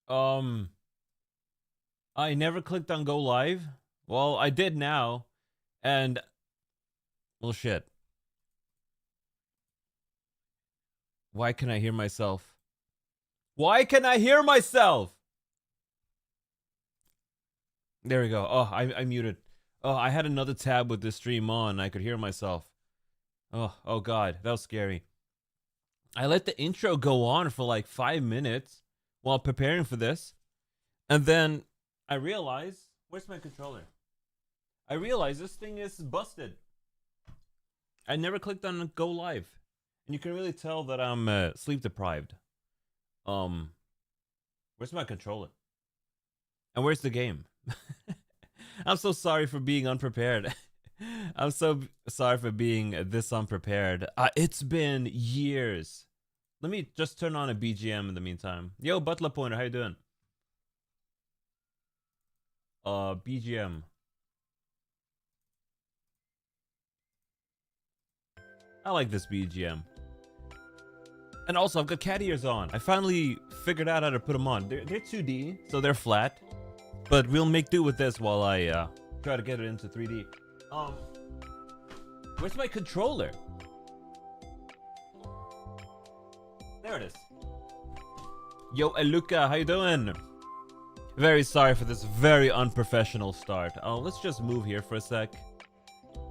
Um, I never clicked on go live. Well, I did now, and well, shit. Why can I hear myself? Why can I hear myself? There we go. Oh, I muted. Oh, I had another tab with the stream on. I could hear myself. Oh God, that was scary. I let the intro go on for like 5 minutes while preparing for this, and then I realized, where's my controller? I realized this thing is busted. I never clicked on go live, and you can really tell that I'm sleep deprived. Where's my controller? And where's the game? I'm so sorry for being unprepared. I'm so sorry for being this unprepared. It's been years. Let me just turn on a BGM in the meantime. Yo, Butler Pointer, how you doing? BGM. I like this BGM. And also, I've got cat ears on. I finally figured out how to put them on. They're 2D, so they're flat. But we'll make do with this while I try to get it into 3D. Where's my controller? There it is. Yo, Luca, how you doing? Very sorry for this very unprofessional start. Let's just move here for a sec.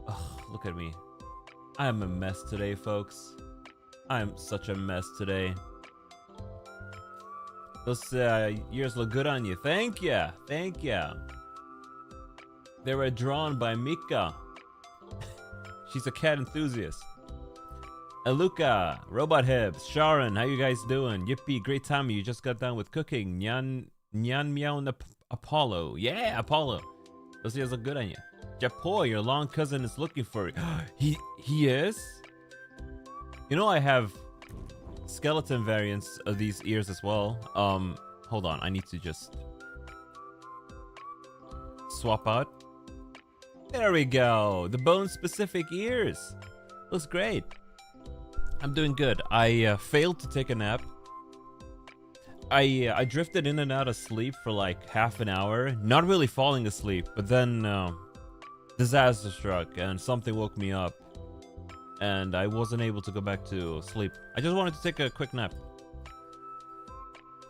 Oh, look at me. I am a mess today, folks. I am such a mess today. Those ears look good on you. Thank ya. Thank ya. They were drawn by Mika. She's a cat enthusiast. Aluka, Robot Hibbs, Sharon, how you guys doing? Yippee, great time. You just got done with cooking. Nyan Meow and Apollo. Yeah, Apollo. Those ears look good on you. Japoy, your long cousin is looking for you. He is? You know I have skeleton variants of these ears as well. Hold on, I need to just swap out. There we go. The bone specific ears. Looks great. I'm doing good. I failed to take a nap. I drifted in and out of sleep for like half an hour, not really falling asleep, but then disaster struck and something woke me up. And I wasn't able to go back to sleep. I just wanted to take a quick nap.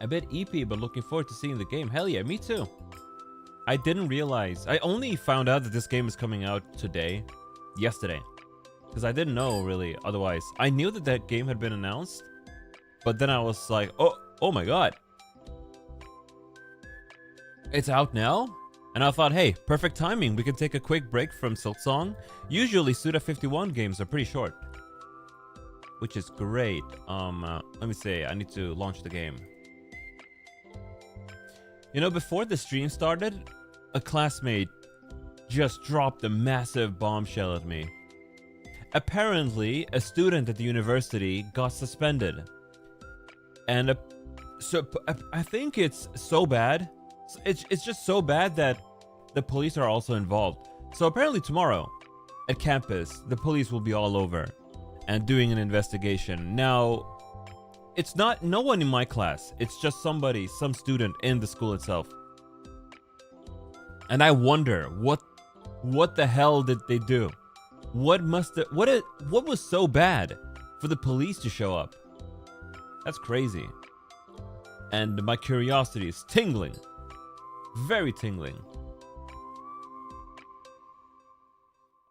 A bit EP, but looking forward to seeing the game. Hell yeah, me too. I didn't realize. I only found out that this game is coming out yesterday. Because I didn't know really otherwise. I knew that that game had been announced. But then I was like, oh my god. It's out now? And I thought, hey, perfect timing. We can take a quick break from Silksong. Usually Suda51 games are pretty short. Which is great. Let me see. I need to launch the game. You know, before the stream started, a classmate just dropped a massive bombshell at me. Apparently, a student at the university got suspended. And so I think it's so bad. It's just so bad that the police are also involved. So apparently tomorrow at campus, the police will be all over and doing an investigation. Now, it's not no one in my class. It's just some student in the school itself. And I wonder what the hell did they do? What was so bad for the police to show up? That's crazy. And my curiosity is tingling. Very tingling.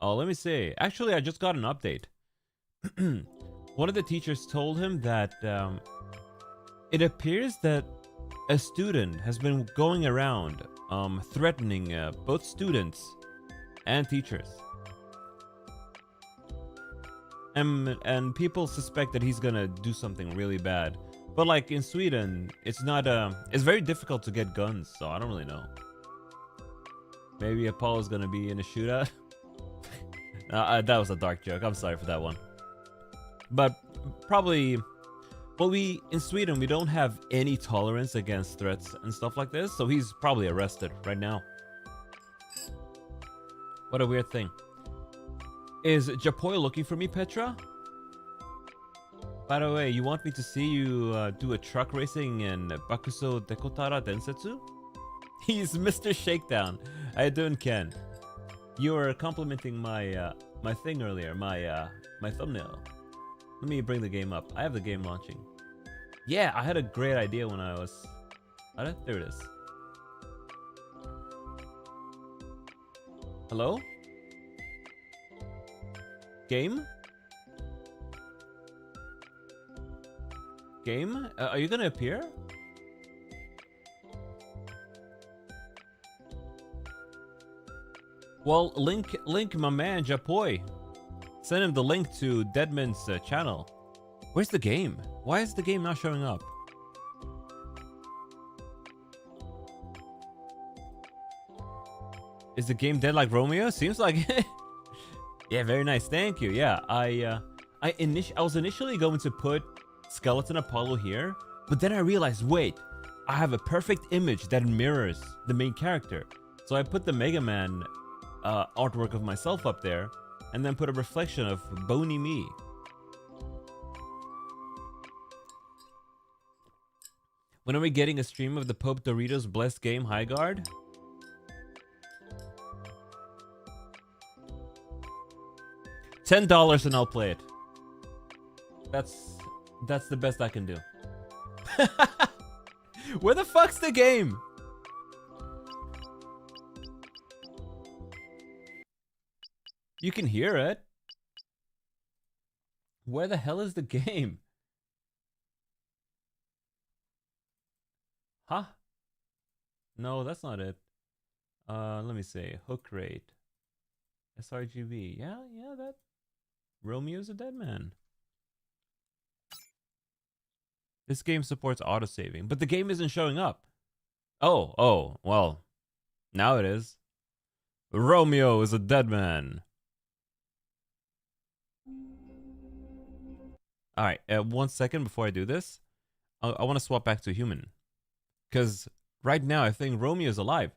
Oh, let me see. Actually, I just got an update. One of the teachers told him that it appears that a student has been going around threatening both students and teachers. And people suspect that he's gonna do something really bad. But like in Sweden, it's very difficult to get guns, so I don't really know. Maybe Apollo's gonna be in a shootout. That was a dark joke. I'm sorry for that one. But probably, well, in Sweden, we don't have any tolerance against threats and stuff like this, so he's probably arrested right now. What a weird thing. Is Japoy looking for me, Petra? By the way, you want me to see you do a truck racing in Bakuso Dekotara Densetsu? He's Mr. Shakedown. How you doing, Ken? You were complimenting my my thing earlier, my thumbnail. Let me bring the game up. I have the game launching. Yeah, I had a great idea when I was... There it is. Hello? Game? Game? Are you gonna appear? Well, link my man Japoi. Send him the link to Deadman's channel. Where's the game? Why is the game not showing up? Is the game dead like Romeo? Seems like it. Yeah, very nice. Thank you. Yeah, I was initially going to put Skeleton Apollo here, but then I realized, wait, I have a perfect image that mirrors the main character. So I put the Mega Man artwork of myself up there, and then put a reflection of bony me. When are we getting a stream of the Pope Doritos Blessed Game High Guard? $10 and I'll play it. That's the best I can do. Where the fuck's the game? You can hear it. Where the hell is the game? Huh? No, that's not it. Let me see. Hook rate. sRGB. Yeah, that. Romeo's a Deadman. This game supports autosaving, but the game isn't showing up. Oh, well. Now it is. Romeo is a Deadman. Alright, 1 second before I do this. I want to swap back to human. Because right now I think Romeo is alive.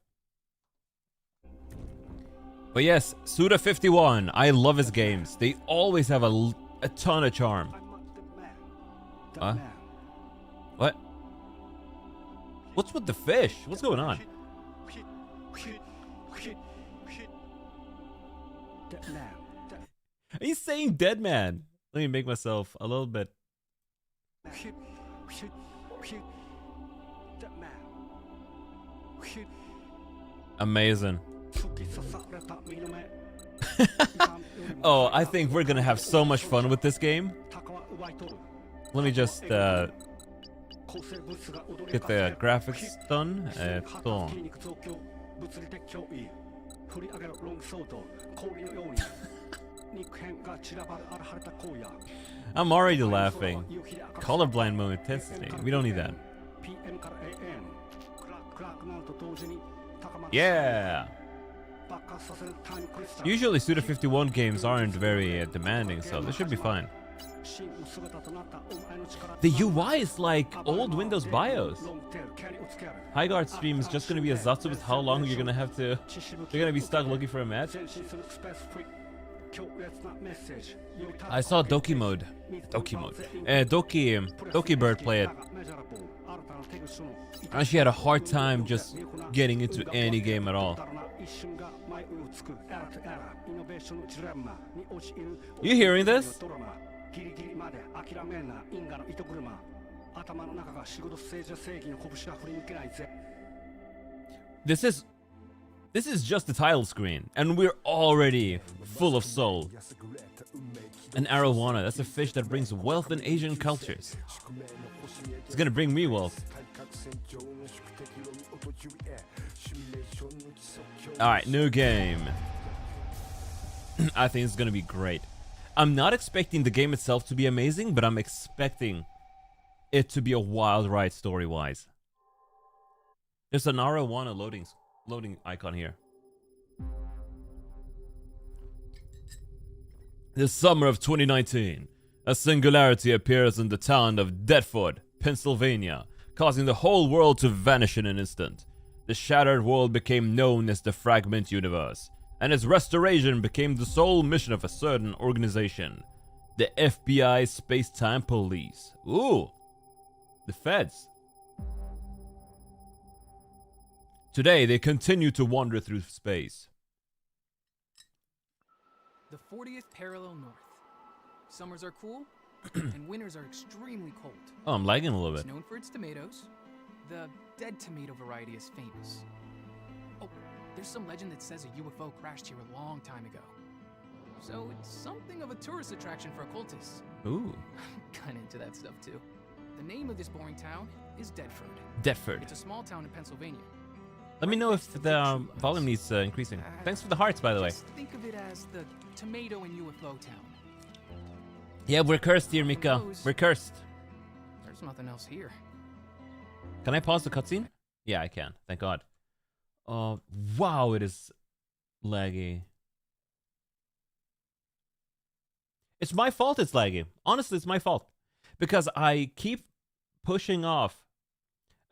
But yes, Suda51. I love his games. They always have a ton of charm. What? What's with the fish? What's going on? He's saying Deadman. Let me make myself a little bit. Amazing. Oh, I think we're gonna have so much fun with this game. Let me just get the graphics done. I'm already laughing. Colorblind mode intensity. We don't need that. Yeah. Usually Suda51 games aren't very demanding, so this should be fine. The UI is like old Windows BIOS. Highguard stream is just gonna be a Zatsu with how long you're gonna be stuck looking for a match. I saw Doki Mode. Doki Bird play it. And she had a hard time just getting into any game at all. You hearing this? This is just the title screen, and we're already full of soul. An arowana, that's a fish that brings wealth in Asian cultures. It's gonna bring me wealth. Alright, new game. I think it's gonna be great. I'm not expecting the game itself to be amazing, but I'm expecting it to be a wild ride story-wise. There's an arowana loading icon here. The summer of 2019, a singularity appears in the town of Deptford, Pennsylvania, causing the whole world to vanish in an instant. The shattered world became known as the Fragment Universe, and its restoration became the sole mission of a certain organization. The FBI Space-Time Police. Ooh. The feds. Today, they continue to wander through space. The 40th parallel north. Summers are cool, and winters are extremely cold. Oh, I'm lagging a little bit. It's known for its tomatoes. The dead tomato variety is famous. Oh, there's some legend that says a UFO crashed here a long time ago. So it's something of a tourist attraction for occultists. Ooh. I'm kinda into that stuff too. The name of this boring town is Deadford. Deadford. It's a small town in Pennsylvania. Let me know if the volume needs increasing. Thanks for the hearts, by the way. Just think of it as the tomato and UFO town. Yeah, we're cursed here, Mika. We're cursed. There's nothing else here. Can I pause the cutscene? Yeah, I can. Thank God. Wow, it is laggy. It's my fault it's laggy. Honestly, it's my fault. Because I keep pushing off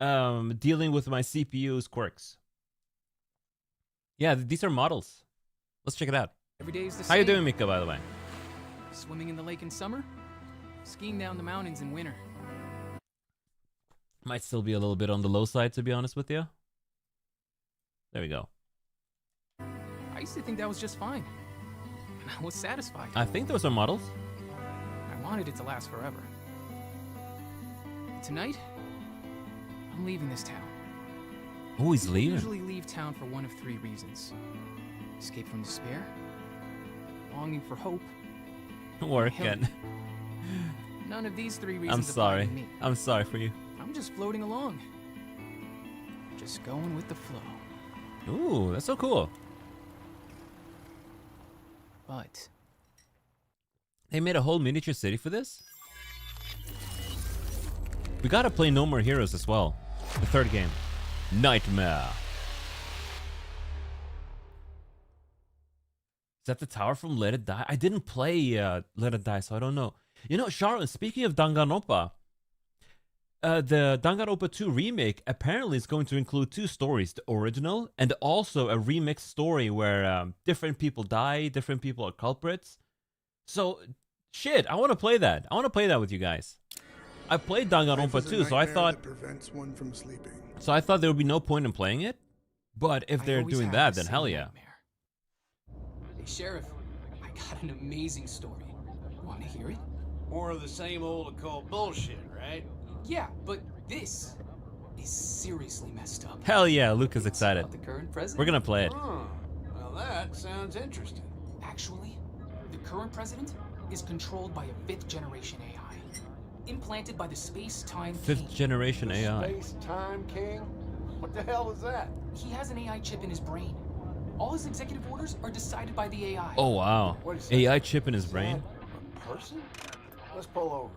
dealing with my CPU's quirks. Yeah, these are models. Let's check it out. Every day is the How same. you doing, Mika, by the way? Swimming in the lake in summer, skiing down the mountains in winter. Might still be a little bit on the low side, to be honest with you. There we go. I used to think that was just fine. And I was satisfied. I think those are models. I wanted it to last forever. Tonight, I'm leaving this town. Oh, he's I leaving. usually leave town for one of three reasons. Escape from despair, longing for hope, Working. None of these three reasons I'm sorry. apply to me. I'm sorry for you. I'm just floating along. Just going with the flow. Ooh, that's so cool. But They made a whole miniature city for this? We gotta play No More Heroes as well. The third game. Nightmare. Is that the tower from Let It Die? I didn't play Let It Die, so I don't know. You know, Sharon, speaking of Danganronpa, the Danganronpa 2 remake apparently is going to include two stories, the original and also a remixed story where different people die, different people are culprits. So, shit, I want to play that. I want to play that with you guys. I played Danganronpa 2, so I thought prevents one from sleeping. So I thought there would be no point in playing it. But if they're always doing had that, the then same hell yeah. nightmare. Hey, Sheriff, I got an amazing story. Want to hear it? More of the same old occult bullshit, right? Yeah, but this is seriously messed up. Hell yeah, Luke is It's excited. about the current president. We're gonna play it. Huh. Well, that sounds interesting. Actually, the current president is controlled by a fifth-generation AI, implanted by the space-time Fifth king. generation AI. Space-time king? What the hell is that? He has an AI chip in his brain. All his executive orders are decided by the AI. Oh wow. Wait a second. AI chip in his Is brain. that a person? Let's pull over.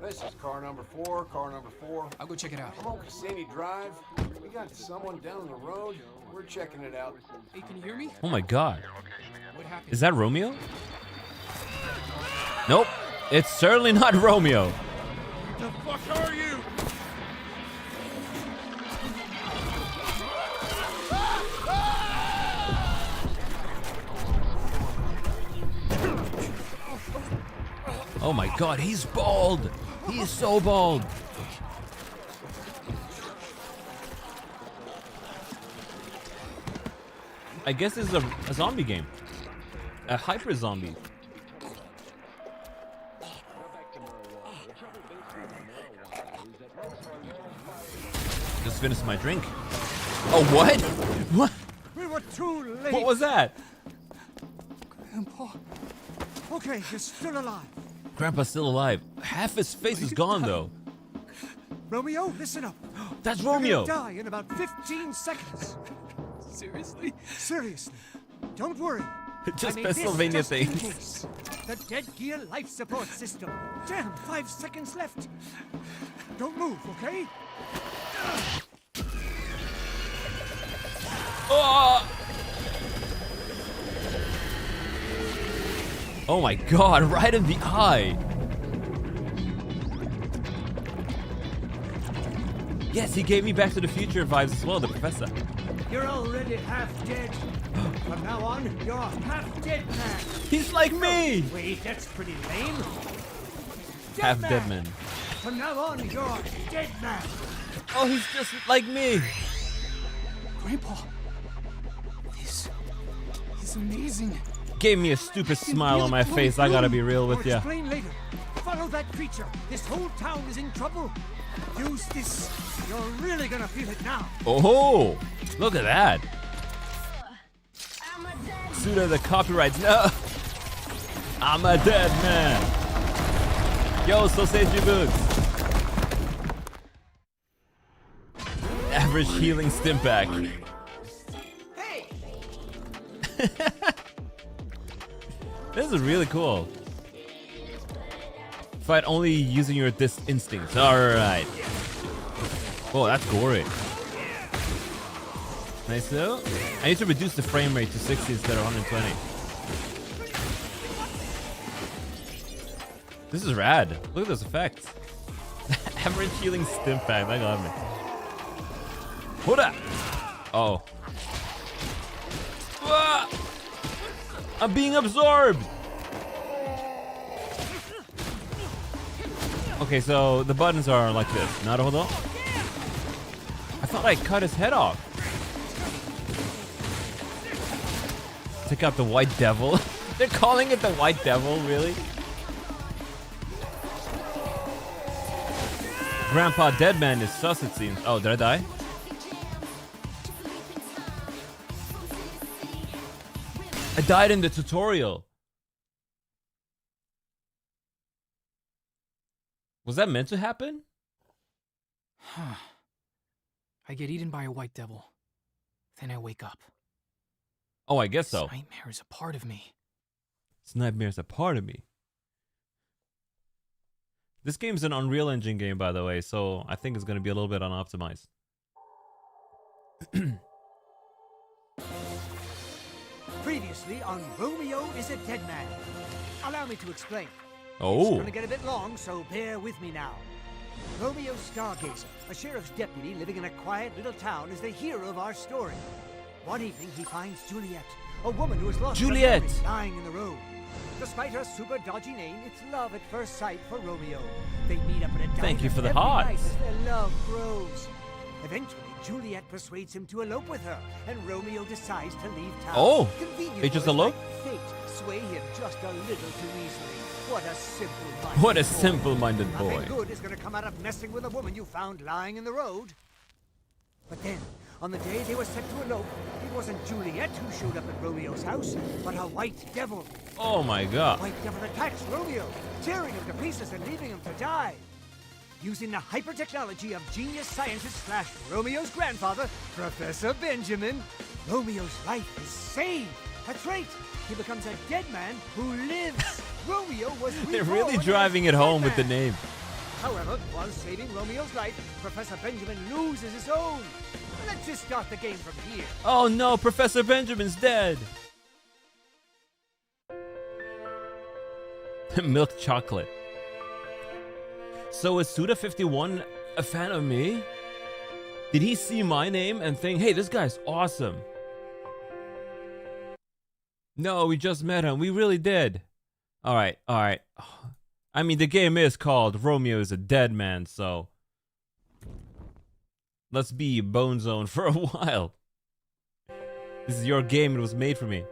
This is car number 4, car number 4. I'll go check it out. I'm on Cassini Drive. We got someone down the road. We're checking it out. Hey, can you hear me? Oh my god. What happened? Is that Romeo? Nope. It's certainly not Romeo. The fuck are you? Oh my god, he's bald. He's so bald. I guess this is a zombie game. A hyper zombie. Just finished my drink. Oh, what? What? We were too late. What was that? Grandpa. Okay, you're still alive. Grandpa's still alive. Half his face is gone, though. Romeo, listen up. That's You're Romeo. gonna die in about 15 seconds. Seriously? Seriously. Don't worry. Just I made this Pennsylvania just in things. case. The Dead Gear life support system. Damn, 5 seconds left. Don't move, okay? Oh my god, right in the eye. Yes, he gave me Back to the Future vibes as well, the professor. You're already half dead. From now on, you're half dead man. He's like me! Wait, that's pretty lame. Half dead man. From now on, you're dead man. Oh, he's just like me! Grandpa, this is amazing. Gave me a stupid smile on my face, I gotta be real with I'll ya. explain later. Follow that creature. This whole town is in trouble. Use this. You're really gonna feel it now. Oh, look at that. Suda the copyrights. No. I'm a dead man. Yo, sausage boots. Average healing stimpak. Hey! This is really cool. Fight only using your instincts. Alright. Oh, that's gory. Nice though. I need to reduce the frame rate to 60 instead of 120. This is rad. Look at those effects. Average healing stimpak. That got me. Hold up. Oh. Ah! I'm being absorbed. Okay, so the buttons are like this. Not hold on. I thought I cut his head off. Take out the white devil. They're calling it the white devil, really? Grandpa Deadman is sus, it seems. Oh, did I die? I died in the tutorial. Was that meant to happen? I get eaten by a white devil. Then I wake up. Oh, I guess so. This nightmare is a part of me. This nightmare is a part of me. This game's an Unreal Engine game, by the way, so I think it's going to be a little bit unoptimized. Previously on Romeo is a Dead Man. Allow me to explain. It's Oh, gonna get a bit long, so bear with me now. Romeo Stargazer, a sheriff's deputy living in a quiet little town, is the hero of our story. One evening, he finds Juliet, a woman who has lost Juliet! her memory, lying in the road. Despite her super dodgy name, it's love at first sight for Romeo. They meet up at a diner Thank you for the every hearts. night as their love grows. Eventually, Juliet persuades him to elope with her, and Romeo decides to leave town. Oh, Convenient they just words elope? like fate sway him just a little too easily. What a simple-minded what a boy. simple-minded boy. Nothing good is going to come out of messing with a woman you found lying in the road. But then, on the day they were set to elope, it wasn't Juliet who showed up at Romeo's house, but a white devil. Oh my god. White devil attacks Romeo, tearing him to pieces and leaving him to die. Using the hyper-technology of genius scientist slash Romeo's grandfather, Professor Benjamin, Romeo's life is saved. That's right. He becomes a dead man who lives. Romeo was They're reborn really as driving it home with the Deadman. name. However, while saving Romeo's life, Professor Benjamin loses his own. Let's just start the game from here. Oh no, Professor Benjamin's dead. Milk chocolate. So is Suda51 a fan of me? Did he see my name and think, hey, this guy's awesome? No, we just met him. We really did. All right, all right. I mean, the game is called Romeo is a Dead Man, so let's be Bone Zone for a while. This is your game. It was made for me.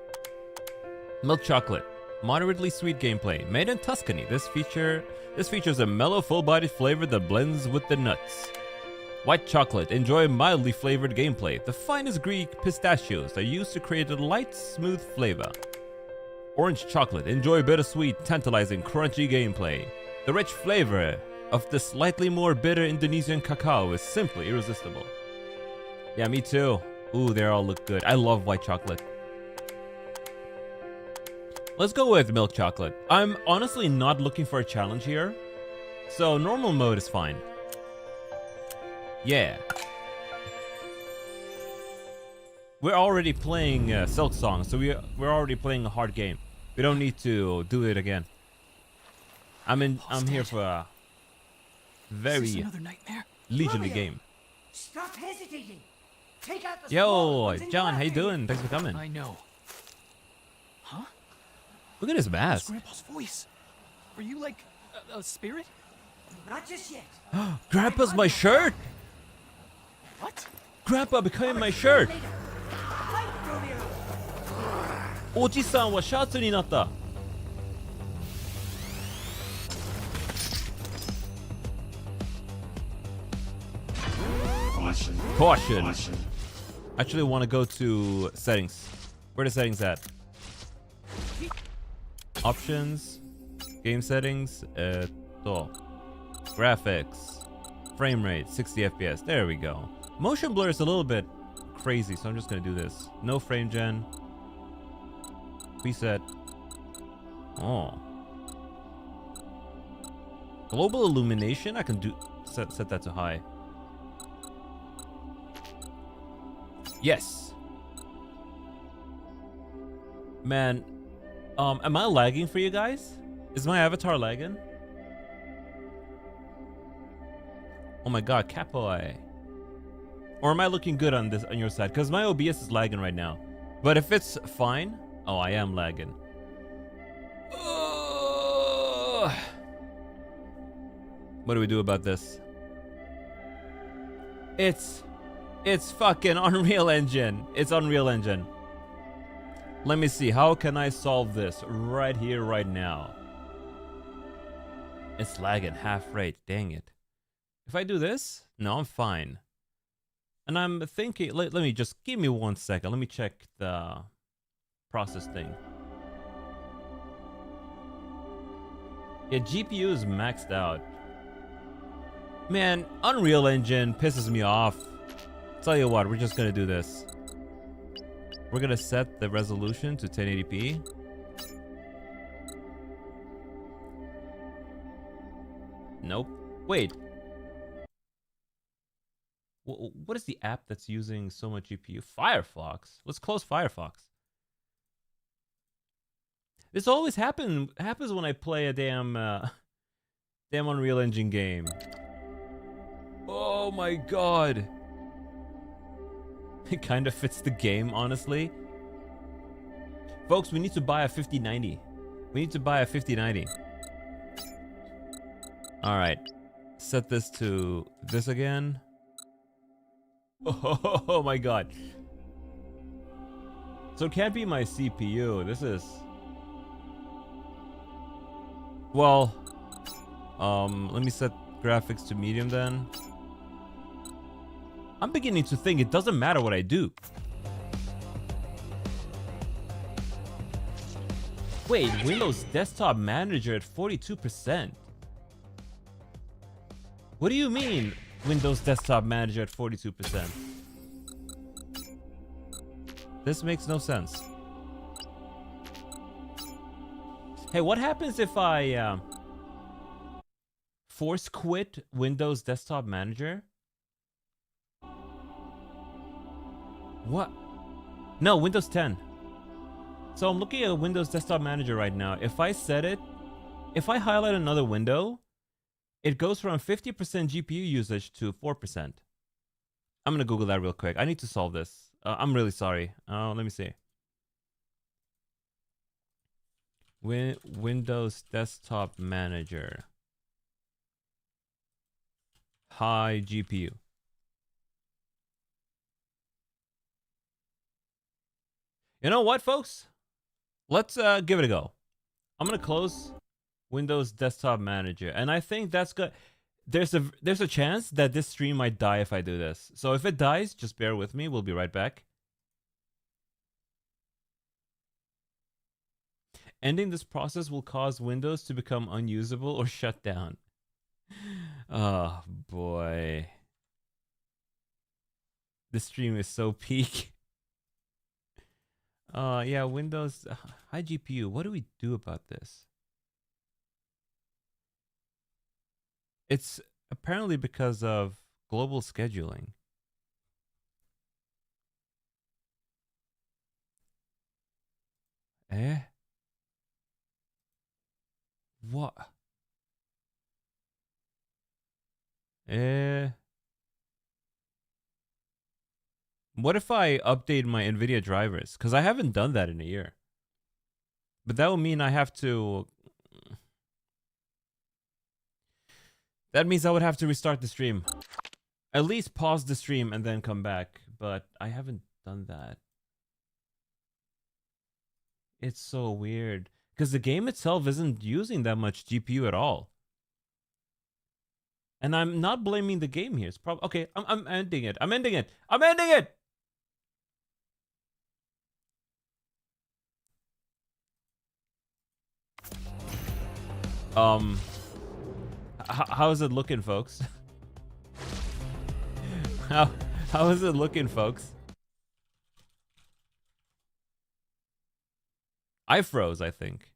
Milk chocolate. Moderately sweet gameplay. Made in Tuscany. This features a mellow, full-bodied flavor that blends with the nuts. White chocolate. Enjoy mildly flavored gameplay. The finest Greek pistachios are used to create a light, smooth flavor. Orange chocolate. Enjoy bittersweet, tantalizing, crunchy gameplay. The rich flavor of the slightly more bitter Indonesian cacao is simply irresistible. Yeah, me too. Ooh, they all look good. I love white chocolate. Let's go with milk chocolate. I'm honestly not looking for a challenge here, so normal mode is fine. Yeah. We're already playing Silk Song, so we're already playing a hard game. We don't need to do it again. I'm here for a Is this very another nightmare? leisurely Romeo! game. Stop hesitating. Take out the small Yo, ones and John, how you grab me. doing? Thanks for coming. I know. Huh? Look at his That's mask. Grandpa's voice. Are you like a spirit? Not just yet. Grandpa's my shirt. What? Grandpa became my shirt. Fight, Romeo. おじさんはシャツになった。Caution. I actually want to go to settings. Where the settings at? Options, game settings, graphics, frame rate, 60 FPS. There we go. Motion blur is a little bit crazy, so I'm just gonna do this. No frame gen. Preset. Oh. Global illumination. I can do set that to high. Yes. Man, am I lagging for you guys? Is my avatar lagging? Oh my god, Capoe. Or am I looking good on this on your side? Because my OBS is lagging right now. But if it's fine, oh, I am lagging. What do we do about this? It's fucking Unreal Engine. It's Unreal Engine. Let me see. How can I solve this right here, right now? It's lagging half rate. Dang it. If I do this, no, I'm fine. And I'm thinking, let me just give me 1 second. Let me check the process thing. Yeah, GPU is maxed out. Man, Unreal Engine pisses me off. Tell you what, we're just gonna do this. We're gonna set the resolution to 1080p. Nope. Wait. What is the app that's using so much GPU? Firefox. Let's close Firefox. This always happens when I play a damn Unreal Engine game. Oh my god. It kind of fits the game, honestly. Folks, we need to buy a 5090. We need to buy a 5090. All right. Set this to this again. Oh my god. So it can't be my CPU. This is... Well, let me set graphics to medium then. I'm beginning to think it doesn't matter what I do. Wait, Windows Desktop Manager at 42%. What do you mean, Windows Desktop Manager at 42%? This makes no sense. Hey, what happens if I force quit Windows Desktop Manager? What? No, Windows 10. So I'm looking at Windows Desktop Manager right now. If I set it, if I highlight another window, it goes from 50% GPU usage to 4%. I'm gonna Google that real quick. I need to solve this. I'm really sorry. Let me see. Windows Desktop Manager. High GPU. You know what, folks? Let's give it a go. I'm gonna close Windows Desktop Manager, and I think that's good. There's a chance that this stream might die if I do this. So if it dies, just bear with me. We'll be right back. Ending this process will cause Windows to become unusable or shut down. Oh boy. This stream is so peak. Yeah, Windows high GPU. What do we do about this? It's apparently because of global scheduling. Eh? What? What if I update my NVIDIA drivers? Because I haven't done that in a year. But that would mean I have to... That means I would have to restart the stream. At least pause the stream and then come back. But I haven't done that. It's so weird. Because the game itself isn't using that much GPU at all. And I'm not blaming the game here. It's probably... Okay, I'm ending it. I'm ending it. I'm ending it! How is it looking, folks? how is it looking, folks? I froze, I think.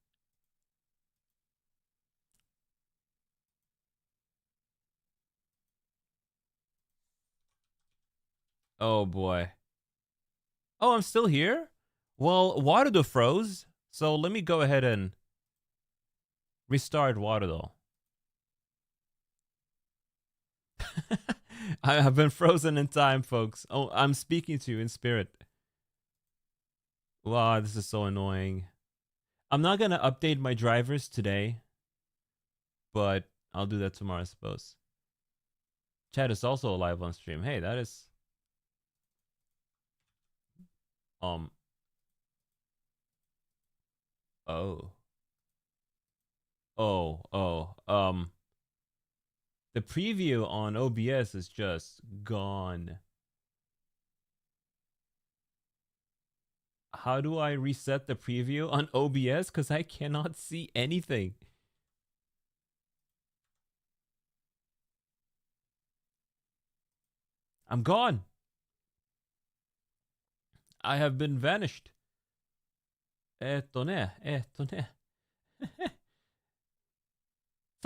Oh boy. Oh, I'm still here? Well, Waterdo froze, so let me go ahead and restart Waterdo. I have been frozen in time, folks. Oh, I'm speaking to you in spirit. Wow, this is so annoying. I'm not gonna update my drivers today, but I'll do that tomorrow, I suppose. Chat is also live on stream. Hey, that is... Oh. The preview on OBS is just gone. How do I reset the preview on OBS? Because I cannot see anything. I'm gone. I have been vanished. Tell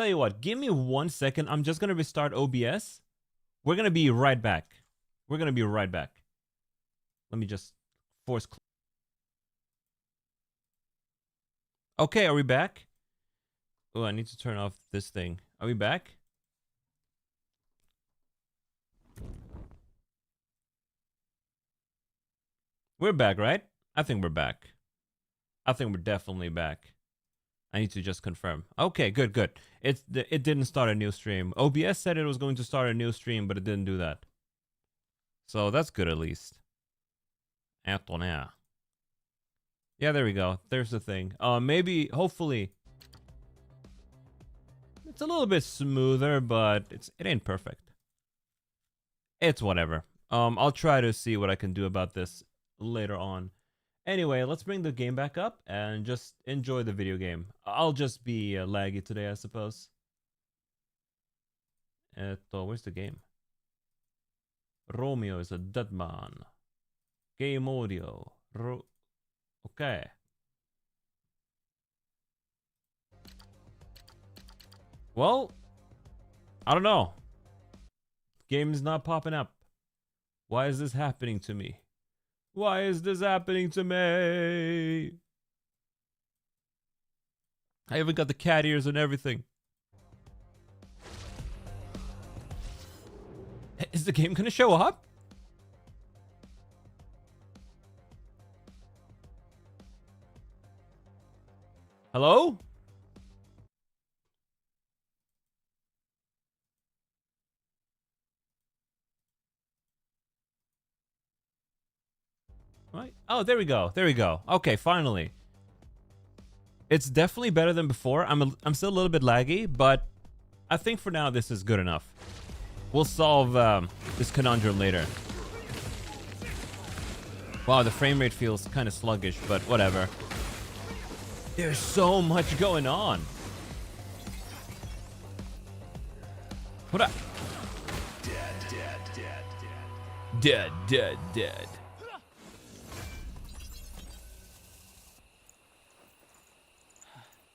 you what, give me 1 second. I'm just going to restart OBS. We're going to be right back. We're going to be right back. Let me just force... Okay, are we back? Oh, I need to turn off this thing. Are we back? We're back, right? I think we're back. I think we're definitely back. I need to just confirm. Okay, good, good. It didn't start a new stream. OBS said it was going to start a new stream, but it didn't do that. So that's good at least. Yeah, there we go. There's the thing. Maybe, hopefully, it's a little bit smoother, but it ain't perfect. It's whatever. I'll try to see what I can do about this later on. Anyway, let's bring the game back up and just enjoy the video game. I'll just be laggy today, I suppose. Where's the game? Romeo is a Deadman. Game audio. Okay. Well, I don't know. Game's not popping up. Why is this happening to me? Why is this happening to me? I even got the cat ears and everything. Is the game gonna show up? Hello? Right. Oh, there we go. There we go. Okay, finally. It's definitely better than before. I'm still a little bit laggy, but I think for now this is good enough. We'll solve this conundrum later. Wow, the frame rate feels kind of sluggish, but whatever. There's so much going on. What up? Dead.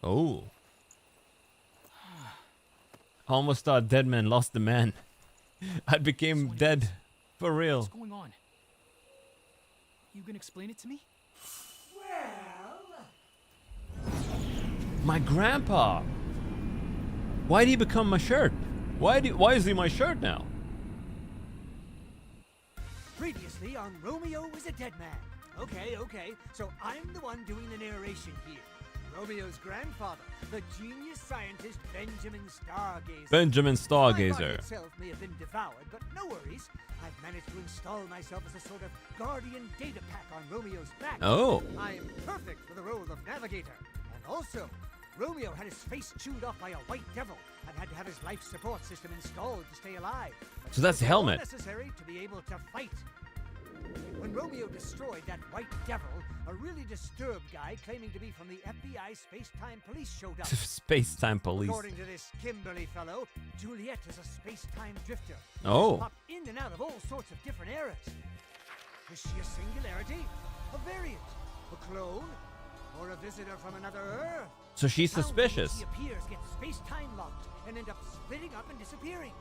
Oh. Almost thought Deadman lost the man. I became dead. For real. What's going on? You can explain it to me? My grandpa. Why'd he become my shirt? Why is he my shirt now? Previously on Romeo is a Dead Man. Okay. So I'm the one doing the narration here. Romeo's grandfather, the genius scientist Benjamin Stargazer. Benjamin My body Stargazer. itself may have been devoured, but no worries. I've managed to install myself as a sort of guardian data pack on Romeo's back. Oh. I'm perfect for the role of navigator. And also, Romeo had his face chewed off by a white devil and had to have his life support system installed to stay alive. But So that's the it was all helmet. necessary to be able to fight. When Romeo destroyed that white devil, a really disturbed guy claiming to be from the FBI Space-Time Police showed up. Space-time police. According to this Kimberly fellow, Juliet is a space-time drifter. who Oh. has popped in and out of all sorts of different eras. Is she a singularity? A variant? A clone? Or a visitor from another Earth? So she's Towns in suspicious. which she appears get space-time locked and end up splitting up and disappearing.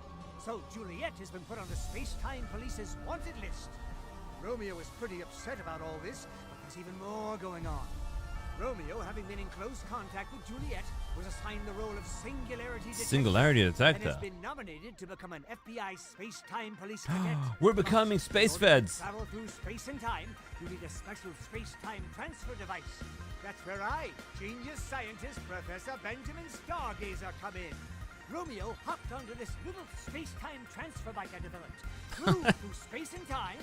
So Juliet has been put on the Space-Time Police's wanted list. Romeo is pretty upset about all this, but there's even more going on. Romeo, having been in close contact with Juliet, was assigned the role of Singularity Detective. Singularity And Detector. has been nominated to become an FBI Space-Time Police cadet. We're becoming space In order to feds. travel through space and time, you need a special space-time transfer device. That's where I, genius scientist Professor Benjamin Stargazer, come in. Romeo hopped onto this little space-time transfer bike I developed, flew through space and time,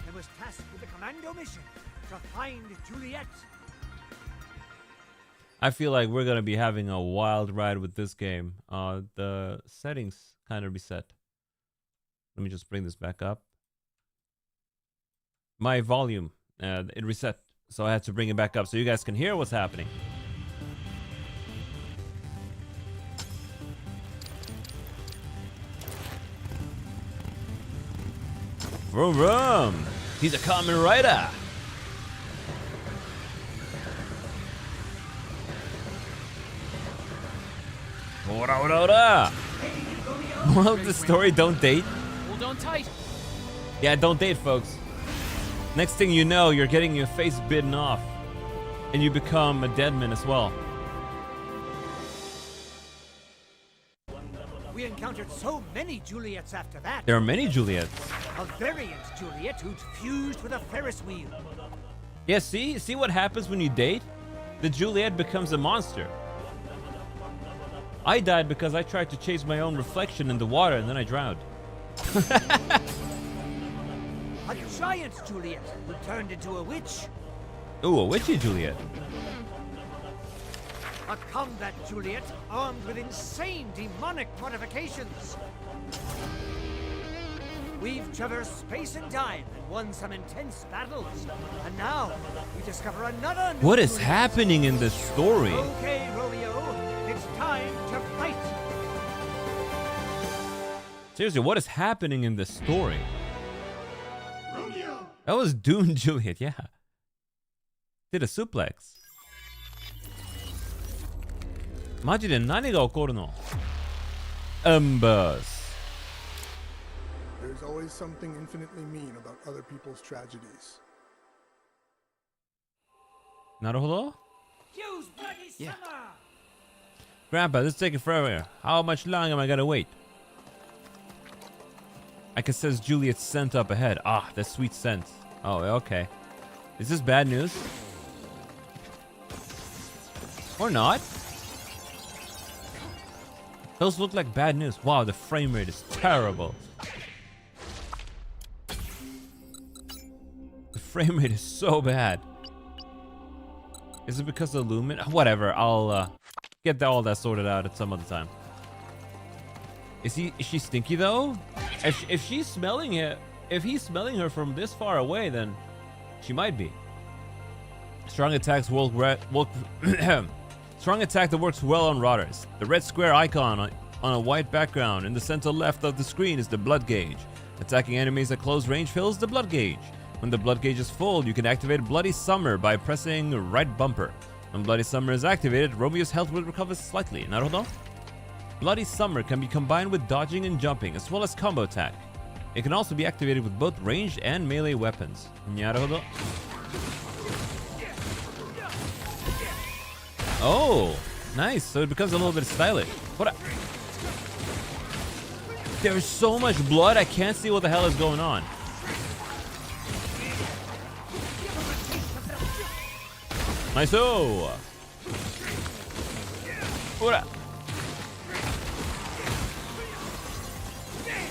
and was tasked with a commando mission to find Juliet. I feel like we're gonna be having a wild ride with this game. The settings kind of reset. Let me just bring this back up. My volume, it reset, so I had to bring it back up so you guys can hear what's happening. Vroom vroom! He's a Kamen Rider! Ora ora ora! Moral of the story, don't date. Hold on tight. Yeah, don't date, folks. Next thing you know, you're getting your face bitten off. And you become a Deadman as well. We encountered so many Juliets after that. There are many Juliets. A variant Juliet who'd fused with a Ferris wheel. Yeah, see what happens when you date? The Juliet becomes a monster. I died because I tried to chase my own reflection in the water and then I drowned. A giant Juliet who turned into a witch. Ooh, a witchy Juliet. A combat Juliet armed with insane demonic modifications. We've traversed space and time and won some intense battles. And now we discover another new What is Juliet. happening in this story? Okay, Romeo, it's time to fight. Seriously, what is happening in this story? Romeo! That was Dune Juliet, yeah. Did a suplex. マジで何が起こるの? Embers. There's always something infinitely mean about other people's tragedies. なるほど? Use bloody Yeah. summer. Grandpa, this is taking forever. How much longer am I gonna wait? I can sense Juliet's scent up ahead. Ah, the sweet scent. Oh, okay. Is this bad news? Or not? Those look like bad news. Wow, the frame rate is terrible. The frame rate is so bad. Is it because of the lumen? Whatever, I'll get all that sorted out at some other time. Is she stinky though? If she's smelling it, if he's smelling her from this far away, then she might be. Strong attacks Strong attack that works well on routers. The red square icon on a white background in the center left of the screen is the blood gauge. Attacking enemies at close range fills the blood gauge. When the blood gauge is full, you can activate Bloody Summer by pressing right bumper. When Bloody Summer is activated, Romeo's health will recover slightly. Naruhodo? Bloody Summer can be combined with dodging and jumping, as well as combo attack. It can also be activated with both ranged and melee weapons. Naruhodo? Oh, nice. So it becomes a little bit stylish. What? There's so much blood, I can't see what the hell is going on. Nice-o! Ora!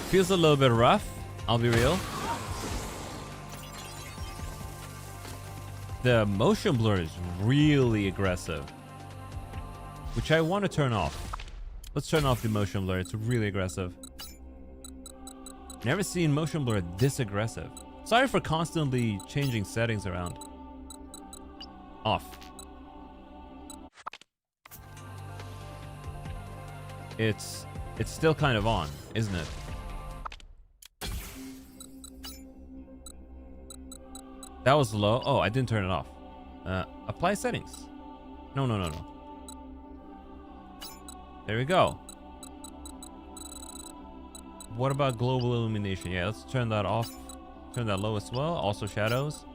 Feels a little bit rough, I'll be real. The motion blur is really aggressive, which I want to turn off. Let's turn off the motion blur. It's really aggressive. Never seen motion blur this aggressive. Sorry for constantly changing settings around. Off. It's still kind of on, isn't it? That was low. Oh, I didn't turn it off. Apply settings. No. There we go. What about global illumination? Yeah, let's turn that off. Turn that low as well. Also shadows.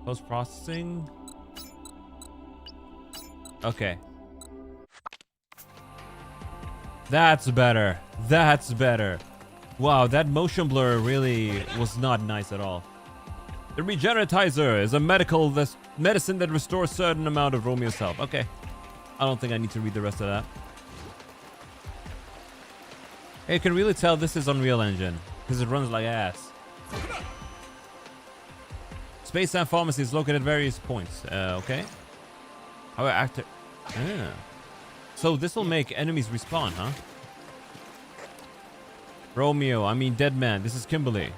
Post-processing. Okay. That's better. That's better. Wow, that motion blur really was not nice at all. The Regeneratizer is a medicine that restores certain amount of Romeo's health. Okay. I don't think I need to read the rest of that. Hey, you can really tell this is Unreal Engine because it runs like ass. Space and Pharmacy is located at various points. Okay. How about actor? Yeah. So this will make enemies respawn, huh? Romeo, I mean Deadman. This is Kimberly.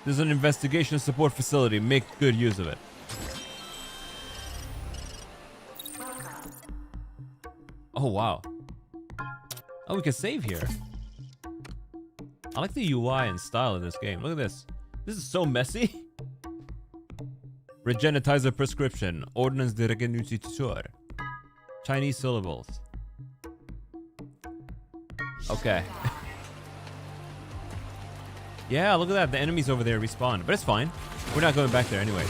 This is an investigation support facility. Make good use of it. Oh, wow. Oh, we can save here. I like the UI and style of this game. Look at this. This is so messy. Regenetizer prescription. Ordnance de regenutur. Chinese syllables. Okay. Yeah, look at that. The enemies over there respawn. But it's fine. We're not going back there anyway.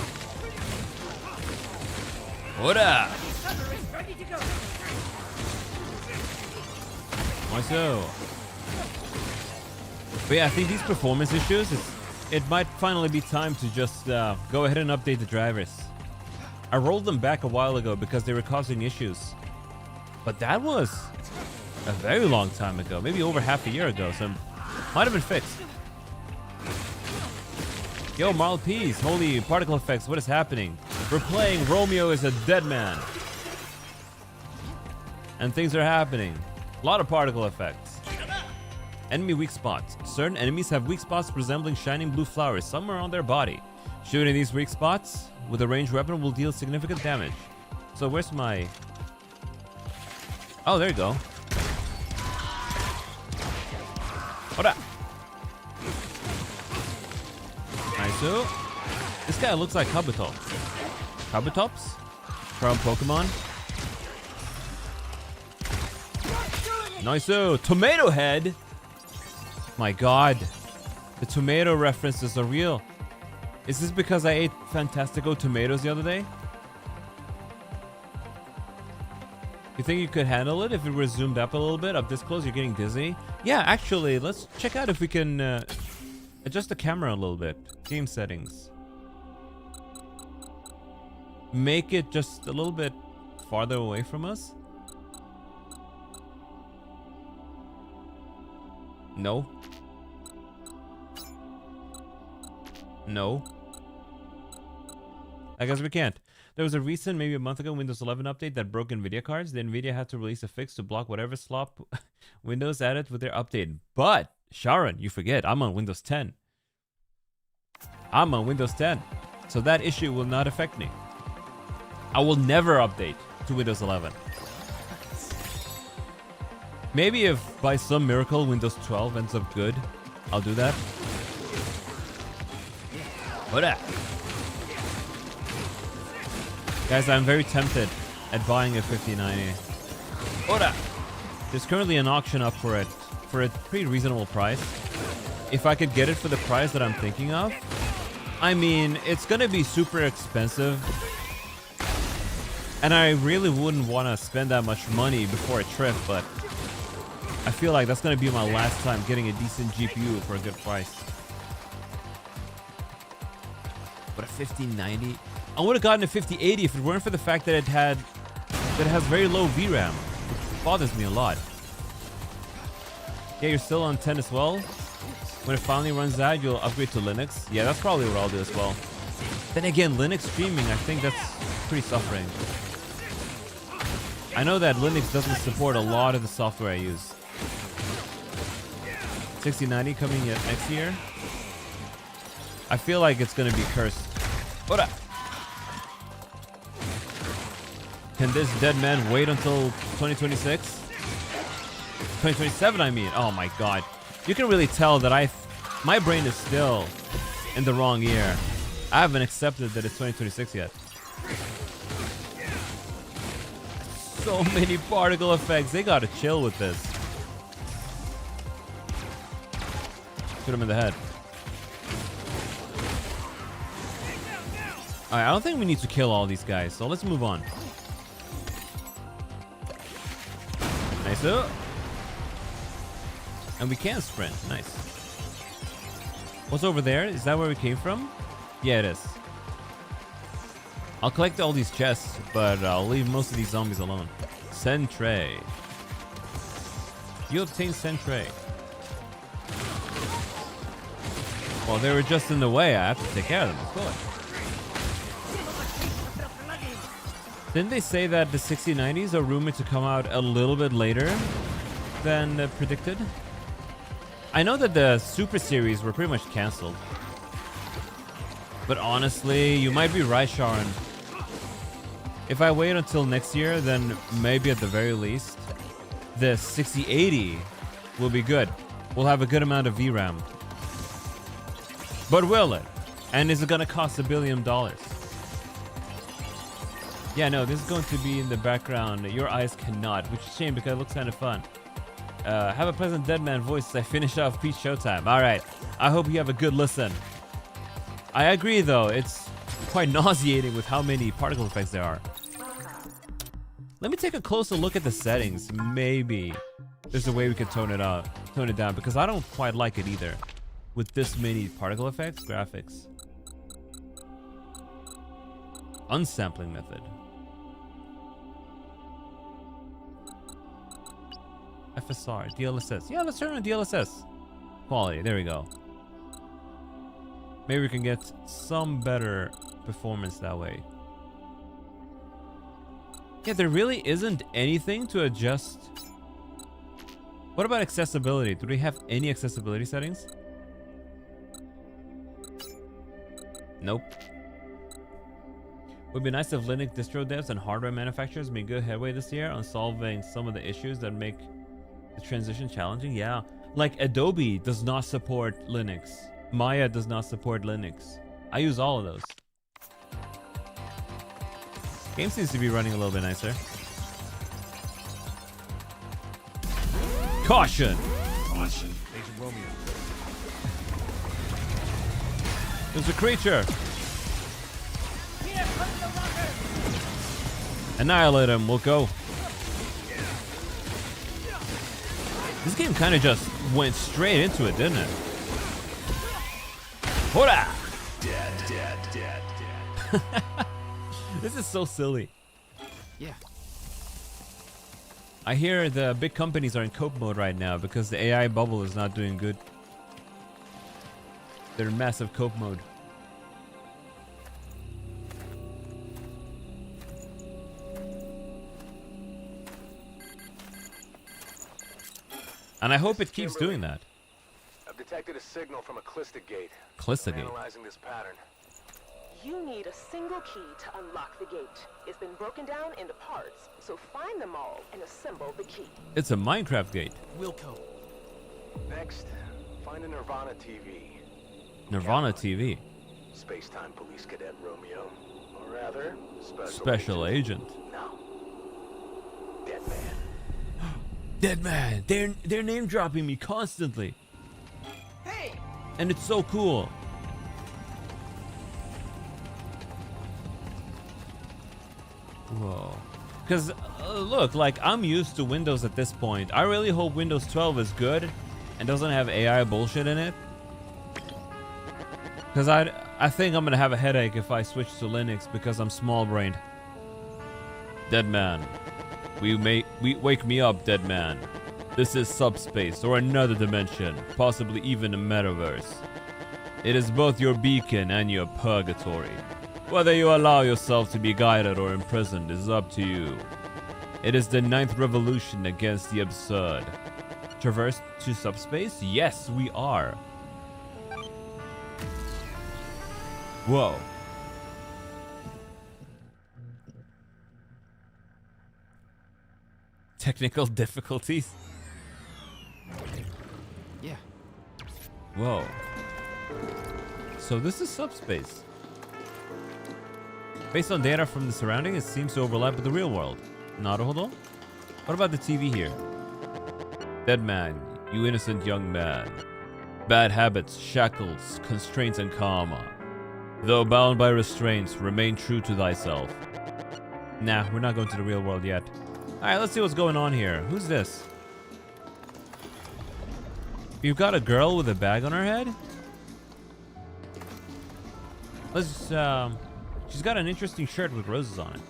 What up? Why so? But yeah, I think these performance issues, it might finally be time to just go ahead and update the drivers. I rolled them back a while ago because they were causing issues. But that was a very long time ago. Maybe over half a year ago. So might have been fixed. Yo, Marl Peas, holy particle effects, what is happening? We're playing Romeo is a Deadman. And things are happening. A lot of particle effects. Enemy weak spots. Certain enemies have weak spots resembling shining blue flowers somewhere on their body. Shooting these weak spots with a ranged weapon will deal significant damage. So where's my... Oh, there you go. Hold up. Nice. So, this guy looks like Kabutops. Kabutops? From Pokemon. Nice. So, Tomato Head. My god. The tomato references are real. Is this because I ate Fantastico tomatoes the other day? You think you could handle it if it were zoomed up a little bit? Up this close, you're getting dizzy? Yeah, actually, let's check out if we can adjust the camera a little bit. Game settings. Make it just a little bit farther away from us. No. No. I guess we can't. There was a recent, maybe a month ago, Windows 11 update that broke NVIDIA cards. The NVIDIA had to release a fix to block whatever slop Windows added with their update. But, Sharon, you forget, I'm on Windows 10. I'm on Windows 10. So that issue will not affect me. I will never update to Windows 11. Maybe if by some miracle Windows 12 ends up good, I'll do that. What up? Guys, I'm very tempted at buying a 5090. Ora! There's currently an auction up for it for a pretty reasonable price. If I could get it for the price that I'm thinking of, I mean, it's gonna be super expensive. And I really wouldn't want to spend that much money before a trip, but I feel like that's gonna be my last time getting a decent GPU for a good price. But a 5090? I would have gotten a 5080 if it weren't for the fact that it has very low VRAM, which bothers me a lot. Yeah, you're still on 10 as well. When it finally runs out, you'll upgrade to Linux. Yeah, that's probably what I'll do as well. Then again, Linux streaming, I think that's pretty suffering. I know that Linux doesn't support a lot of the software I use. 6090 coming next year. I feel like it's gonna be cursed. What up? Can this Deadman wait until 2026? 2027, I mean. Oh my god. You can really tell that my brain is still in the wrong year. I haven't accepted that it's 2026 yet. So many particle effects. They gotta chill with this. Shoot him in the head. Alright, I don't think we need to kill all these guys, so let's move on. Nice. And we can sprint. Nice. What's over there? Is that where we came from? Yeah, it is. I'll collect all these chests, but I'll leave most of these zombies alone. Sentry. You obtain Sentry. Well, they were just in the way. I have to take care of them, of course. Didn't they say that the 6090s are rumored to come out a little bit later than predicted? I know that the Super Series were pretty much cancelled. But honestly, you might be right, Sharon. If I wait until next year, then maybe at the very least, the 6080 will be good. We'll have a good amount of VRAM. But will it? And is it gonna cost $1 billion? Yeah, no, this is going to be in the background. Your eyes cannot, which is a shame because it looks kind of fun. Have a pleasant Deadman voice as I finish off Peach Showtime. All right, I hope you have a good listen. I agree, though. It's quite nauseating with how many particle effects there are. Let me take a closer look at the settings. Maybe there's a way we could tone it down, because I don't quite like it either. With this many particle effects, graphics. Unsampling method. FSR, DLSS. Yeah, let's turn on DLSS. Quality, there we go. Maybe we can get some better performance that way. Yeah, there really isn't anything to adjust. What about accessibility? Do we have any accessibility settings? Nope. Would be nice if Linux distro devs and hardware manufacturers made good headway this year on solving some of the issues that make the transition challenging. Yeah, like Adobe does not support Linux. Maya does not support Linux. I use all of those. Game seems to be running a little bit nicer. Caution! Caution. Agent Romeo. There's a creature! Annihilate him, we'll go. This game kind of just went straight into it, didn't it? Hola! Dead. This is so silly. Yeah. I hear the big companies are in cope mode right now because the AI bubble is not doing good. They're in massive cope mode. And I hope it keeps doing that. I've detected a signal from a Clista gate. Clista I'm gate. analyzing this pattern. You need a single key to unlock the gate. It's been broken down into parts, so find them all and assemble the key. It's a Minecraft gate. Wilco. Next, find a Nirvana TV. Nirvana TV. Space-time police cadet Romeo. Or rather, Special agent. No. Deadman. Deadman. They're name dropping me constantly. Hey! And it's so cool. Whoa. Because, look, like, I'm used to Windows at this point. I really hope Windows 12 is good and doesn't have AI bullshit in it. Because I think I'm gonna have a headache if I switch to Linux because I'm small-brained. Deadman. Wake me up, Deadman. This is subspace or another dimension, possibly even a metaverse. It is both your beacon and your purgatory. Whether you allow yourself to be guided or imprisoned is up to you. It is the 9th revolution against the absurd. Traverse to subspace? Yes, we are. Whoa. Technical difficulties? Yeah. Whoa. So this is subspace. Based on data from the surrounding, it seems to overlap with the real world. Naruhodo? What about the TV here? Deadman, you innocent young man. Bad habits, shackles, constraints, and karma. Though bound by restraints, remain true to thyself. Nah, we're not going to the real world yet. Alright, let's see what's going on here. Who's this? You've got a girl with a bag on her head? Let's, she's got an interesting shirt with roses on it.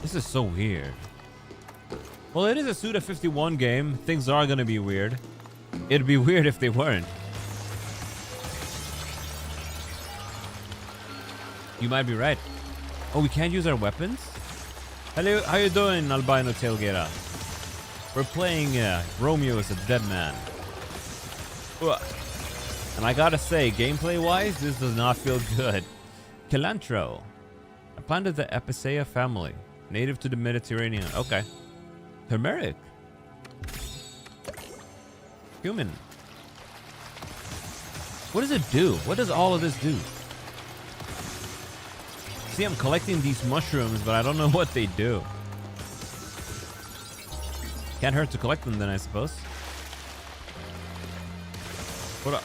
This is so weird. Well, it is a Suda 51 game. Things are gonna be weird. It'd be weird if they weren't. You might be right. Oh, we can't use our weapons? Hello, how you doing, Albino Tailgater? We're playing Romeo as a Deadman. And I gotta say, gameplay-wise, this does not feel good. Cilantro. A plant of the Apiaceae family. Native to the Mediterranean. Okay. Turmeric. Human. What does it do? What does all of this do? See, I'm collecting these mushrooms, but I don't know what they do. Can't hurt to collect them then, I suppose. What up?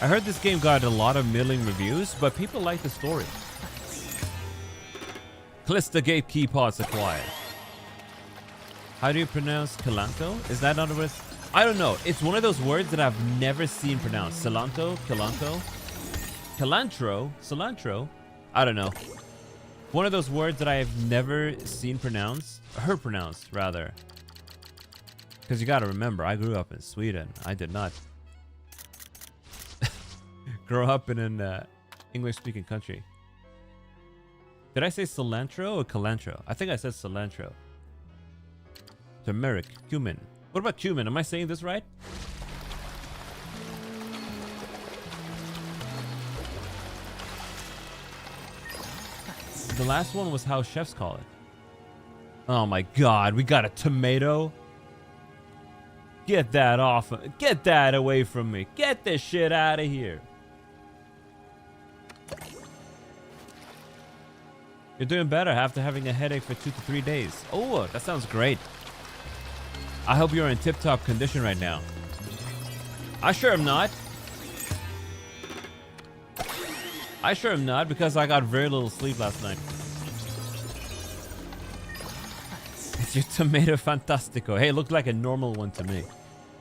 I heard this game got a lot of middling reviews, but people like the story. Clista Gate key pods acquired. How do you pronounce Cilantro? Is that not a word? I don't know. It's one of those words that I've never seen pronounced. Cilantro? Cilantro? I don't know. One of those words that I have never seen pronounced. Heard pronounced, rather. Because you gotta remember, I grew up in Sweden. I did not grow up in an English-speaking country. Did I say cilantro or cilantro? I think I said cilantro. Turmeric, cumin. What about cumin? Am I saying this right? The last one was how chefs call it. Oh my god, we got a tomato. Get that off. Get that away from me. Get this shit out of here. You're doing better after having a headache for 2 to 3 days. Oh, that sounds great. I hope you're in tip-top condition right now. I sure am not. I sure am not, because I got very little sleep last night. It's your tomato fantastico. Hey, it looked like a normal one to me.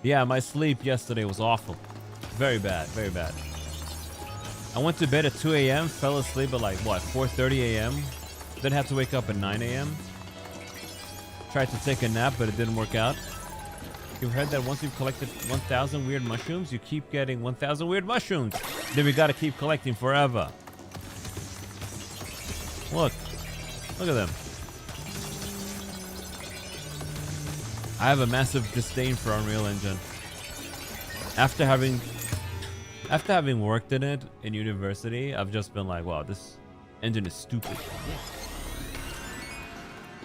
Yeah, my sleep yesterday was awful. Very bad, very bad. I went to bed at 2 a.m., fell asleep at like, what, 4:30 a.m.? Then had to wake up at 9 a.m. Tried to take a nap, but it didn't work out. You've heard that once you've collected 1,000 weird mushrooms, you keep getting 1,000 weird mushrooms. Then we gotta keep collecting forever. Look. Look at them. I have a massive disdain for Unreal Engine. After having worked in it in university, I've just been like, wow, this engine is stupid.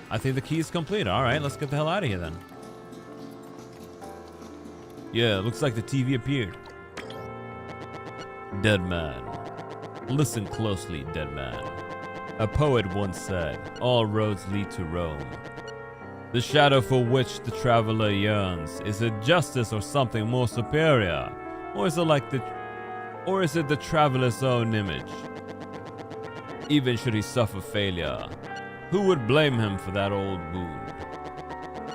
I think the key is complete. All right, let's get the hell out of here then. Yeah, looks like the TV appeared. Deadman. Listen closely, Deadman. A poet once said, all roads lead to Rome. The shadow for which the traveler yearns, is it justice or something more superior? Or is it the traveler's own image? Even should he suffer failure, who would blame him for that old wound?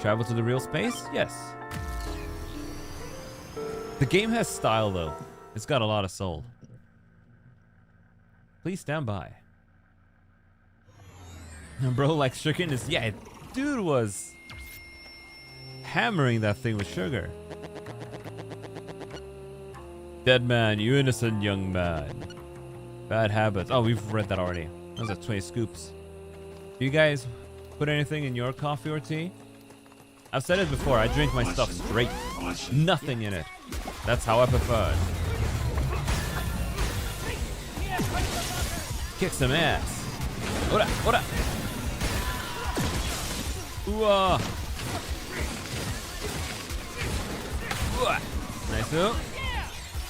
Travel to the real space? Yes. The game has style though. It's got a lot of soul. Please stand by. And bro, like chicken is, yeah, dude was hammering that thing with sugar. Deadman, you innocent young man. Bad habits. Oh, we've read that already. Those are 20 scoops. Do you guys put anything in your coffee or tea? I've said it before, I drink my stuff straight. Nothing in it. That's how I prefer it. Kick some ass. Ora, ora. Ooh. Nice move.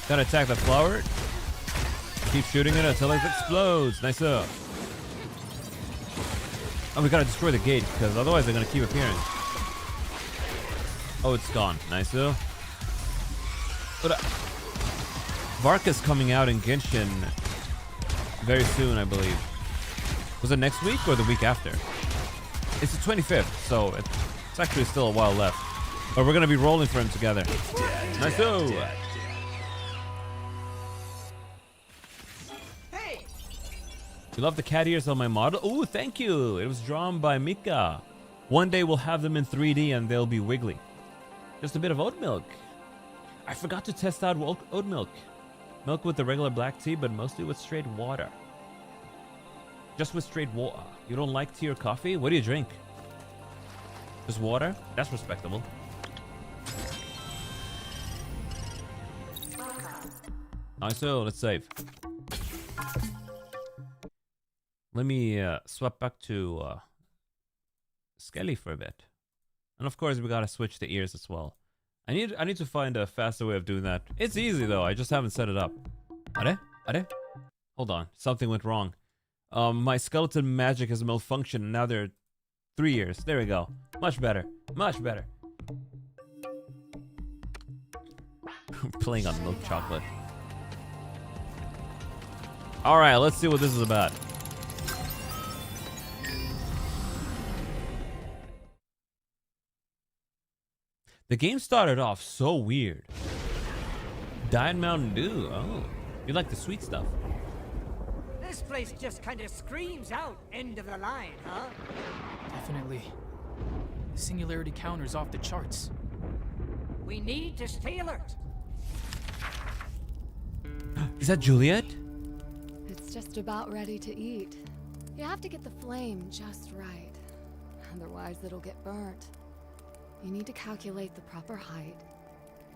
Gotta attack the flower. Keep shooting it until it explodes. Nice up. Oh, we gotta destroy the gate because otherwise they're gonna keep appearing. Oh, it's gone. Nice up. Vark is coming out in Genshin very soon, I believe. Was it next week or the week after? It's the 25th, so it's actually still a while left. But we're gonna be rolling for him together. Nice go. Hey! You love the cat ears on my model? Oh, thank you. It was drawn by Mika. One day we'll have them in 3D and they'll be wiggly. Just a bit of oat milk. I forgot to test out oat milk. Milk with the regular black tea, but mostly with straight water. Just with straight water. You don't like tea or coffee? What do you drink? Just water? That's respectable. Nice, so let's save. Let me swap back to Skelly for a bit. And of course we gotta switch the ears as well. I need to find a faster way of doing that. It's easy though, I just haven't set it up. Are? Hold on, something went wrong. My skeleton magic has malfunctioned and now there are 3 ears. There we go. Much better. Much better. Playing on milk chocolate. Alright, let's see what this is about. The game started off so weird. Diet Mountain Dew. Oh, you like the sweet stuff. This place just kind of screams out end of the line, huh? Definitely. The singularity counter's off the charts. We need to stay alert. Is that Juliet? It's just about ready to eat. You have to get the flame just right. Otherwise, it'll get burnt. You need to calculate the proper height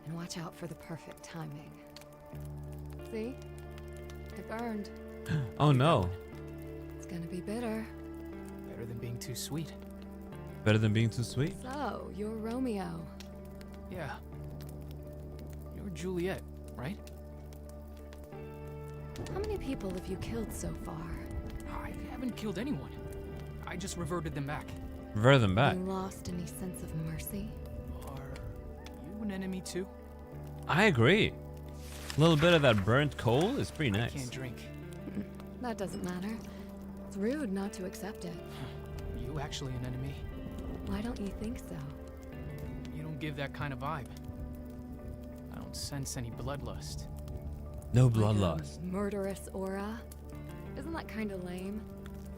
and watch out for the perfect timing. See? It burned. Oh no. It's gonna be bitter. Better than being too sweet. Better than being too sweet? So, you're Romeo. Yeah. You're Juliet, right? How many people have you killed so far? I haven't killed anyone. I just reverted them back. Revert them back. You lost any sense of mercy? Are you an enemy too? I agree. A little bit of that burnt coal is pretty nice. I can't drink. That doesn't matter. It's rude not to accept it. You actually an enemy? Why don't you think so? You don't give that kind of vibe. I don't sense any bloodlust. No Like a bloodlust. murderous aura? Isn't that kind of lame?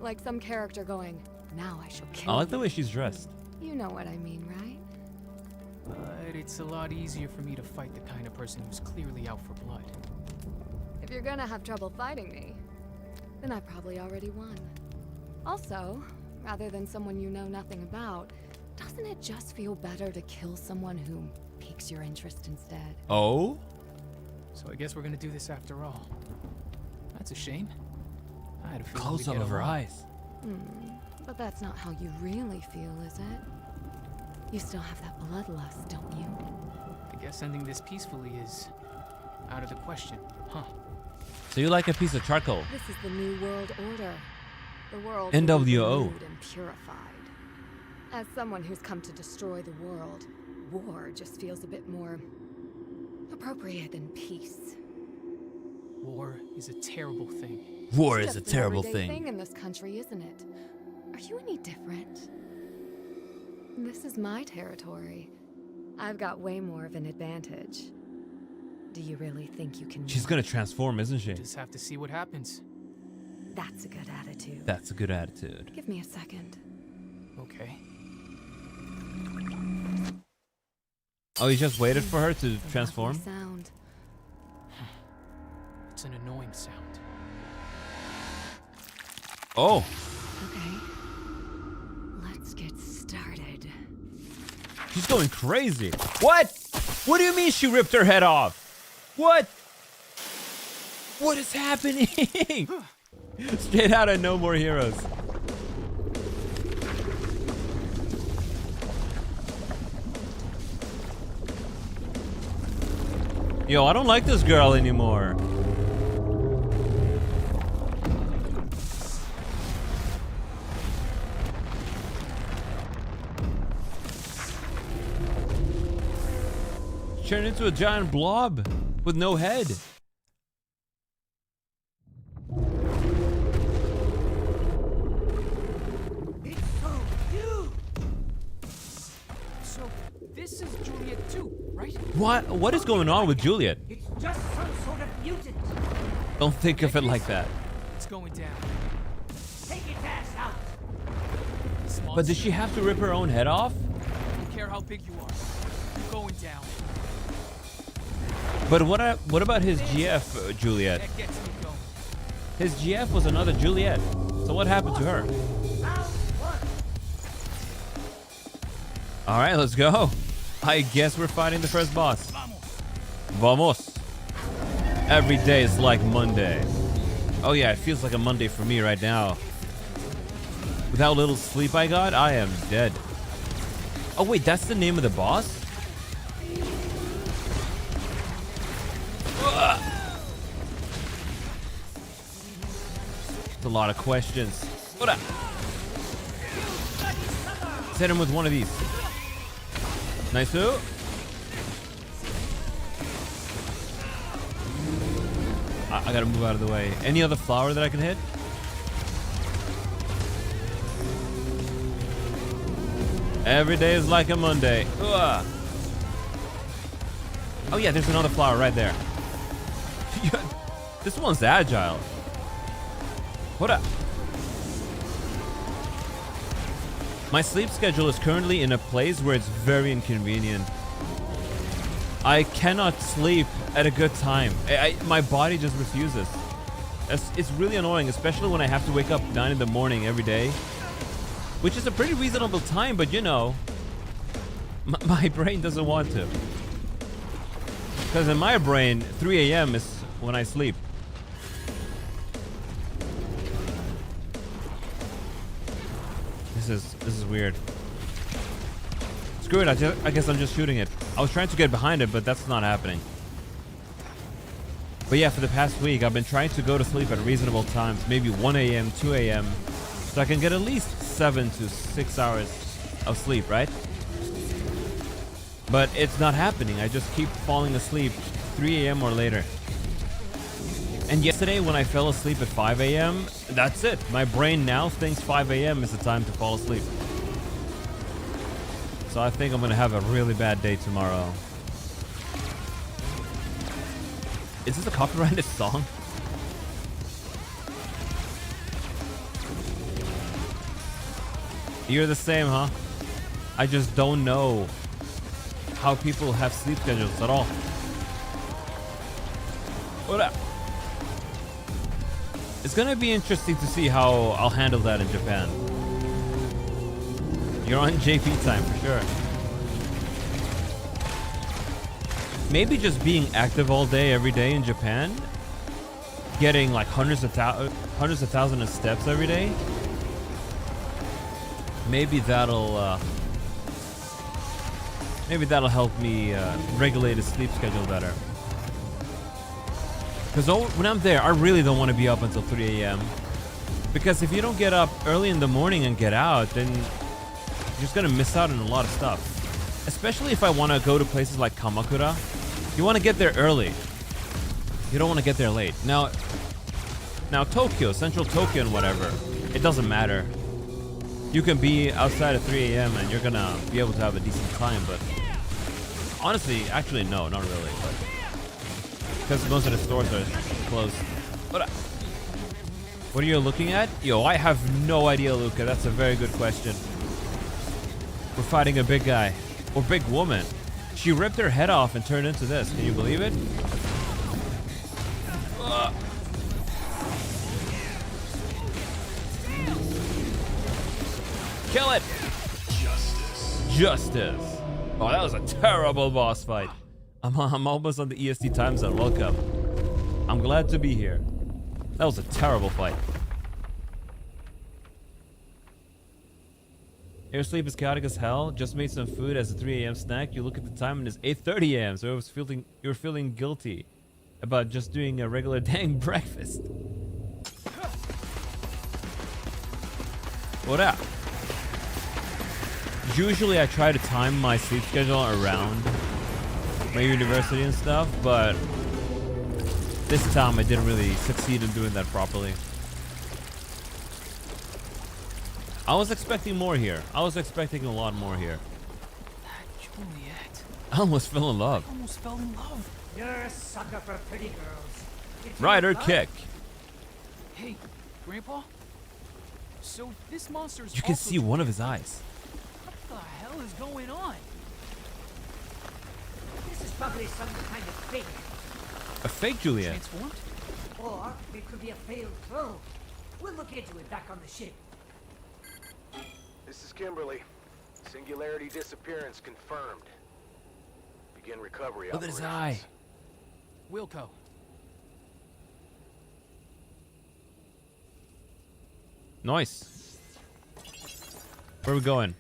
Like some character going, now I shall kill I like the you." way she's dressed. You know what I mean, right? But it's a lot easier for me to fight the kind of person who's clearly out for blood. If you're gonna have trouble fighting me, then I probably already won. Also, rather than someone you know nothing about, doesn't it just feel better to kill someone who piques your interest instead? Oh? So I guess we're gonna do this after all. That's a shame. I had a feeling Close we'd up get of her along. eyes. But that's not how you really feel, is it? You still have that bloodlust, don't you? I guess ending this peacefully is out of the question, huh? So you like a piece of charcoal? This is the new world order. The world NWO. will be renewed and purified. As someone who's come to destroy the world, war just feels a bit more appropriate than peace. War is a terrible thing. War It's is a just an terrible everyday thing. in this country, isn't it? Are you any different? This is my territory. I've got way more of an advantage. Do you really think you can? She's gonna transform, isn't she? Just have to see what happens. That's a good attitude. That's a good attitude. Give me a second. Okay. Oh, you just waited for her to transform? Sound. It's an annoying sound. Oh. Okay. Let's get started. She's going crazy. What? What do you mean she ripped her head off? What? What is happening? Straight out of No More Heroes. Yo, I don't like this girl anymore. Turned into a giant blob with no head. It's so huge! So, this is Juliet too, right? What is going on with Juliet? It's just some sort of mutant. Don't think of it like that. It's going down. Take its ass out. This But monster, did she have to rip her own head off? I don't care how big you are. You're going down. But what about his GF, Juliet? That gets me going. His GF was another Juliet. So what happened to her? Round one. All right, let's go. I guess we're fighting the first boss. Vamos. Every day is like Monday. Oh yeah, it feels like a Monday for me right now. With how little sleep I got, I am dead. Oh wait, that's the name of the boss? It's a lot of questions. What up? Let's hit him with one of these. Nice too. I gotta move out of the way. Any other flower that I can hit? Every day is like a Monday. Ugh. Oh yeah, there's another flower right there. This one's agile. What up? My sleep schedule is currently in a place where it's very inconvenient. I cannot sleep at a good time. My body just refuses. It's really annoying, especially when I have to wake up 9 in the morning every day, which is a pretty reasonable time, but you know, my brain doesn't want to. Because in my brain, 3 a.m. is when I sleep. This is weird. Screw it, I guess I'm just shooting it. I was trying to get behind it, but that's not happening. But yeah, for the past week, I've been trying to go to sleep at reasonable times, maybe 1 a.m., 2 a.m., so I can get at least 7 to 6 hours of sleep, right? But it's not happening. I just keep falling asleep 3 a.m. or later. And yesterday, when I fell asleep at 5 a.m., that's it. My brain now thinks 5 a.m. is the time to fall asleep. So I think I'm gonna have a really bad day tomorrow. Is this a copyrighted song? You're the same, huh? I just don't know how people have sleep schedules at all. What up? It's gonna be interesting to see how I'll handle that in Japan. You're on JP time for sure. Maybe just being active all day, every day in Japan, getting like hundreds of thousands of steps every day. Maybe that'll help me regulate a sleep schedule better. Because when I'm there, I really don't want to be up until 3 a.m. Because if you don't get up early in the morning and get out, then you're just going to miss out on a lot of stuff. Especially if I want to go to places like Kamakura. You want to get there early. You don't want to get there late. Now Tokyo, central Tokyo and whatever, it doesn't matter. You can be outside at 3 a.m. and you're going to be able to have a decent time, but honestly, actually, no, not really. But because most of the stores are closed. What are you looking at? Yo, I have no idea, Luca. That's a very good question. We're fighting a big guy. Or big woman. She ripped her head off and turned into this. Can you believe it? Kill it! Justice. Oh, that was a terrible boss fight. I'm almost on the EST time zone. Welcome. I'm glad to be here. That was a terrible fight. Your sleep is chaotic as hell. Just made some food as a 3 a.m. snack. You look at the time and it's 8:30 a.m. So you're feeling guilty about just doing a regular dang breakfast. What up? Usually I try to time my sleep schedule around my university and stuff, but this time I didn't really succeed in doing that properly. I was expecting more here. I was expecting a lot more here. Juliet. I almost fell in love. Almost fell in love. You're a sucker for pretty girls. Rider kick. Hey, Grandpa? So this monster's You can also see one of his eyes. What the hell is going on? This is probably some kind of fake. A fake Juliet. Transformed? Or it could be a failed clone. We'll look into it back on the ship. This is Kimberly. Singularity disappearance confirmed. Begin recovery Look at his operations. eye. Wilco. Nice. Where are we going?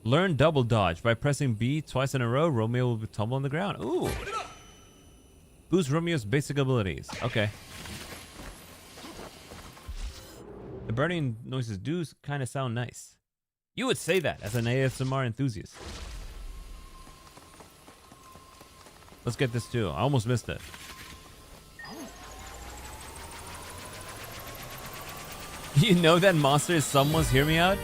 Learn double dodge. By pressing B twice in a row, Romeo will tumble on the ground. Ooh. Boost Romeo's basic abilities. Okay. The burning noises do kind of sound nice. You would say that as an ASMR enthusiast. Let's get this too. I almost missed it. You know that monster is someone's, hear me out?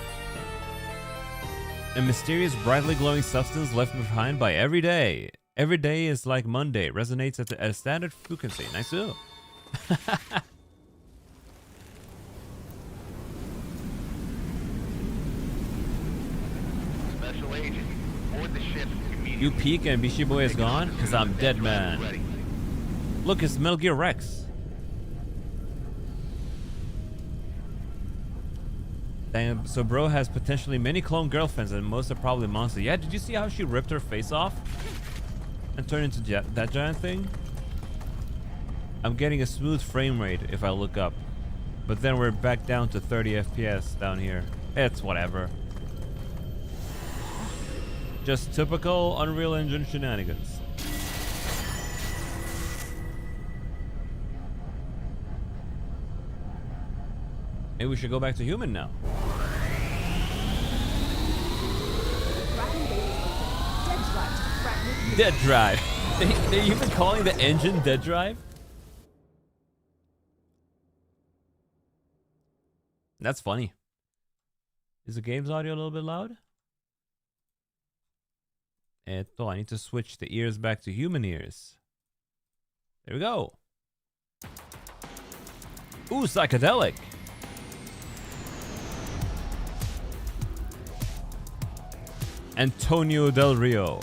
A mysterious, brightly glowing substance left behind by every day. Every day is like Monday. Resonates at a standard frequency. Nice too. Special agent, board the ship immediately. You peek and Bishi Boy is gone? Because I'm Deadman. Ready. Look, it's Metal Gear Rex. Damn, so bro has potentially many clone girlfriends and most are probably monsters. Yeah, did you see how she ripped her face off? And turned into that giant thing? I'm getting a smooth frame rate if I look up. But then we're back down to 30 FPS down here. It's whatever. Just typical Unreal Engine shenanigans. Maybe we should go back to human now. Dead drive. They're even calling the engine dead drive? That's funny. Is the game's audio a little bit loud? I need to switch the ears back to human ears. There we go. Ooh, psychedelic. Antonio Del Rio.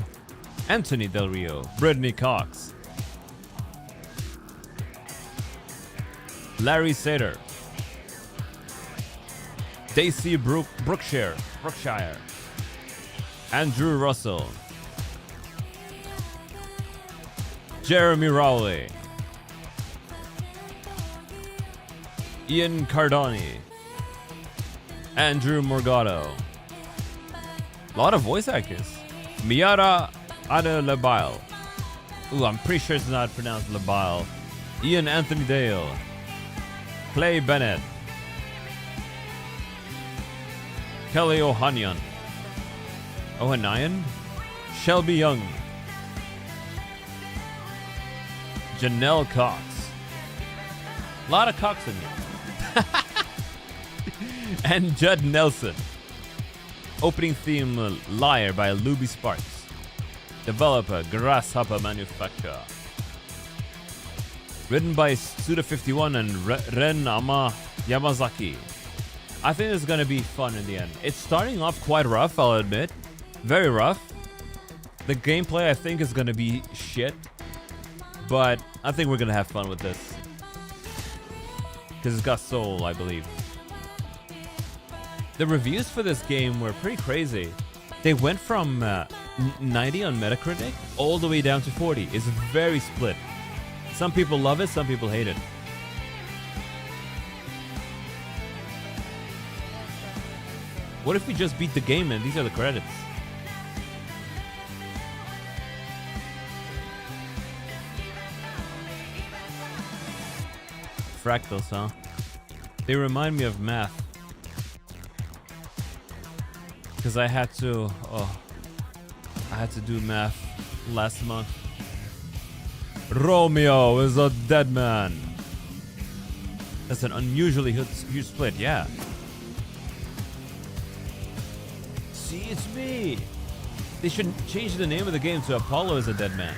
Anthony Del Rio. Brittany Cox. Larry Sater. Daisy Brookshire. Andrew Russell. Jeremy Rowley. Ian Cardoni. Andrew Morgado. A lot of voice actors. Miara Adelabile. Ooh, I'm pretty sure it's not pronounced Labile. Ian Anthony Dale. Clay Bennett. Kelly Ohanian. Shelby Young. Janelle Cox. A lot of Cox in here. And Judd Nelson. Opening theme Liar by Luby Sparks. Developer Grasshopper Manufacturer. Written by Suda51 and Ren Yamazaki. I think it's gonna be fun in the end. It's starting off quite rough, I'll admit. Very rough. The gameplay I think is gonna be shit. But I think we're gonna have fun with this. Because it's got soul, I believe. The reviews for this game were pretty crazy. They went from 90 on Metacritic all the way down to 40. It's very split. Some people love it, some people hate it. What if we just beat the game and these are the credits? Fractals, huh? They remind me of math. Because I had to do math last month. Romeo is a dead man. That's an unusually huge split, yeah. See, it's me. They should change the name of the game to Apollo is a dead man.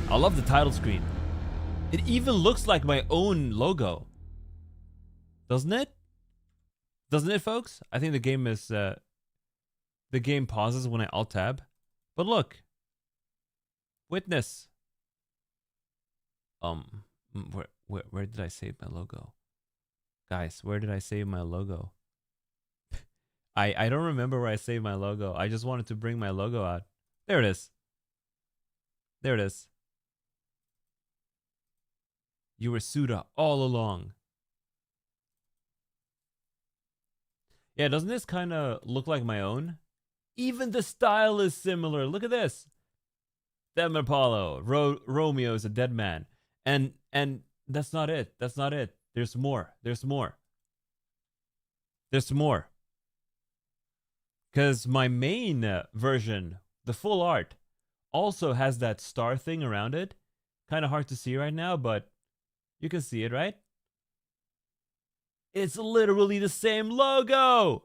I love the title screen. It even looks like my own logo. Doesn't it? Doesn't it, folks? I think the game is the game pauses when I alt tab. But look. Witness. Where did I save my logo? Guys, where did I save my logo? I don't remember where I saved my logo. I just wanted to bring my logo out. There it is. There it is. You were Suda all along. Yeah, doesn't this kind of look like my own? Even the style is similar. Look at this. Deadman Apollo. Romeo is a dead man. And that's not it. That's not it. There's more. There's more. There's more. Because my main version, the full art, also has that star thing around it. Kind of hard to see right now, but you can see it, right? It's literally the same logo.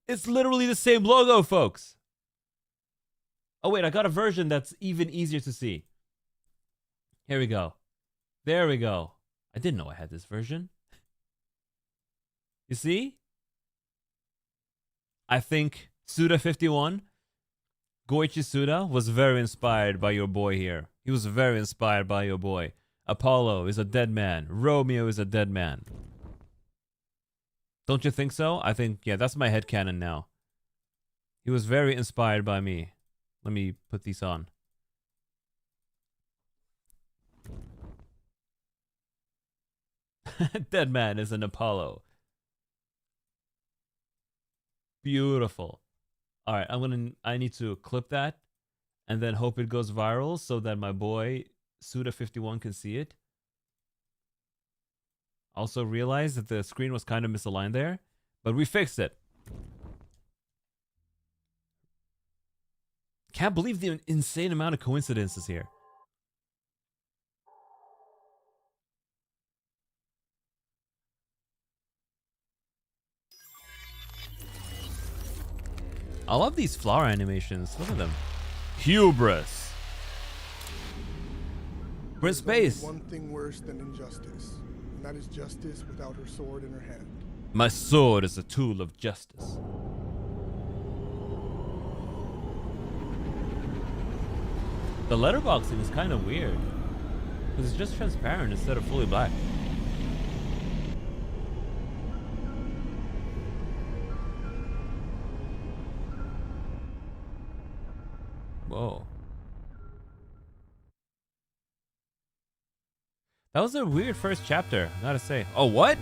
It's literally the same logo, folks. Oh, wait, I got a version that's even easier to see. Here we go. There we go. I didn't know I had this version. You see? I think Suda51, Goichi Suda, was very inspired by your boy here. He was very inspired by your boy. Apollo is a dead man. Romeo is a dead man. Don't you think so? I think, yeah, that's my headcanon now. He was very inspired by me. Let me put these on. Dead man is an Apollo. Beautiful. All right, I need to clip that and then hope it goes viral so that my boy Suda51 can see it. Also realized that the screen was kind of misaligned there, but we fixed it. Can't believe the insane amount of coincidences here. I love these flower animations. Look at them. Hubris. We're in space. One thing worse than injustice, and that is justice without her sword in her hand. My sword is a tool of justice. The letterboxing is kind of weird, because it's just transparent instead of fully black. Whoa. That was a weird first chapter, I gotta say. Oh, what?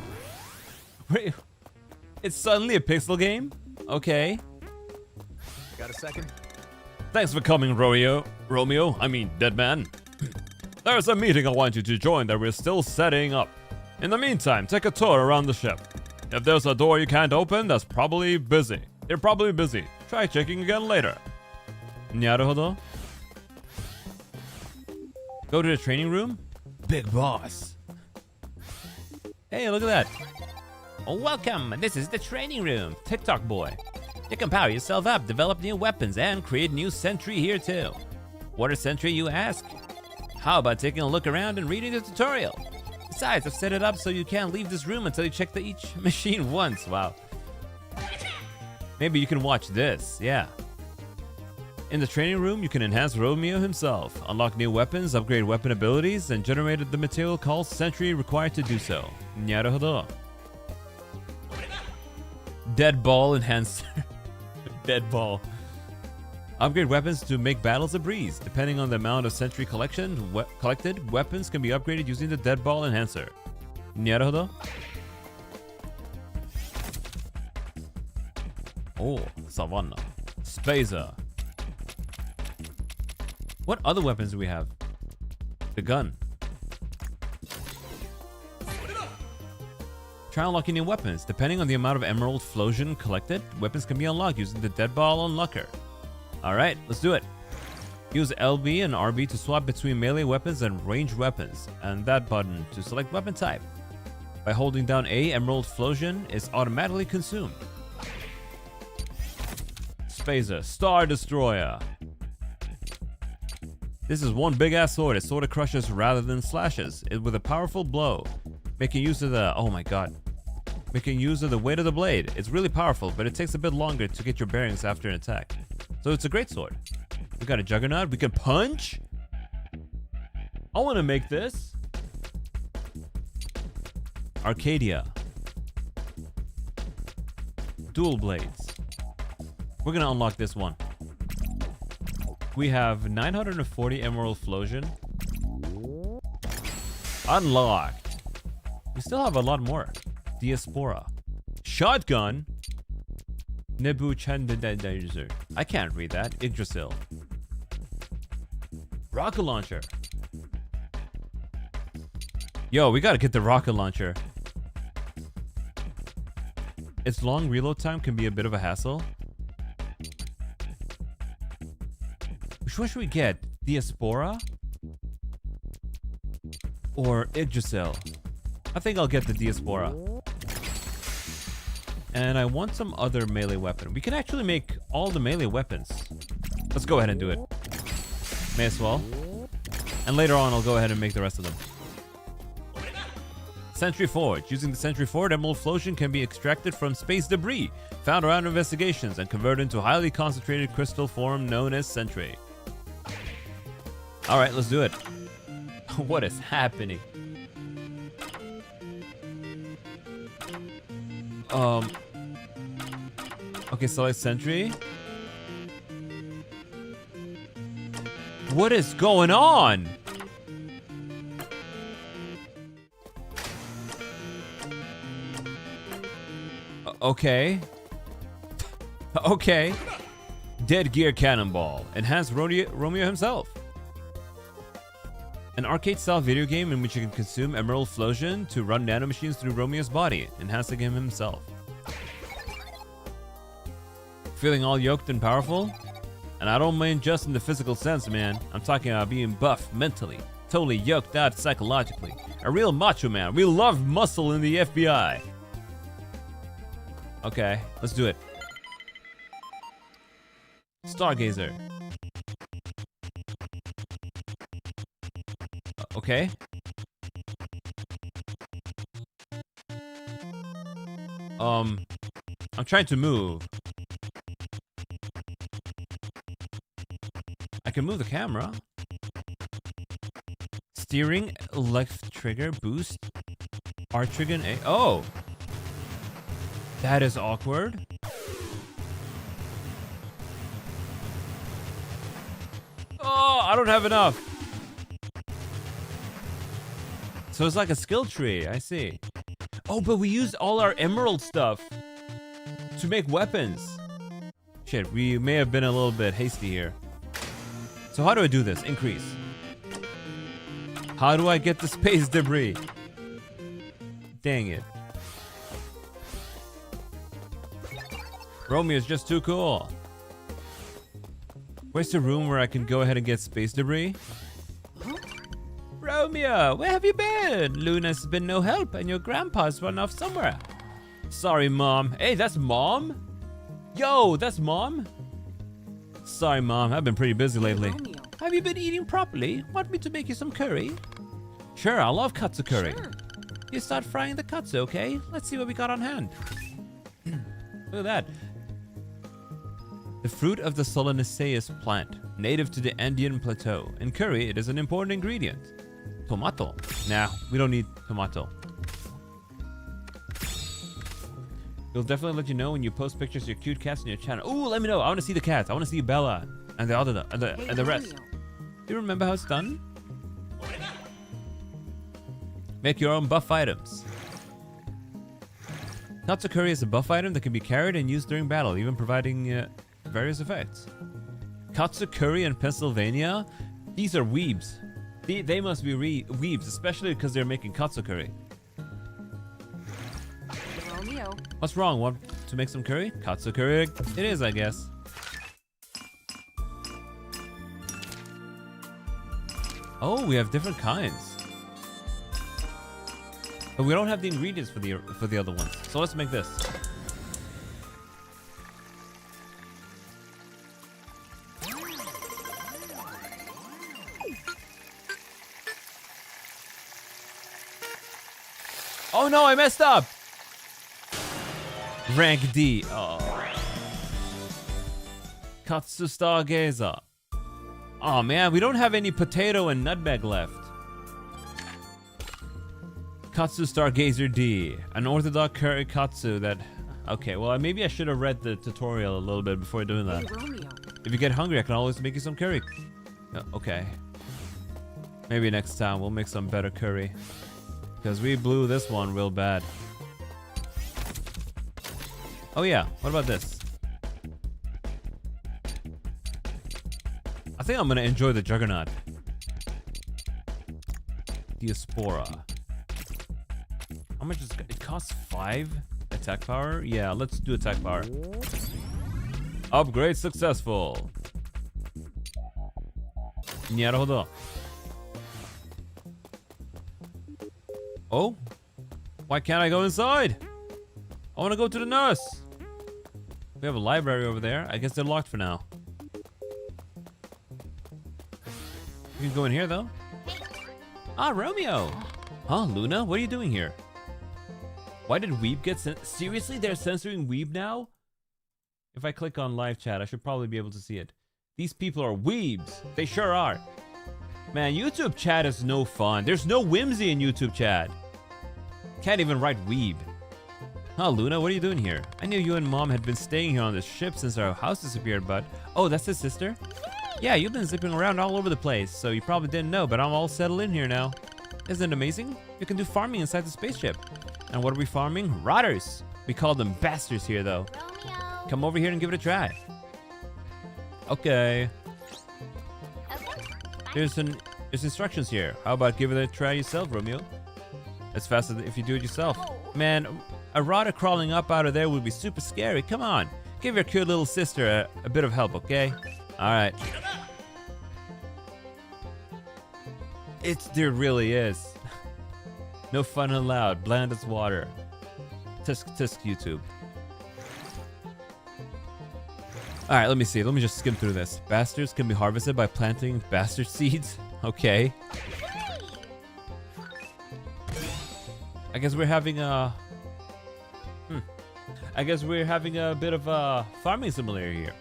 Wait, it's suddenly a pixel game? Okay. Got a second? Thanks for coming, Romeo, Deadman. There's a meeting I want you to join that we're still setting up. In the meantime, take a tour around the ship. If there's a door you can't open, that's probably busy. They're probably busy. Try checking again later. Naruhodo. Go to the training room? Big boss. Hey, look at that. Oh, welcome. This is the training room. TikTok boy. You can power yourself up, develop new weapons, and create new sentry here too. What a sentry, you ask? How about taking a look around and reading the tutorial? Besides, I've set it up so you can't leave this room until you check each machine once. Wow. Maybe you can watch this, yeah. In the training room, you can enhance Romeo himself, unlock new weapons, upgrade weapon abilities, and generate the material called Sentry required to do so. Naruhodo. Dead Ball Enhancer. Dead Ball. Upgrade weapons to make battles a breeze. Depending on the amount of Sentry collected, weapons can be upgraded using the Dead Ball Enhancer. Naruhodo. Oh, Savannah. Spazer. What other weapons do we have? The gun. Try unlocking new weapons. Depending on the amount of Emerald Flosion collected, weapons can be unlocked using the Dead Ball Unlocker. Alright, let's do it. Use LB and RB to swap between melee weapons and ranged weapons, and that button to select weapon type. By holding down A, Emerald Flosion is automatically consumed. Spazer, Star Destroyer. This is one big ass sword. It sort of crushes rather than slashes it with a powerful blow, making use of the making use of the weight of the blade. It's really powerful, but it takes a bit longer to get your bearings after an attack. So it's a great sword. We got a Juggernaut. We can punch. I want to make this. Arcadia. Dual blades. We're gonna unlock this one. We have 940 Emerald Flosion. Unlocked. We still have a lot more. Diaspora. Shotgun. Nebu Chandidazer. I can't read that. Yggdrasil. Rocket launcher. Yo, we gotta get the rocket launcher. Its long reload time can be a bit of a hassle. Which one should we get? Diaspora? Or Yggdrasil? I think I'll get the Diaspora. And I want some other melee weapon. We can actually make all the melee weapons. Let's go ahead and do it. May as well. And later on, I'll go ahead and make the rest of them. Sentry Forge. Using the Sentry Forge, Emerald Flosion can be extracted from space debris found around investigations and converted into highly concentrated crystal form known as Sentry. Alright, let's do it. What is happening? Okay, select Sentry. What is going on? Okay. Okay. Dead Gear Cannonball. Enhanced Romeo himself. An arcade-style video game in which you can consume Emerald Flosion to run nanomachines through Romeo's body, enhancing him himself. Feeling all yoked and powerful? And I don't mean just in the physical sense, man. I'm talking about being buff mentally, totally yoked out psychologically. A real macho man. We love muscle in the FBI. Okay, let's do it. Stargazer. Okay. I'm trying to move. I can move the camera. Steering, left trigger, boost, R trigger, and A. Oh! That is awkward. Oh, I don't have enough. So it's like a skill tree, I see. Oh, but we used all our emerald stuff to make weapons. Shit, we may have been a little bit hasty here. So how do I do this? Increase. How do I get the space debris? Dang it. Romeo is just too cool. Where's the room where I can go ahead and get space debris? Romeo, where have you been? Luna's been no help and your grandpa's run off somewhere. Sorry, Mom. Hey, that's Mom? Yo, that's Mom? Sorry, Mom. I've been pretty busy lately. Romeo. Have you been eating properly? Want me to make you some curry? Sure, I love katsu curry. Sure. You start frying the katsu, okay? Let's see what we got on hand. Look at that. The fruit of the Solanaceous plant, native to the Andean plateau. In curry, it is an important ingredient. Tomato. Nah, we don't need tomato. We'll definitely let you know when you post pictures of your cute cats on your channel. Ooh, let me know. I want to see the cats. I want to see Bella and the other and the rest. Romeo. Do you remember how it's done? Make your own buff items. Katsu curry is a buff item that can be carried and used during battle, even providing various effects. Katsu curry in Pennsylvania? These are weebs. They must be weebs, especially because they're making katsu curry. Romeo. What's wrong? Want to make some curry? Katsu curry it is, I guess. Oh, we have different kinds. But we don't have the ingredients for the other ones. So let's make this. Oh no, I messed up! Rank D. Oh. Katsu Stargazer. Oh man, we don't have any potato and nutmeg left. Katsu Stargazer D. An orthodox curry katsu that... Okay, well maybe I should have read the tutorial a little bit before doing that. Romeo. If you get hungry, I can always make you some curry. Okay. Maybe next time we'll make some better curry. Because we blew this one real bad. Oh yeah, what about this? I think I'm gonna enjoy the Juggernaut. Diaspora. How much is it? It costs 5 attack power? Yeah, let's do attack power. Upgrade successful. Naruhodo. Oh? Why can't I go inside? I want to go to the nurse. We have a library over there. I guess they're locked for now. You can go in here though. Ah, Romeo. Huh, Luna? What are you doing here? Why did Weeb get seriously? They're censoring Weeb now? If I click on live chat, I should probably be able to see it. These people are Weebs. They sure are. Man, YouTube chat is no fun. There's no whimsy in YouTube chat. Can't even write Weeb. Huh, Luna, what are you doing here? I knew you and Mom had been staying here on this ship since our house disappeared, but... Oh, that's his sister? Yeah, you've been zipping around all over the place, so you probably didn't know, but I'm all settled in here now. Isn't it amazing? You can do farming inside the spaceship. And what are we farming? Rotters. We call them bastards here, though. Romeo. Come over here and give it a try. Okay. There's instructions here. How about giving it a try yourself, Romeo? It's faster if you do it yourself. Man, a rotter crawling up out of there would be super scary. Come on. Give your cute little sister a bit of help, okay? Alright. There really is. No fun allowed. Bland as water. Tisk YouTube. Alright, let me see. Let me just skim through this. Bastards can be harvested by planting bastard seeds. Okay. I guess we're having a... I guess we're having a bit of a farming simulator here.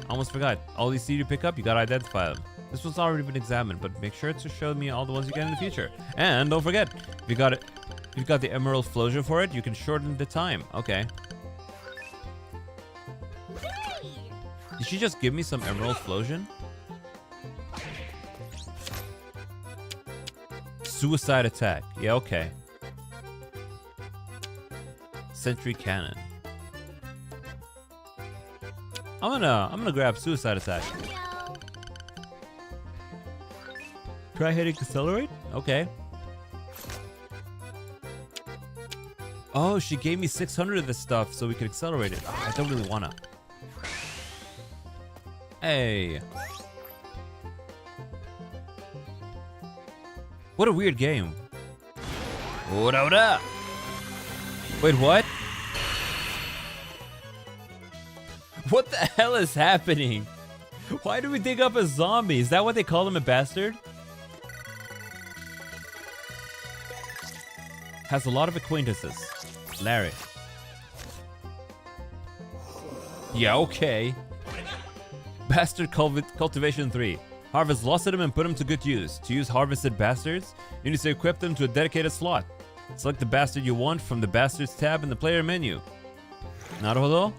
Almost forgot. All these seeds you pick up, you gotta identify them. This one's already been examined, but make sure to show me all the ones you get in the future. And don't forget, if you got the emerald flosion for it, you can shorten the time. Okay. Did she just give me some emerald flosion? Suicide attack. Yeah, okay. Sentry cannon. I'm gonna grab suicide attack. Try hitting accelerate? Okay. Oh, she gave me 600 of this stuff so we could accelerate it. Oh, I don't really wanna. Hey. What a weird game. Wait, what? What the hell is happening? Why do we dig up a zombie? Is that what they call him, a bastard? Has a lot of acquaintances. Larry. Yeah, okay. Bastard Cultivation 3. Harvest lost them and put them to good use. To use harvested bastards, you need to equip them to a dedicated slot. Select the bastard you want from the bastards tab in the player menu. Naruhodo?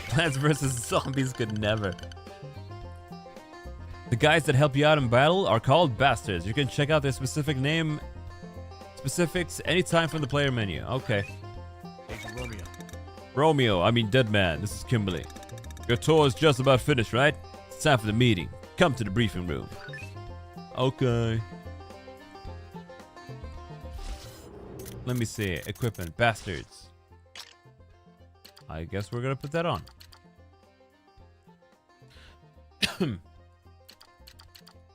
Plants vs. Zombies could never. The guys that help you out in battle are called bastards. You can check out their specific name specifics anytime from the player menu. Okay. Agent Romeo. Romeo, I mean Deadman. This is Kimberly. Your tour is just about finished, right? It's time for the meeting. Come to the briefing room. Okay. Let me see. Equipment. Bastards. I guess we're gonna put that on.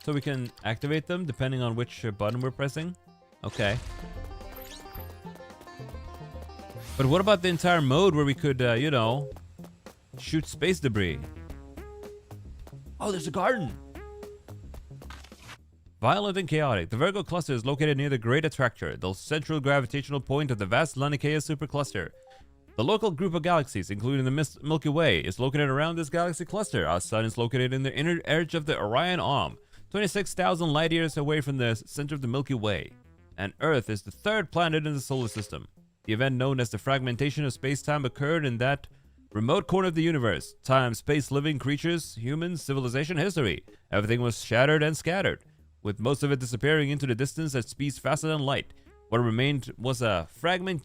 So we can activate them depending on which button we're pressing. Okay. But what about the entire mode where we could, you know, shoot space debris? Oh, there's a garden. Violent and chaotic. The Virgo cluster is located near the Great Attractor, the central gravitational point of the vast Laniakea supercluster. The local group of galaxies, including the Milky Way, is located around this galaxy cluster. Our sun is located in the inner edge of the Orion Arm, 26,000 light years away from the center of the Milky Way. And Earth is the third planet in the solar system. The event known as the fragmentation of space-time occurred in that remote corner of the universe. Time, space, living creatures, humans, civilization, history. Everything was shattered and scattered, with most of it disappearing into the distance at speeds faster than light. What remained was a fragment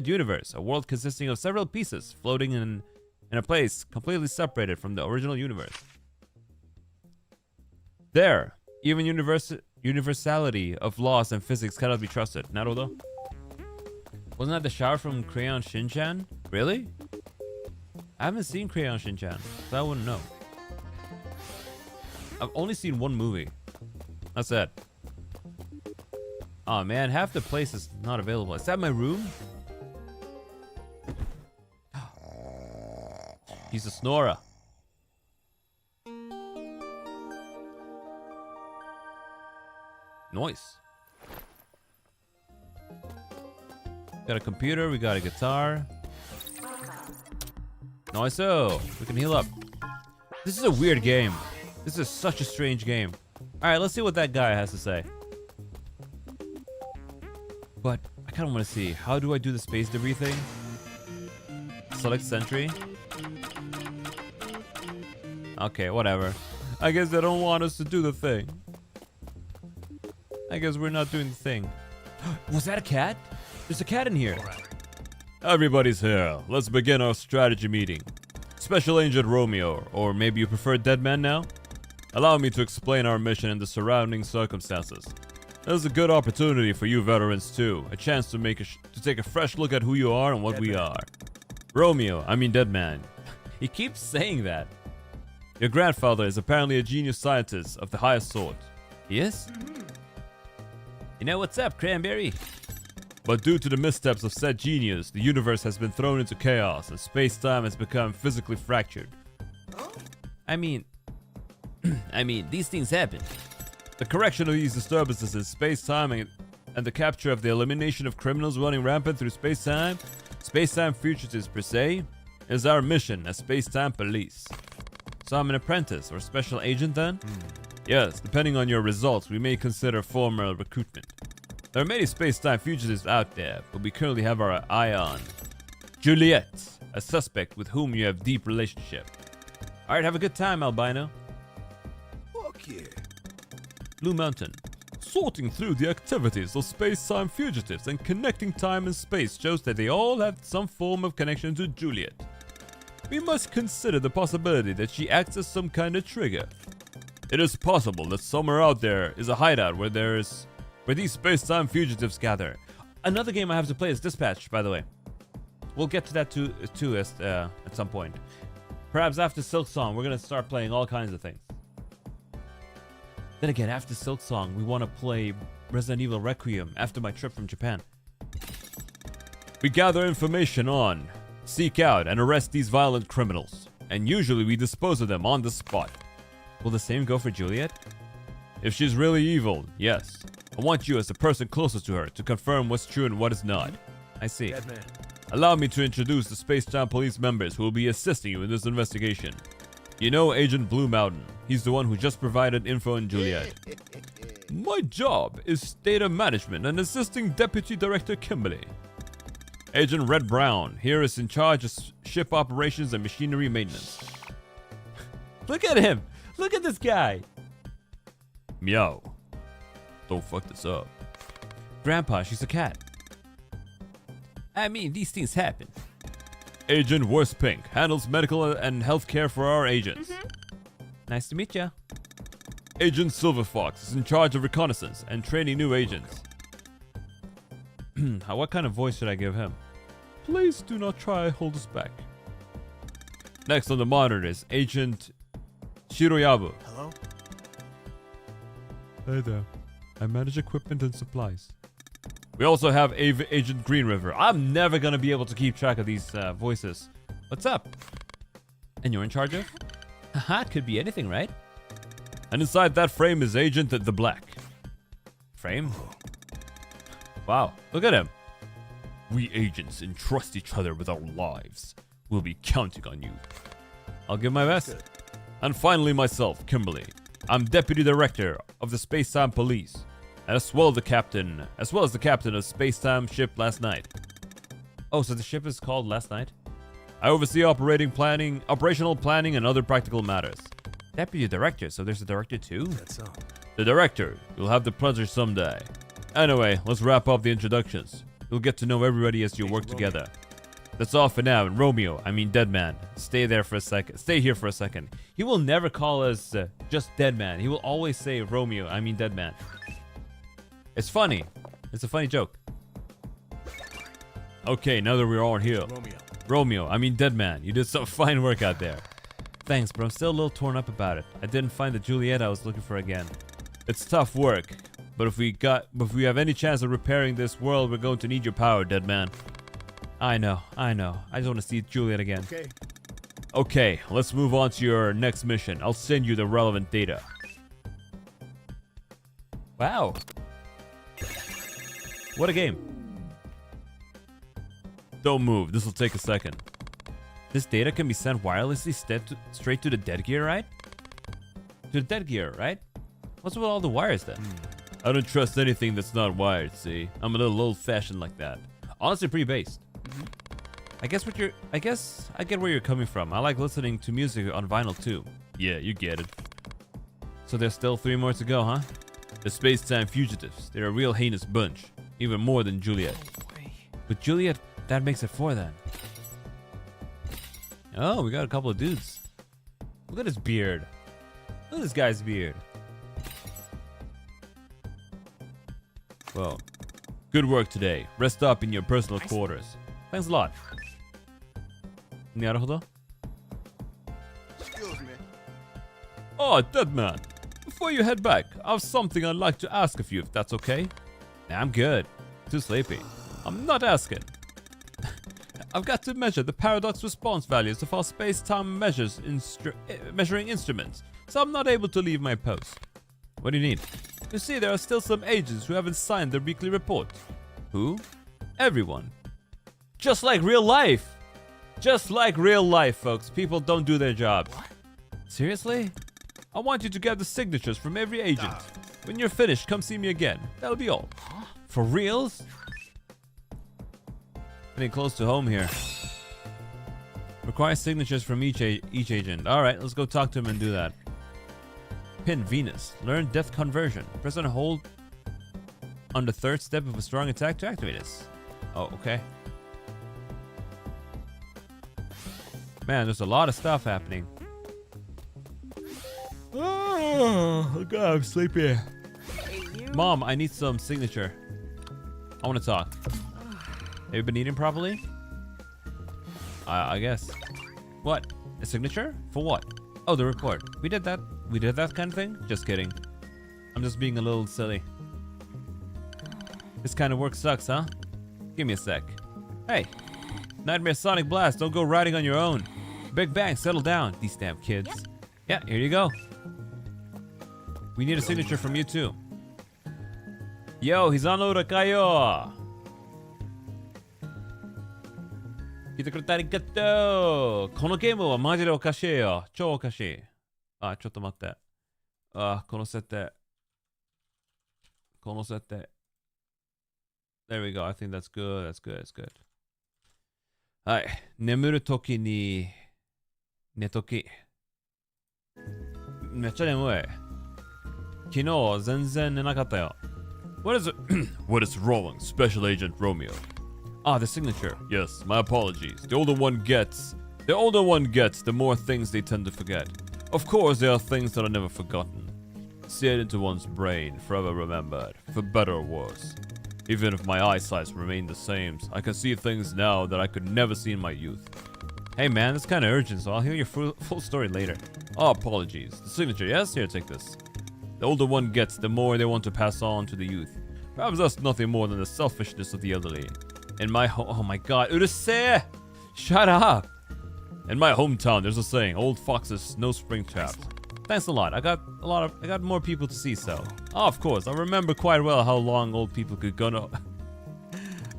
universe, a world consisting of several pieces floating in a place completely separated from the original universe. There, even universality of laws and physics cannot be trusted. Naruto? Wasn't that the shower from Crayon Shin-chan? Really? I haven't seen Crayon Shin-chan, so I wouldn't know. I've only seen one movie. That's it. Oh man, half the place is not available. Is that my room? He's a snorer. Nice. Got a computer, we got a guitar. Nice. Oh, we can heal up. This is a weird game. This is such a strange game. Alright, let's see what that guy has to say. But I kind of want to see, how do I do the space debris thing? Select sentry. Okay, whatever. I guess they don't want us to do the thing. I guess we're not doing the thing. Was that a cat? There's a cat in here. Everybody's here. Let's begin our strategy meeting. Special Agent Romeo, or maybe you prefer Deadman now? Allow me to explain our mission and the surrounding circumstances. This is a good opportunity for you veterans too. A chance to take a fresh look at who you are and what we are. Romeo, I mean Deadman. He keeps saying that. Your grandfather is apparently a genius scientist of the highest sort. He is? You know what's up, Cranberry? But due to the missteps of said genius, the universe has been thrown into chaos and space-time has become physically fractured. I mean, these things happen. The correction of these disturbances in space-time and the capture of the elimination of criminals running rampant through space-time fugitives per se, is our mission as space-time police. So I'm an apprentice or special agent then? Yes, depending on your results, we may consider formal recruitment. There are many space-time fugitives out there, but we currently have our eye on Juliet, a suspect with whom you have deep relationship. Alright, have a good time, Albino. Fuck yeah. Blue Mountain. Sorting through the activities of space-time fugitives and connecting time and space shows that they all have some form of connection to Juliet. We must consider the possibility that she acts as some kind of trigger. It is possible that somewhere out there is a hideout where these space-time fugitives gather. Another game I have to play is Dispatch, by the way. We'll get to that too at some point. Perhaps after Silk Song, we're gonna start playing all kinds of things. Then again, after Silk Song, we want to play Resident Evil Requiem after my trip from Japan. We gather information on, seek out, and arrest these violent criminals. And usually we dispose of them on the spot. Will the same go for Juliet? If she's really evil, yes. I want you as the person closest to her to confirm what's true and what is not. I see. Deadman. Allow me to introduce the Space-Time Police members who will be assisting you in this investigation. You know Agent Blue Mountain. He's the one who just provided info on Juliet. My job is data management and assisting Deputy Director Kimberly. Agent Red Brown here is in charge of ship operations and machinery maintenance. Look at him! Look at this guy! Meow. Don't fuck this up. Grandpa, she's a cat. I mean, these things happen. Agent Worst Pink handles medical and health care for our agents. Nice to meet ya. Agent Silver Fox is in charge of reconnaissance and training new agents. What kind of voice should I give him? Please do not try hold us back. Next on the monitor is Agent Shiroyabu. Hello? Hey there. I manage equipment and supplies. We also have Agent Green River. I'm never gonna be able to keep track of these voices. What's up? And you're in charge of? Haha, could be anything, right? And inside that frame is Agent the Black. Frame? Wow, look at him. We agents entrust each other with our lives. We'll be counting on you. I'll give my best. And finally myself, Kimberly. I'm Deputy Director of the Space-Time Police, as well as the captain of Space-Time ship Last Night. Oh, so the ship is called Last Night? I oversee operational planning, and other practical matters. Deputy Director, so there's a director too? That's all. The director, you'll have the pleasure someday. Anyway, let's wrap up the introductions. You'll get to know everybody as you work together. That's all for now. And Romeo, I mean Deadman, stay here for a second. He will never call us just Deadman. He will always say Romeo, I mean Deadman. It's funny. It's a funny joke. Okay, now that we're all here. Romeo, I mean Deadman, you did some fine work out there. Thanks, but I'm still a little torn up about it. I didn't find the Juliet I was looking for again. It's tough work, but if we have any chance of repairing this world, we're going to need your power, Deadman. I know. I just want to see Juliet again. Okay, let's move on to your next mission. I'll send you the relevant data. Wow. What a game. Don't move, this will take a second. This data can be sent wirelessly straight to the dead gear, right? To the dead gear, right? What's with all the wires then? I don't trust anything that's not wired, see? I'm a little old-fashioned like that. Honestly, pretty based. I guess I get where you're coming from. I like listening to music on vinyl too. Yeah, you get it. So there's still 3 more to go, huh? The space-time fugitives. They're a real heinous bunch. Even more than Juliet. With Juliet, that makes it 4 then. Oh, we got a couple of dudes. Look at his beard. Look at this guy's beard. Well, good work today. Rest up in your personal quarters. Thanks a lot. Naruhodo. Excuse me. Oh, Deadman. Before you head back, I have something I'd like to ask of you, if that's okay. Nah, I'm good. Too sleepy. I'm not asking. I've got to measure the paradox response values of our space-time measuring instruments, so I'm not able to leave my post. What do you need? You see, there are still some agents who haven't signed their weekly report. Who? Everyone. Just like real life. Just like real life, folks. People don't do their job. What? Seriously? I want you to get the signatures from every agent. When you're finished, come see me again. That'll be all. Huh? For reals? Getting close to home here. Require signatures from each agent. Alright, let's go talk to him and do that. Pin Venus. Learn depth conversion. Press and hold on the 3rd step of a strong attack to activate this. Oh, okay. Man, there's a lot of stuff happening. Oh, God, I'm sleepy. Mom, I need some signature. I want to talk. Have you been eating properly? I guess. What? A signature? For what? Oh, the report. We did that. We did that kind of thing? Just kidding. I'm just being a little silly. This kind of work sucks, huh? Give me a sec. Hey, Nightmare Sonic Blast, don't go riding on your own. Big Bang, settle down, these damn kids. Yeah, here you go. We need a signature from you too. Yo, Hisano Rakayo. 聞いてくれてありがとう。このゲームはマジでおかしいよ。超おかしい。あ、ちょっと待って。あ、この設定。この設定。There we go. I think that's good. That's good. That's good. はい。眠るときに寝とき。めっちゃ眠い。昨日全然寝なかったよ。What is it? What is wrong, Special Agent Romeo? Ah, the signature. Yes, my apologies. The older one gets, the more things they tend to forget. Of course, there are things that are never forgotten. Seared into one's brain, forever remembered, for better or worse. Even if my eyesight remain the same, I can see things now that I could never see in my youth. Hey man, that's kind of urgent, so I'll hear your full story later. Oh, apologies. The signature, yes? Here, take this. The older one gets, the more they want to pass on to the youth. Perhaps that's nothing more than the selfishness of the elderly. In my oh my god, Urusei! Shut up! In my hometown, there's a saying, old foxes, no spring traps. Thanks a lot. I got more people to see, so. Oh, of course. I remember quite well how long old people could go no.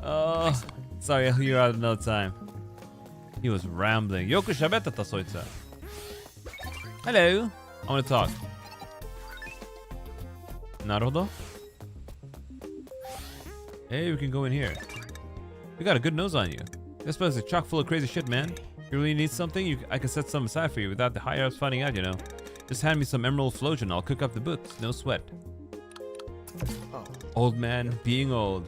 Oh, sorry, I'll hear you out another time. He was rambling. Yoku shabetta soitsu. Hello. I want to talk. Naruhodo. Hey, we can go in here. You got a good nose on you. This place is chock full of crazy shit, man. If you really need something, I can set some aside for you without the higher-ups finding out, you know. Just hand me some emerald flosion, I'll cook up the books. No sweat. Old man being old.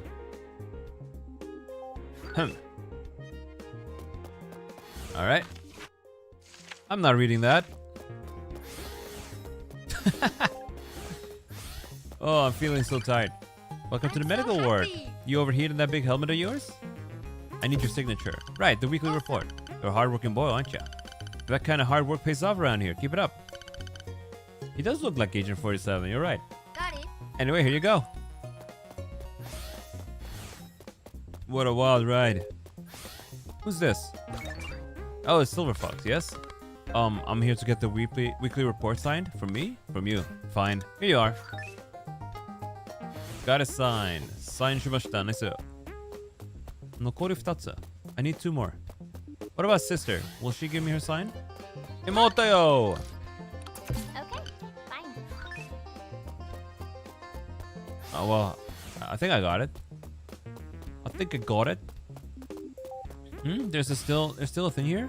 Alright. I'm not reading that. Oh, I'm feeling so tired. Welcome to the medical ward. You overheated that big helmet of yours? I need your signature. Right, the weekly report. You're a hard-working boy, aren't you? That kind of hard work pays off around here. Keep it up. He does look like Agent 47, you're right. Got it. Anyway, here you go. What a wild ride. Who's this? Oh, it's Silver Fox, yes? I'm here to get the weekly report signed. From me? From you. Fine. Here you are. Got a sign. Sign shimashita. Nice. Nokori 2つ. I need 2 more. What about sister? Will she give me her sign? Imoto yo! Okay, fine. Oh, well, I think I got it. I think I got it. There's still a thing here?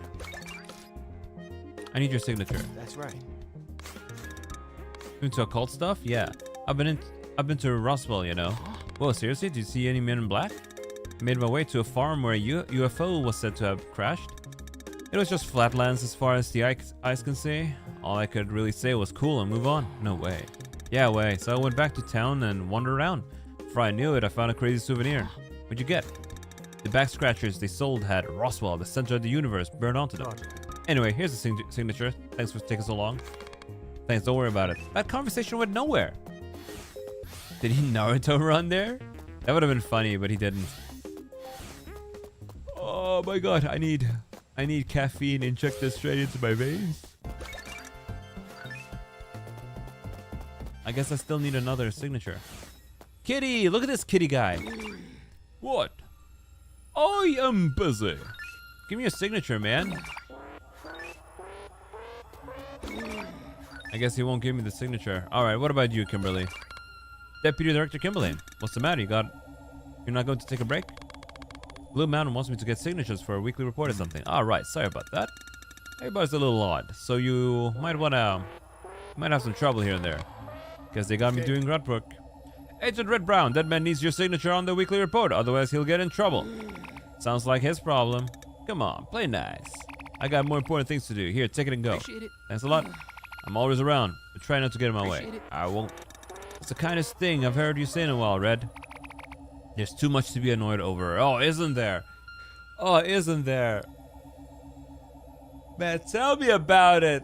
I need your signature. That's right. Into occult stuff? Yeah. I've been to Roswell, you know. Whoa, seriously? Did you see any men in black? I made my way to a farm where a UFO was said to have crashed. It was just flatlands as far as the eyes can see. All I could really say was cool and move on. No way. Yeah, way. So I went back to town and wandered around. Before I knew it, I found a crazy souvenir. What'd you get? The back scratchers they sold had Roswell, the center of the universe, burned onto them. Anyway, here's the signature. Thanks for taking so long. Thanks, don't worry about it. That conversation went nowhere. Did he Naruto run there? That would have been funny, but he didn't. Oh my god, I need caffeine injected straight into my veins. I guess I still need another signature. Kitty, look at this kitty guy. What? I am busy. Give me a signature, man. I guess he won't give me the signature. Alright, what about you, Kimberly? Deputy Director Kimberly, what's the matter? You're not going to take a break? Blue Mountain wants me to get signatures for a weekly report or something. Alright, sorry about that. Everybody's a little odd, so you might have some trouble here and there. Guess they got me doing grunt work. Agent Red Brown, Deadman needs your signature on the weekly report, otherwise he'll get in trouble. Sounds like his problem. Come on, play nice. I got more important things to do. Here, take it and go. Appreciate it. Thanks a lot. I'm always around, but try not to get in my way. Appreciate it. I won't. It's the kindest thing I've heard you say in a while, Red. There's too much to be annoyed over. Oh, isn't there? Oh, isn't there? Man, tell me about it.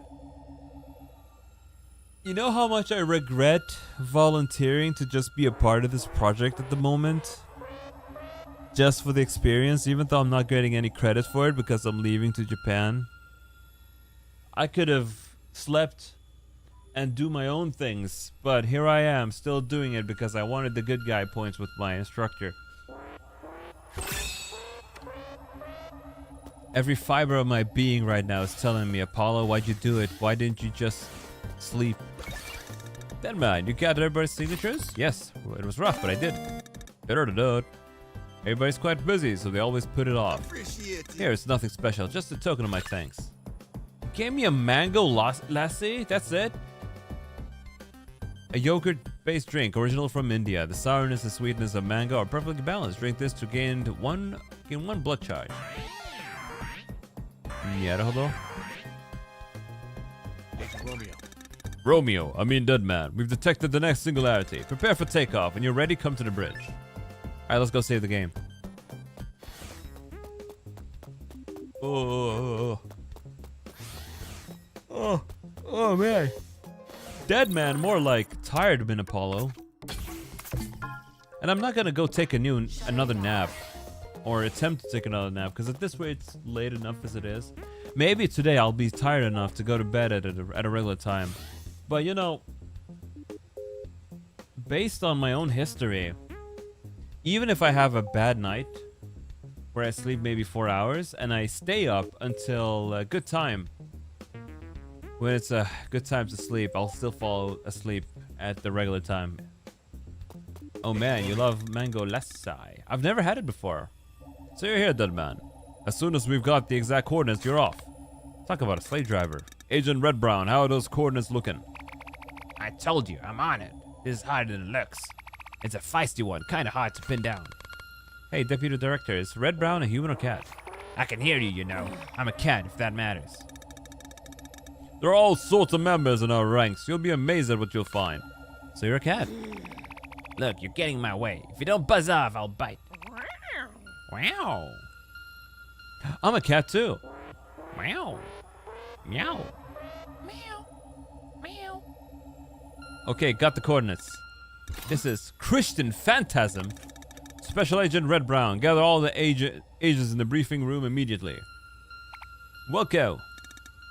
You know how much I regret volunteering to just be a part of this project at the moment? just for the experience, even though I'm not getting any credit for it because I'm leaving to Japan. I could have slept and do my own things, but here I am still doing it because I wanted the good guy points with my instructor. Every fiber of my being right now is telling me, Apollo, why'd you do it? Why didn't you just sleep? Deadman, you got everybody's signatures? Yes, it was rough, but I did. Everybody's quite busy, so they always put it off. Here, it's nothing special, just a token of my thanks. You gave me a mango lassi? That's it? A yogurt-based drink, original from India. The sourness and sweetness of mango are perfectly balanced. Drink this to gain one blood charge. Romeo. Romeo, I mean Deadman. We've detected the next singularity. Prepare for takeoff. When you're ready, come to the bridge. Alright, let's go save the game. Oh man. Deadman, more like tired man Apollo. And I'm not gonna go take another nap. Or attempt to take another nap, because at this rate it's late enough as it is. Maybe today I'll be tired enough to go to bed at a regular time. But you know, based on my own history, even if I have a bad night, where I sleep maybe 4 hours, and I stay up until a good time, when it's a good time to sleep, I'll still fall asleep at the regular time. Oh man, you love mango lassi. I've never had it before. So you're here, Deadman. As soon as we've got the exact coordinates, you're off. Talk about a slave driver. Agent Red Brown, how are those coordinates looking? I told you, I'm on it. This is harder than it looks. It's a feisty one, kinda hard to pin down. Hey, Deputy Director, is Red Brown a human or cat? I can hear you, you know. I'm a cat, if that matters. There are all sorts of members in our ranks. You'll be amazed at what you'll find. So you're a cat? Look, you're getting in my way. If you don't buzz off, I'll bite. Wow. I'm a cat too. Meow. Meow. Meow. Meow. Okay, got the coordinates. This is Christian Phantasm. Special Agent Red Brown. Gather all the agents in the briefing room immediately. Wilco.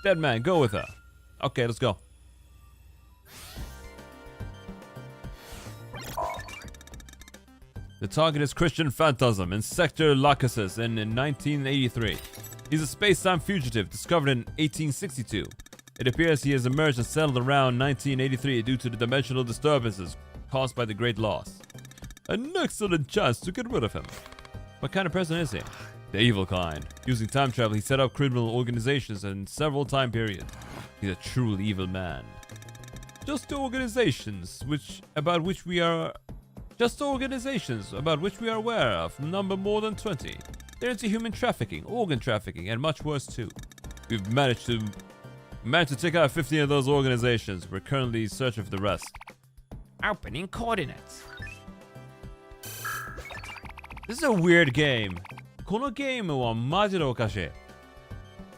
Deadman, go with her. Okay, let's go. The target is Christian Phantasm in Sector Lacasis in 1983. He's a space-time fugitive discovered in 1862. It appears he has emerged and settled around 1983 due to the dimensional disturbances caused by the Great Loss. An excellent chance to get rid of him. What kind of person is he? The evil kind. Using time travel, he set up criminal organizations in several time periods. He's a truly evil man. Just organizations about which we are aware of number more than 20. They're into human trafficking, organ trafficking, and much worse too. We've managed to take out 15 of those organizations. We're currently searching for the rest. Opening coordinates. This is a weird game. このゲームはマジでおかしい.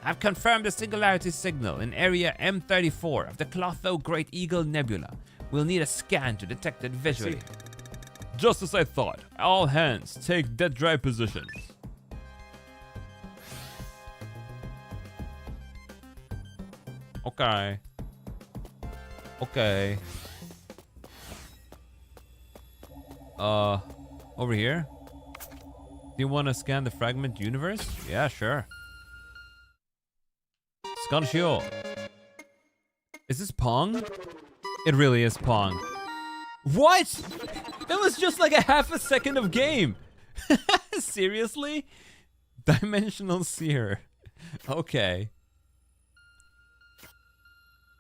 I've confirmed the singularity signal in area M34 of the Clotho Great Eagle Nebula. We'll need a scan to detect it visually. Just as I thought. All hands, take dead dry positions. Okay. Okay. Over here? Do you want to scan the fragment universe? Yeah, sure. Scanshio. Is this Pong? It really is Pong. What? That was just like a half a second of game. Seriously? Dimensional Seer. Okay.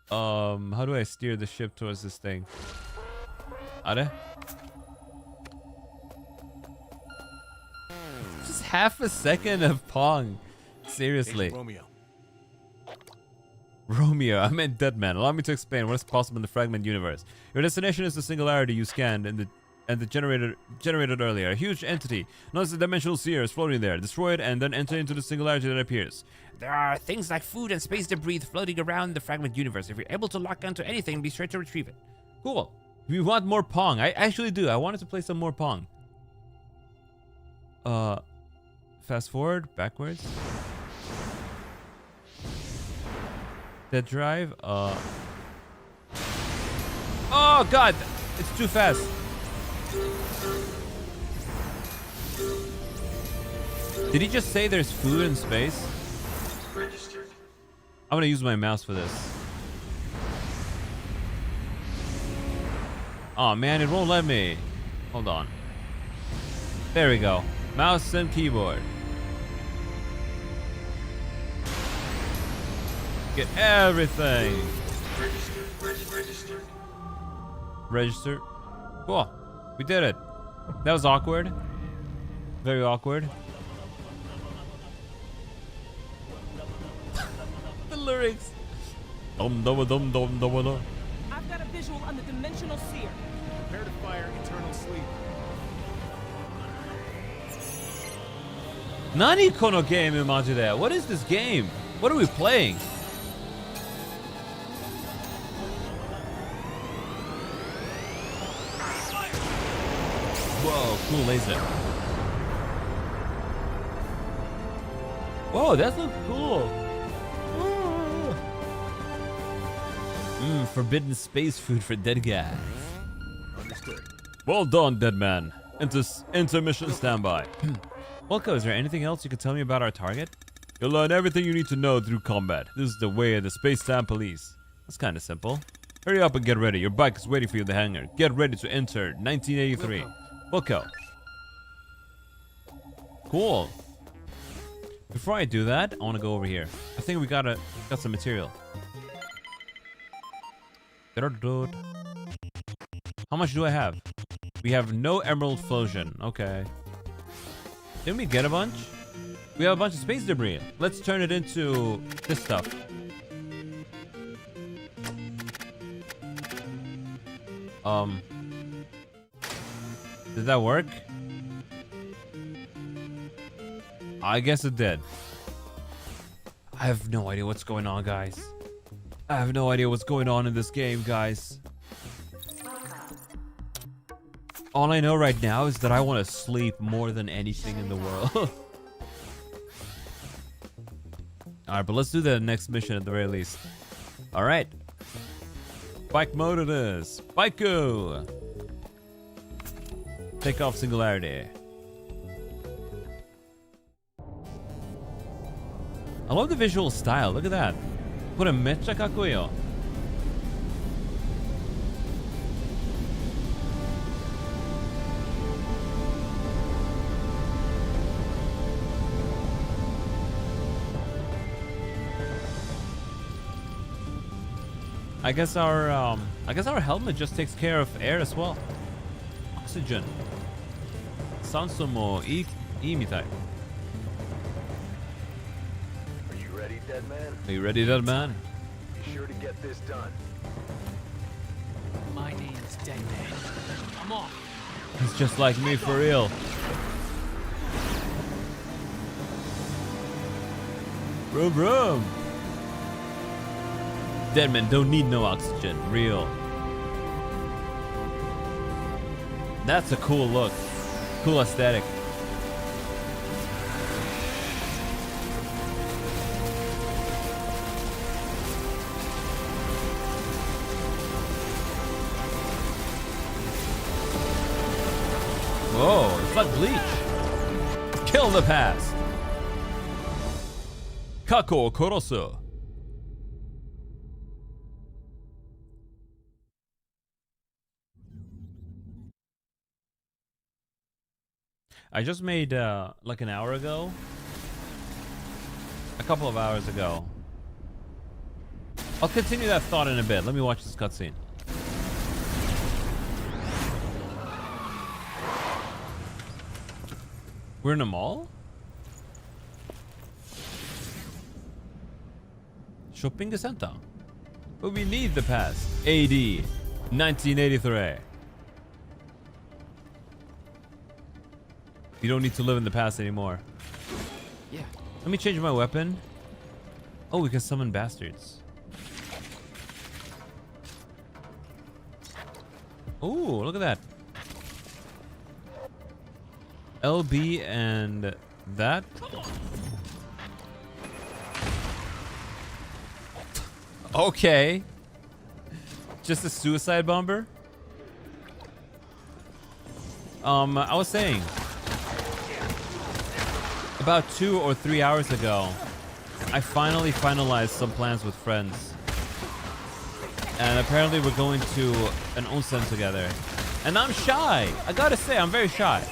How do I steer the ship towards this thing? Are? Just half a second of Pong. Seriously. Romeo, I meant Deadman. Allow me to explain what is possible in the fragment universe. Your destination is the singularity you scanned and the generated earlier. A huge entity, known as the Dimensional Seer, is floating there. Destroy it and then enter into the singularity that appears. There are things like food and space debris floating around the fragment universe. If you're able to lock onto anything, be sure to retrieve it. Cool. We want more Pong. I actually do. I wanted to play some more Pong. Fast forward, backwards. Dead drive. Oh god, it's too fast. Did he just say there's food in space? Registered. I'm gonna use my mouse for this. Oh man, it won't let me. Hold on. There we go. Mouse and keyboard. Get everything. Registered. Register. Cool. We did it. That was awkward. Very awkward. The lyrics. Dum dum dum dum dum dum. I've got a visual on the dimensional seer. Prepare to fire eternal sleep. Nani kono game, majide? What is this game? What are we playing? Whoa, cool laser. Whoa, that looks cool. Forbidden space food for dead guys. Understood. Well done, Deadman. Intermission standby. Welko, is there anything else you could tell me about our target? You'll learn everything you need to know through combat. This is the way of the space-time police. That's kind of simple. Hurry up and get ready. Your bike is waiting for you in the hangar. Get ready to enter 1983. Wilco. Cool. Before I do that, I want to go over here. I think we got some material. How much do I have? We have no emerald fusion. Okay. Didn't we get a bunch? We have a bunch of space debris. Let's turn it into this stuff. Did that work? I guess it did. I have no idea what's going on, guys. I have no idea what's going on in this game, guys. All I know right now is that I want to sleep more than anything in the world. Alright, but let's do the next mission at the very least. Alright. Bike mode it is. Baiku! Take off singularity. I love the visual style. Look at that. これめっちゃかっこいいよ。I guess our helmet just takes care of air as well. Oxygen. 酸素もいいみたい。Are you ready, Deadman? Are you ready, Deadman? Be sure to get this done. My name's Deadman. I'm off. He's just like me for real. Vroom vroom. Deadman don't need no oxygen. Real. That's a cool look. Cool aesthetic. Whoa, it's like Bleach. Kill the past. Kako korosu. I just made like an hour ago, a couple of hours ago. I'll continue that thought in a bit. Let me watch this cutscene. We're in a mall? Shopping center. But we need the past. AD 1983. You don't need to live in the past anymore. Yeah. Let me change my weapon. Oh, we can summon bastards. Ooh, look at that. LB and that. Okay. Just a suicide bomber? I was saying, about 2 or 3 hours ago, I finally finalized some plans with friends. And apparently we're going to an onsen together. And I'm shy. I gotta say, I'm very shy.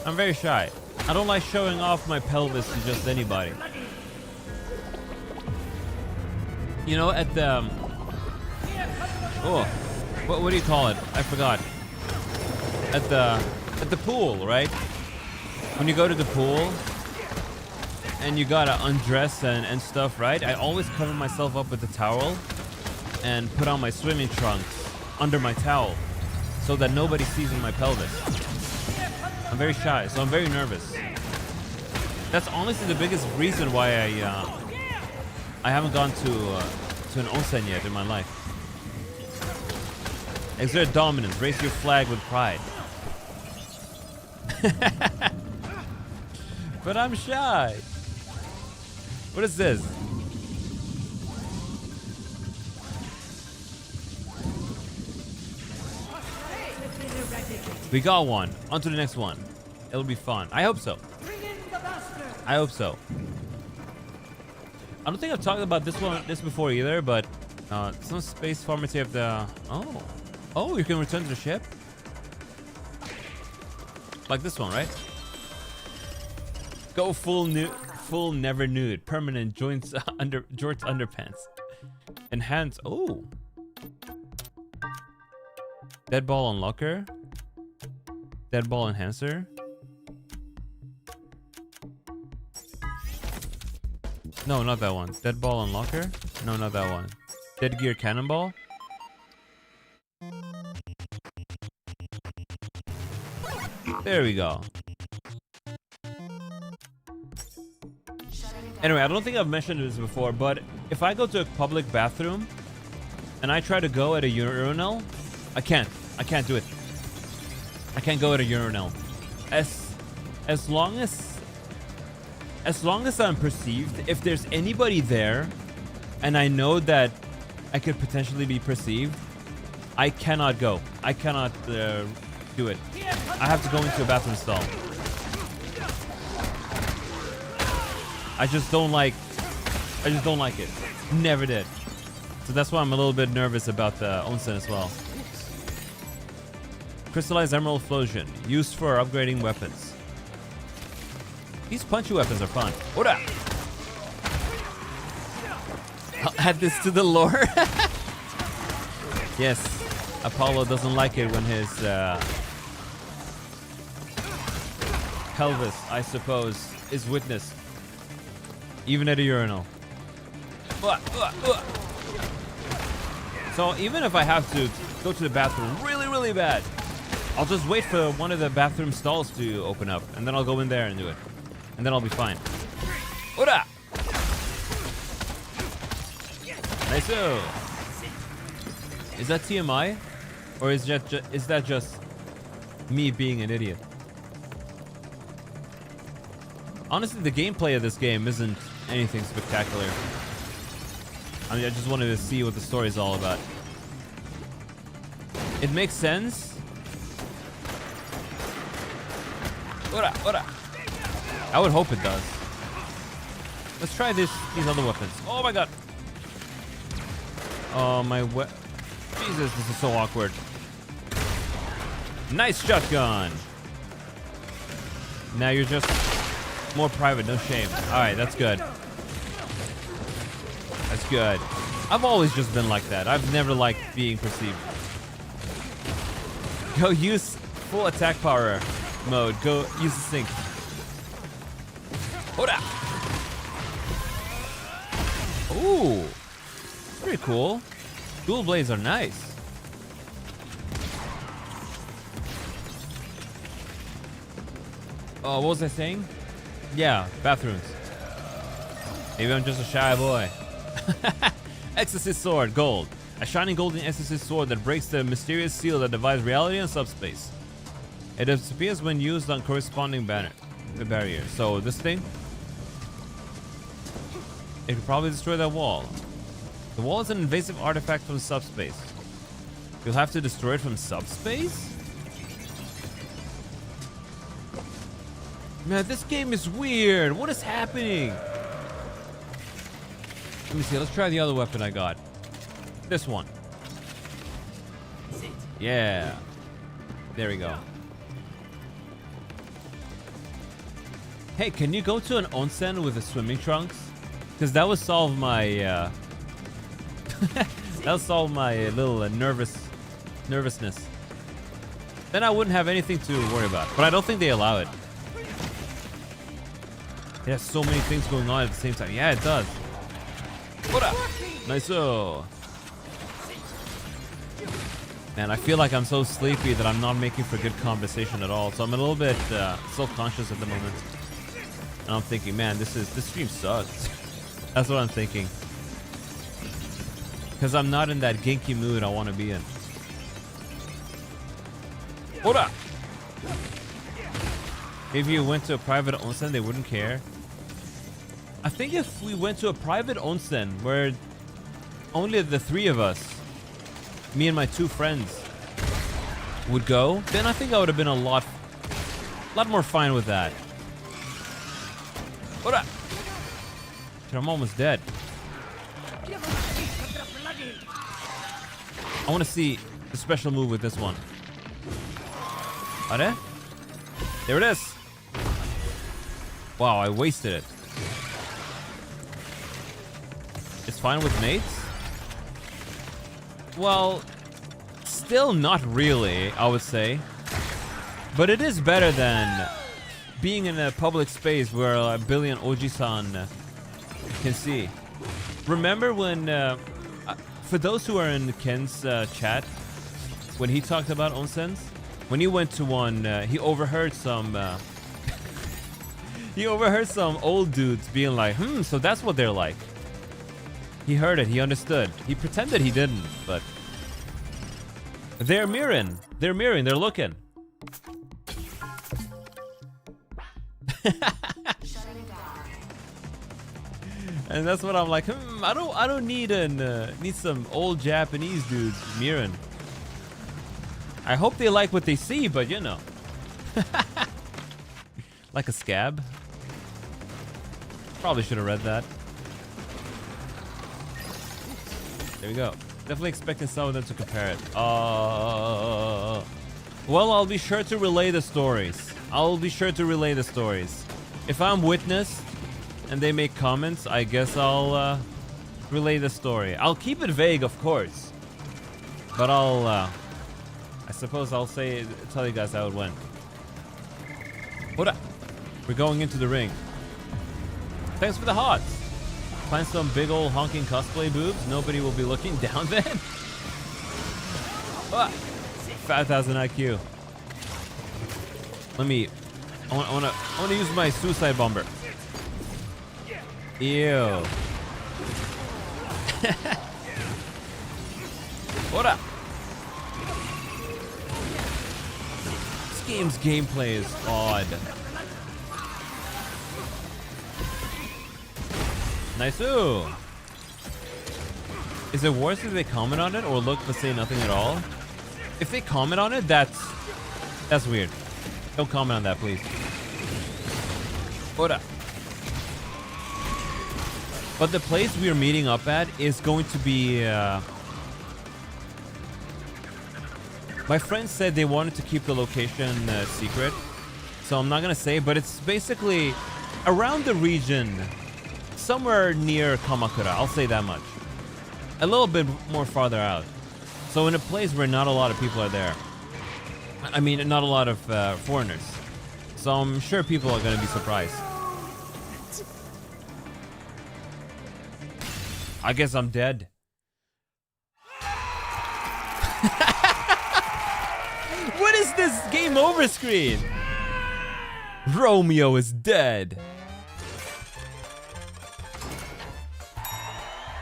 I'm very shy. I don't like showing off my pelvis to just anybody. You know, at the... oh, what do you call it? I forgot. At the pool, right? When you go to the pool and you gotta undress and stuff, right? I always cover myself up with a towel and put on my swimming trunks under my towel so that nobody sees in my pelvis. I'm very shy, so I'm very nervous. That's honestly the biggest reason why I haven't gone to an onsen yet in my life. Exert dominance, raise your flag with pride. But I'm shy. What is this? We got one. On to the next one. It'll be fun. I hope so. I hope so. I don't think I've talked about this before either, but some space pharmacy of the... Oh, you can return to the ship? Like this one, right? Go full never nude. Permanent joints jorts underpants. Enhance. Oh. Dead ball unlocker. Dead ball enhancer. No, not that one. Dead ball unlocker. No, not that one. Dead gear cannonball. There we go. Anyway, I don't think I've mentioned this before, but if I go to a public bathroom and I try to go at a urinal, I can't do it. I can't go at a urinal. As long as I'm perceived, if there's anybody there and I know that I could potentially be perceived, I cannot go. I cannot do it. I have to go into a bathroom stall. I just don't like it. Never did. So that's why I'm a little bit nervous about the onsen as well. Crystallized Emerald Flosion, used for upgrading weapons. These punchy weapons are fun. Ora! I'll add this to the lore. Yes, Apollo doesn't like it when his pelvis, I suppose, is witnessed. Even at a urinal. So even if I have to go to the bathroom really bad, I'll just wait for one of the bathroom stalls to open up, and then I'll go in there and do it. And then I'll be fine. Ora! Nice. Is that TMI? Or is that just me being an idiot? Honestly, the gameplay of this game isn't anything spectacular. I mean, I just wanted to see what the story is all about. It makes sense. Ora, ora. I would hope it does. Let's try these other weapons. Oh my god. Oh my Jesus, this is so awkward. Nice shotgun. Now you're just more private, no shame. Alright, that's good. That's good. I've always just been like that. I've never liked being perceived. Go use full attack power mode. Go use the sync. Ora! Ooh. Pretty cool. Dual blades are nice. Oh, what was I saying? Yeah, bathrooms. Maybe I'm just a shy boy. Exorcist sword, gold. A shining golden exorcist sword that breaks the mysterious seal that divides reality and subspace. It disappears when used on corresponding barrier. So this thing, it could probably destroy that wall. The wall is an invasive artifact from subspace. You'll have to destroy it from subspace? Man, this game is weird. What is happening? Let me see. Let's try the other weapon I got. This one. Yeah. There we go. Hey, can you go to an onsen with the swimming trunks? Because that would solve my that'll solve my little nervousness. Then I wouldn't have anything to worry about. But I don't think they allow it. It has so many things going on at the same time. Yeah, it does. Nice-o. Man, I feel like I'm so sleepy that I'm not making for good conversation at all. So I'm a little bit self-conscious at the moment. And I'm thinking, man, this stream sucks. That's what I'm thinking. Because I'm not in that Genki mood I want to be in. Ora! If you went to a private onsen, they wouldn't care. I think if we went to a private onsen where only the three of us, me and my two friends, would go, then I think I would have been a lot more fine with that. Ora! I'm almost dead. I want to see the special move with this one. Are there it is. Wow, I wasted it. It's fine with mates? Well, still not really, I would say. But it is better than being in a public space where a billion Oji-san can see. Remember when, for those who are in Ken's chat, when he talked about onsens, when he went to one, he overheard some old dudes being like, so that's what they're like. He heard it, he understood. He pretended he didn't, but they're mirroring, they're looking. And that's what I'm like, I don't need some old Japanese dudes mirroring. I hope they like what they see, but you know. Like a scab. Probably should have read that. There we go. Definitely expecting some of them to compare it. Well, I'll be sure to relay the stories. If I'm witness and they make comments, I guess I'll relay the story. I'll keep it vague, of course. But I suppose I'll tell you guys how it went. Hold up. We're going into the ring. Thanks for the hearts. Find some big old honking cosplay boobs. Nobody will be looking down then. 5,000 IQ. I wanna use my suicide bomber. Ew. What up? This game's gameplay is odd. Nice-oo. Is it worse if they comment on it or look but say nothing at all? If they comment on it, that's weird. Don't comment on that, please. What up? But the place we're meeting up at is going to be... My friends said they wanted to keep the location secret. So I'm not going to say, but it's basically around the region. Somewhere near Kamakura, I'll say that much. A little bit more farther out. So in a place where not a lot of people are there. I mean, not a lot of foreigners. So I'm sure people are going to be surprised. I guess I'm dead. What is this game over screen? Romeo is dead.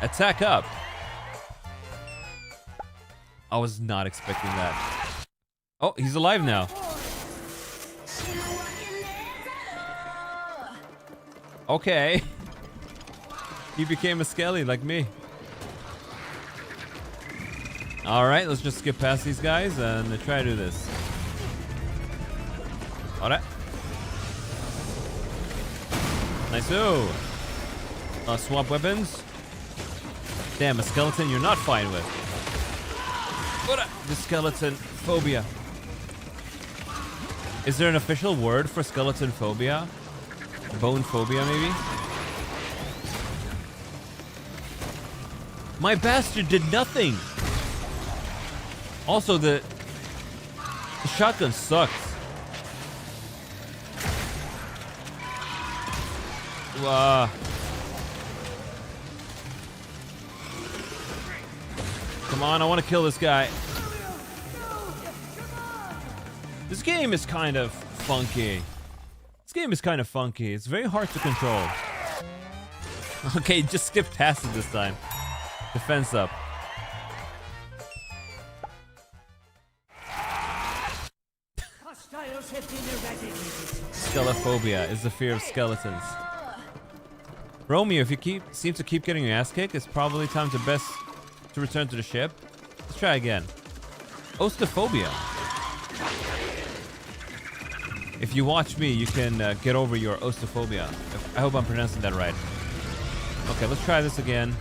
Attack up. I was not expecting that. Oh, he's alive now. Okay. He became a skelly like me. Alright, let's just skip past these guys and try to do this. Alright. Nice-o. Swap weapons. Damn, a skeleton you're not fine with. The skeleton phobia. Is there an official word for skeleton phobia? Bone phobia, maybe? My bastard did nothing. Also, the shotgun sucks. Come on, I want to kill this guy. This game is kind of funky. It's very hard to control. Okay, just skip past it this time. Defense up. Skelephobia is the fear of skeletons. Romeo, if you seem to keep getting your ass kicked, it's probably time to return to the ship. Let's try again. Osteophobia. If you watch me, you can get over your osteophobia. I hope I'm pronouncing that right. Okay, let's try this again.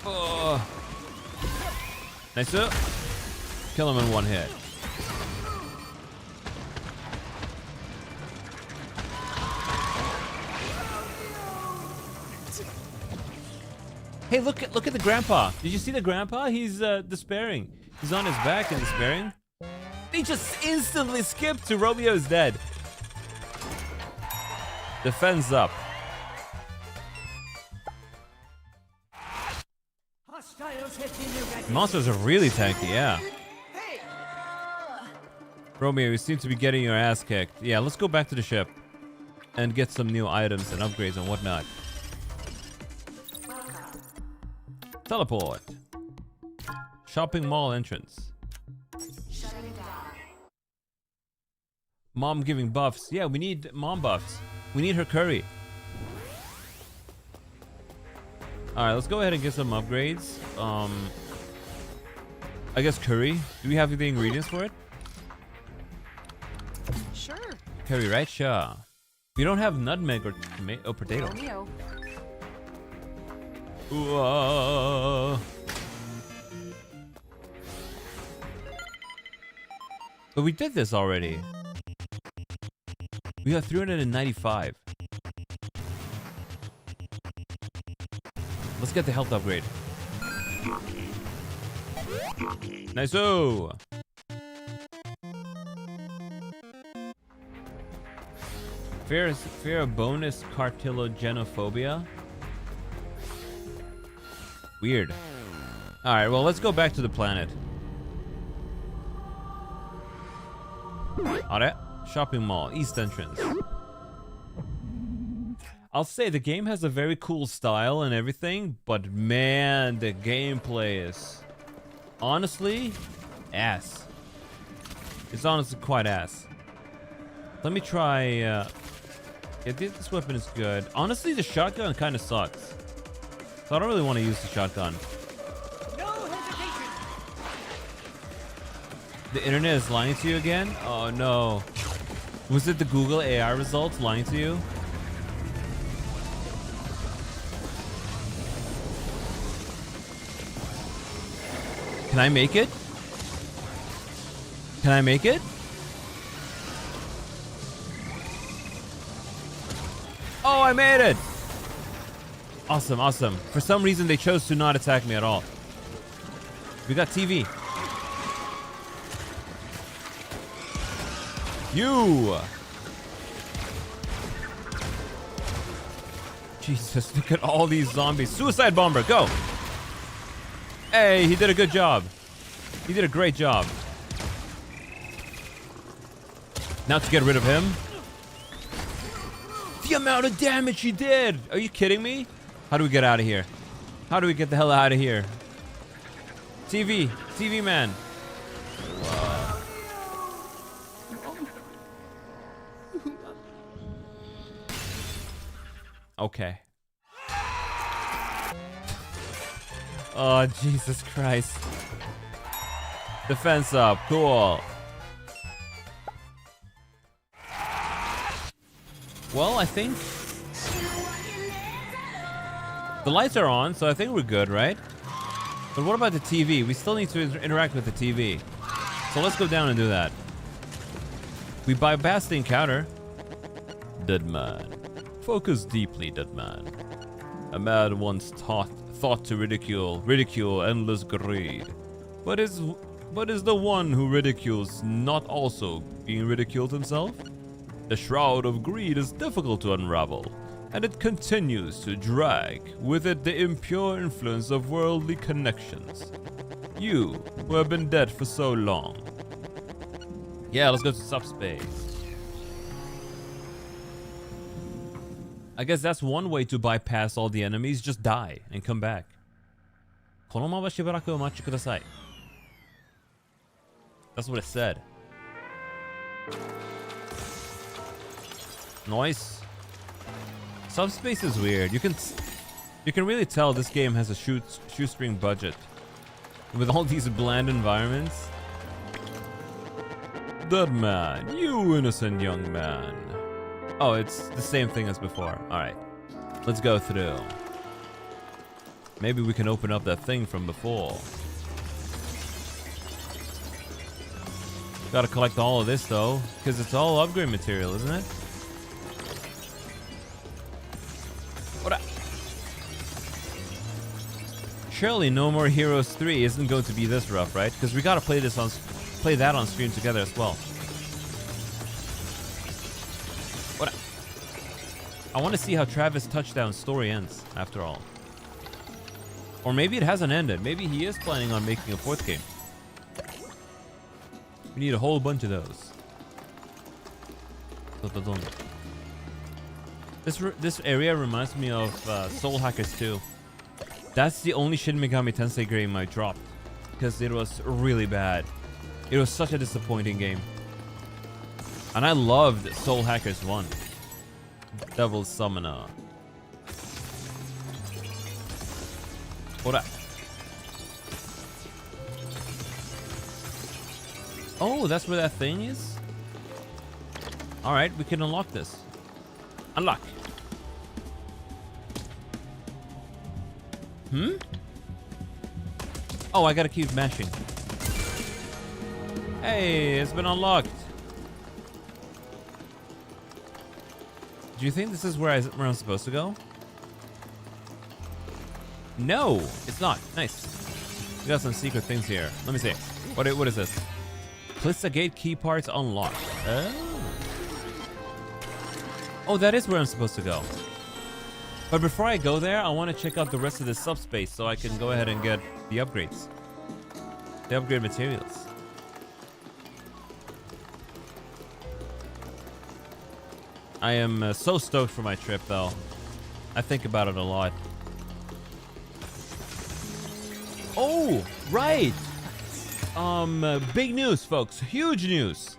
Oh. Nice. Kill him in one hit. Hey, look at the grandpa. Did you see the grandpa? He's despairing. He's on his back and despairing. He just instantly skipped to Romeo's dead. Defense up. Monsters are really tanky, yeah. Romeo, you seem to be getting your ass kicked. Yeah, let's go back to the ship and get some new items and upgrades and whatnot. Teleport. Shopping mall entrance. Mom giving buffs. Yeah, we need mom buffs. We need her curry. Alright, let's go ahead and get some upgrades. I guess curry. Do we have the ingredients for it? Sure. Curry, right? Sure. We don't have nutmeg or potato. Romeo. But we did this already. We got 395. Let's get the health upgrade. Nice-o! Fear of bonus cartilogenophobia. Weird. Alright, well, let's go back to the planet. Alright. Shopping mall, east entrance. I'll say the game has a very cool style and everything, but man, the gameplay is honestly ass. It's honestly quite ass. Let me try. Yeah, this weapon is good. Honestly, the shotgun kind of sucks. So I don't really want to use the shotgun. No hesitation. The internet is lying to you again? Oh no. Was it the Google AI results lying to you? Can I make it? Can I make it? Oh, I made it! Awesome, awesome. For some reason, they chose to not attack me at all. We got TV. You! Jesus, look at all these zombies. Suicide bomber, go! Hey, he did a good job. He did a great job. Now to get rid of him. The amount of damage he did! Are you kidding me? How do we get out of here? How do we get the hell out of here? TV man. Okay. Oh, Jesus Christ. Defense up. Cool. Well, I think the lights are on, so I think we're good, right? But what about the TV? We still need to interact with the TV. So let's go down and do that. We bypass the encounter. Deadman. Focus deeply, Deadman. A man once thought to ridicule endless greed. But is the one who ridicules not also being ridiculed himself? The shroud of greed is difficult to unravel, and it continues to drag with it the impure influence of worldly connections. You, who have been dead for so long. Yeah, let's go to subspace. I guess that's one way to bypass all the enemies. Just die and come back. このまましばらくお待ちください. That's what it said. Nice. Subspace is weird. You can really tell this game has a shoestring budget. With all these bland environments. Deadman, you innocent young man. Oh, it's the same thing as before. Alright. Let's go through. Maybe we can open up that thing from before. Gotta collect all of this though, because it's all upgrade material, isn't it? What up? Surely No More Heroes 3 isn't going to be this rough, right? Because we gotta play that on stream together as well. What? I want to see how Travis Touchdown's story ends, after all. Or maybe it hasn't ended. Maybe he is planning on making a 4th game. We need a whole bunch of those. This area reminds me of Soul Hackers 2. That's the only Shin Megami Tensei game I dropped. Because it was really bad. It was such a disappointing game. And I loved Soul Hackers 1. Devil Summoner. What up? Oh, that's where that thing is? Alright, we can unlock this. Unlock. Oh, I gotta keep mashing. Hey, it's been unlocked. Do you think this is where I'm supposed to go? No, it's not. Nice. We got some secret things here. Let me see. What is this? Plissa Gate key parts unlocked. Oh, that is where I'm supposed to go. But before I go there, I want to check out the rest of the subspace so I can go ahead and get the upgrades. The upgrade materials. I am so stoked for my trip, though. I think about it a lot. Oh, right. Big news, folks. Huge news.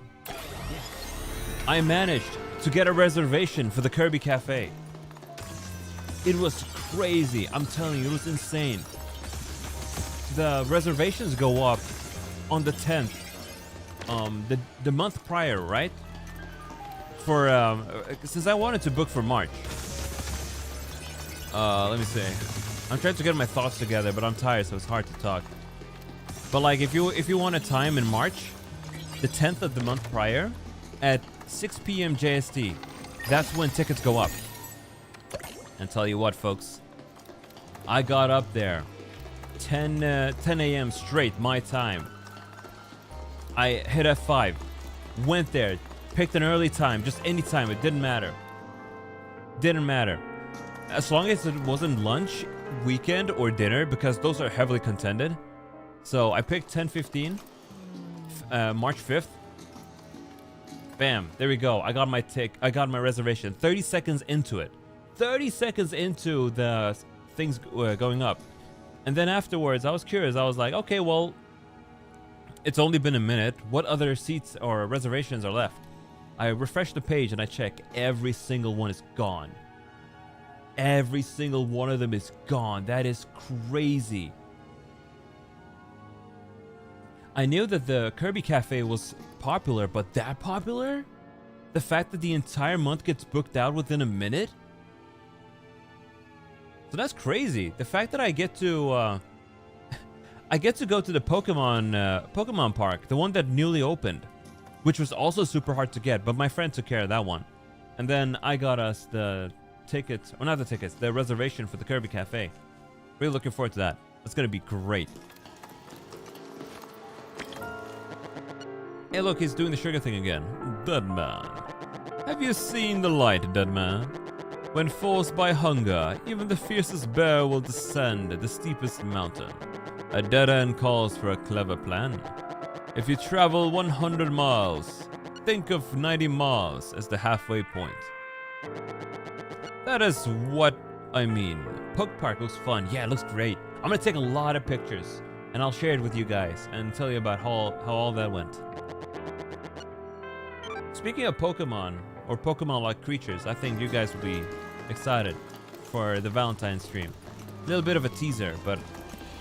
I managed to get a reservation for the Kirby Cafe. It was crazy. I'm telling you, it was insane. The reservations go up on the 10th. The month prior, right? For since I wanted to book for March. Let me see. I'm trying to get my thoughts together, but I'm tired, so it's hard to talk. But like, if you want a time in March, the 10th of the month prior, at 6 p.m. JST, that's when tickets go up. And tell you what, folks, I got up there 10 a.m. straight, my time. I hit F5, went there, picked an early time, just any time, it didn't matter. Didn't matter. As long as it wasn't lunch, weekend, or dinner, because those are heavily contended. So I picked 10:15, March 5th. Bam, there we go. I got my reservation. 30 seconds into it. 30 seconds into the things going up. And then afterwards, I was curious. I was like, okay, well, it's only been a minute. What other seats or reservations are left? I refresh the page and I check. Every single one is gone. Every single one of them is gone. That is crazy. I knew that the Kirby Cafe was popular, but that popular? The fact that the entire month gets booked out within a minute? So that's crazy. The fact that I get to I get to go to the Pokemon Park, the one that newly opened, which was also super hard to get, but my friend took care of that one. And then I got us the tickets, or not the tickets, the reservation for the Kirby Cafe. Really looking forward to that. That's gonna be great. Hey look, he's doing the sugar thing again. Deadman. Have you seen the light, Deadman? When forced by hunger, even the fiercest bear will descend the steepest mountain. A dead end calls for a clever plan. If you travel 100 miles, think of 90 miles as the halfway point. That is what I mean. Poke Park looks fun. Yeah, it looks great. I'm gonna take a lot of pictures and I'll share it with you guys and tell you about how all that went. Speaking of Pokemon, or Pokemon-like creatures, I think you guys will be excited for the Valentine's stream. A little bit of a teaser, but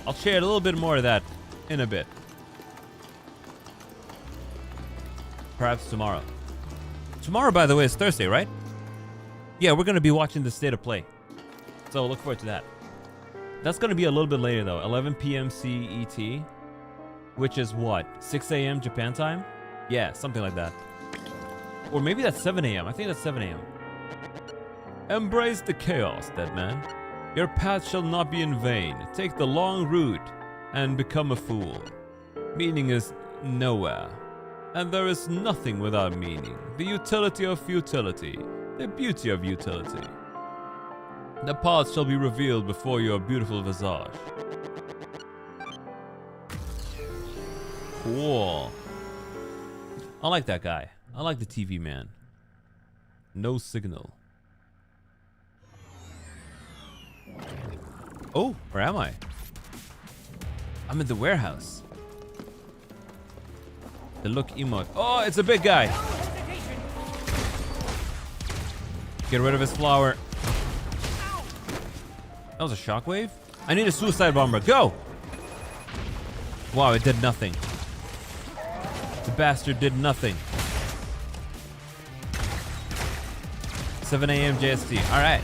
I'll share a little bit more of that in a bit. Perhaps tomorrow. Tomorrow, by the way, is Thursday, right? Yeah, we're going to be watching the State of Play. So look forward to that. That's going to be a little bit later, though. 11 p.m. CET, which is what? 6 a.m. Japan time? Yeah, something like that. Or maybe that's 7 a.m. I think that's 7 a.m. Embrace the chaos, Deadman. Your path shall not be in vain. Take the long route and become a fool. Meaning is nowhere. And there is nothing without meaning. The utility of futility. The beauty of utility. The path shall be revealed before your beautiful visage. Cool. I like that guy. I like the TV man. No signal. Oh, where am I? I'm in the warehouse. The look emote. Oh, it's a big guy. Get rid of his flower. That was a shockwave? I need a suicide bomber. Go! Wow, it did nothing. The bastard did nothing. 7 a.m. JST. Alright.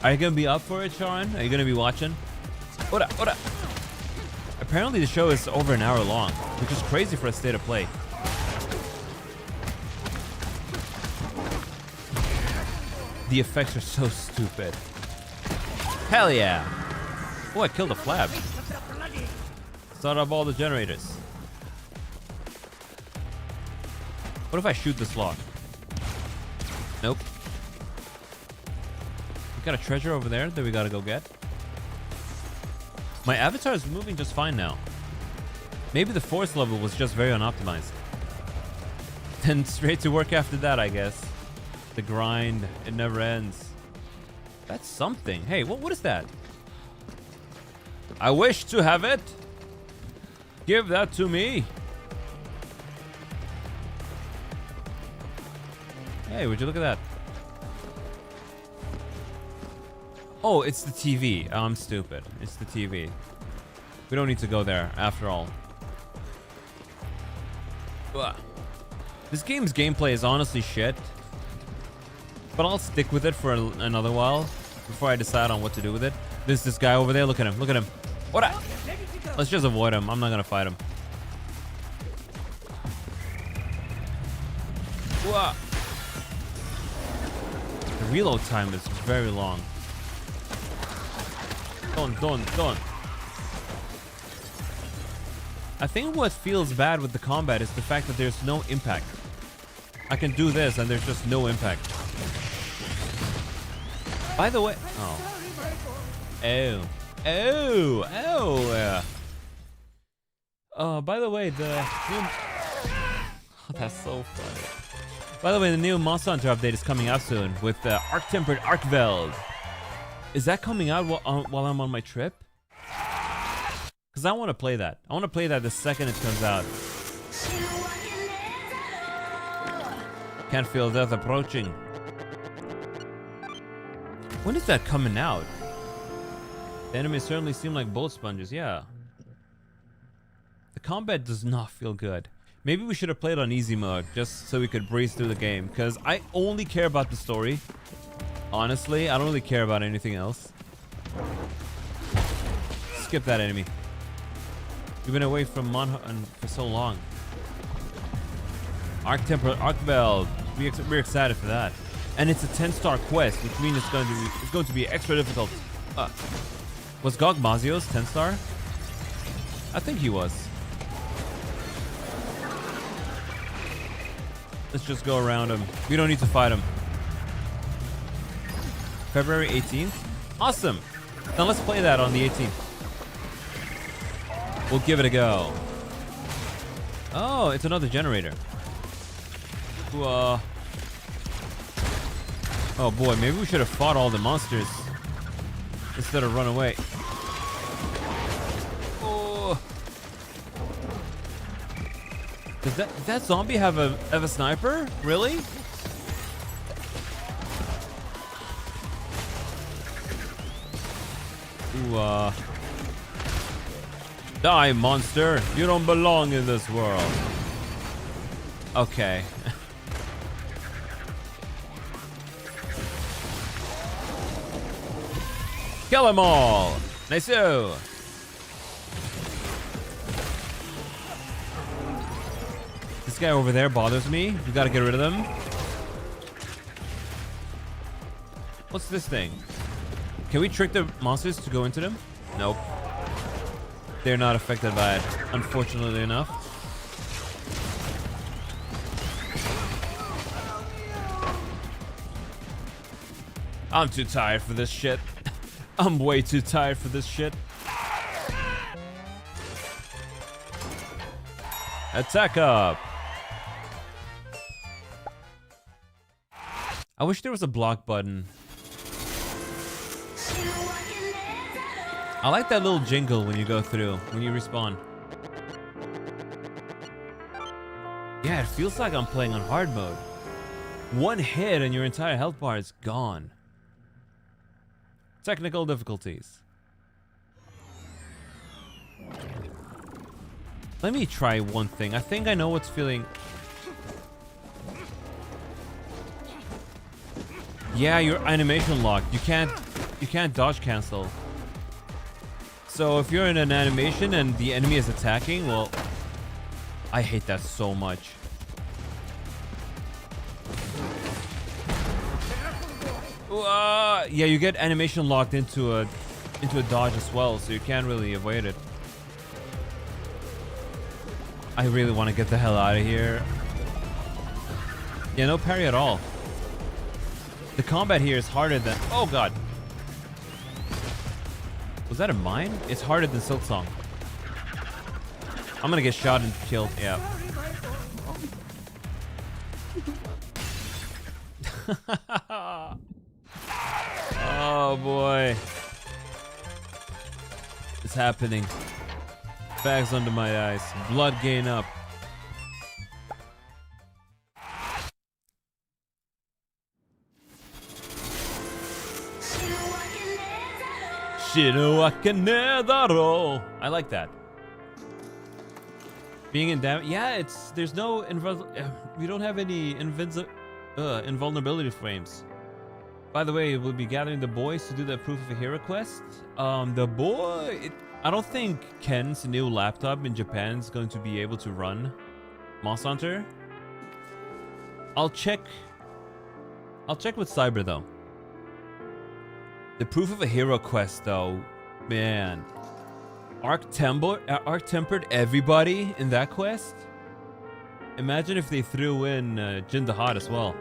Are you gonna be up for it, Sharon? Are you gonna be watching? Oda, Oda. Apparently the show is over an hour long, which is crazy for a State of Play. The effects are so stupid. Hell yeah! Oh, I killed a flab. Start up all the generators. What if I shoot this lock? Nope. We got a treasure over there that we gotta go get. My avatar is moving just fine now. Maybe the force level was just very unoptimized. Then straight to work after that, I guess. The grind, it never ends. That's something. Hey, what is that? I wish to have it. Give that to me. Hey, would you look at that? Oh, it's the TV. Oh, I'm stupid. It's the TV. We don't need to go there after all. Ugh. This game's gameplay is honestly shit. But I'll stick with it for another while before I decide on what to do with it. There's this guy over there. Look at him. Look at him. What? Let's just avoid him. I'm not gonna fight him. Whoa. The reload time is very long. Don't. I think what feels bad with the combat is the fact that there's no impact. I can do this and there's just no impact. By the way, by the way, the new... that's so funny. By the way, the new Monster Hunter update is coming out soon with Arc-Tempered Arcveld. Is that coming out while I'm on my trip? Because I want to play that. I want to play that the second it comes out. Can't feel death approaching. When is that coming out? The enemies certainly seem like bullet sponges, yeah. The combat does not feel good. Maybe we should have played on easy mode just so we could breeze through the game, because I only care about the story. Honestly, I don't really care about anything else. Skip that enemy. We've been away from Monhan for so long. Arc Bell. We're excited for that. And it's a 10-star quest, which means it's going to be extra difficult. Was Gog Mazio's 10-star? I think he was. Let's just go around him. We don't need to fight him. February 18th? Awesome. Now let's play that on the 18th. We'll give it a go. Oh, it's another generator. Oh boy, maybe we should have fought all the monsters instead of run away. Oh. Does that zombie have a sniper? Really? Ooh, die, monster. You don't belong in this world. Okay. Kill them all. Nice-o. This guy over there bothers me. We gotta get rid of them. What's this thing? Can we trick the monsters to go into them? Nope. They're not affected by it, unfortunately enough. I'm too tired for this shit. I'm way too tired for this shit. Attack up. I wish there was a block button. I like that little jingle when you go through, when you respawn. Yeah, it feels like I'm playing on hard mode. One hit and your entire health bar is gone. Technical difficulties. Let me try one thing. I think I know what's feeling. Yeah, your animation locked. You can't dodge cancel. So if you're in an animation and the enemy is attacking, well, I hate that so much. Yeah, you get animation locked into a dodge as well, so you can't really avoid it. I really want to get the hell out of here. Yeah, no parry at all. The combat here is harder than... Oh god. Was that a mine? It's harder than Silksong. I'm gonna get shot and killed. Yeah. Oh boy. It's happening. Bags under my eyes. Blood gain up. I like that. Being in damage. Yeah, there's no we don't have any invulnerability frames. By the way, we'll be gathering the boys to do the proof of a hero quest. I don't think Ken's new laptop in Japan is going to be able to run Monster Hunter. I'll check with Cyber though. The proof of a hero quest though, man. Arc tempered everybody in that quest. Imagine if they threw in Jin the Hot as well.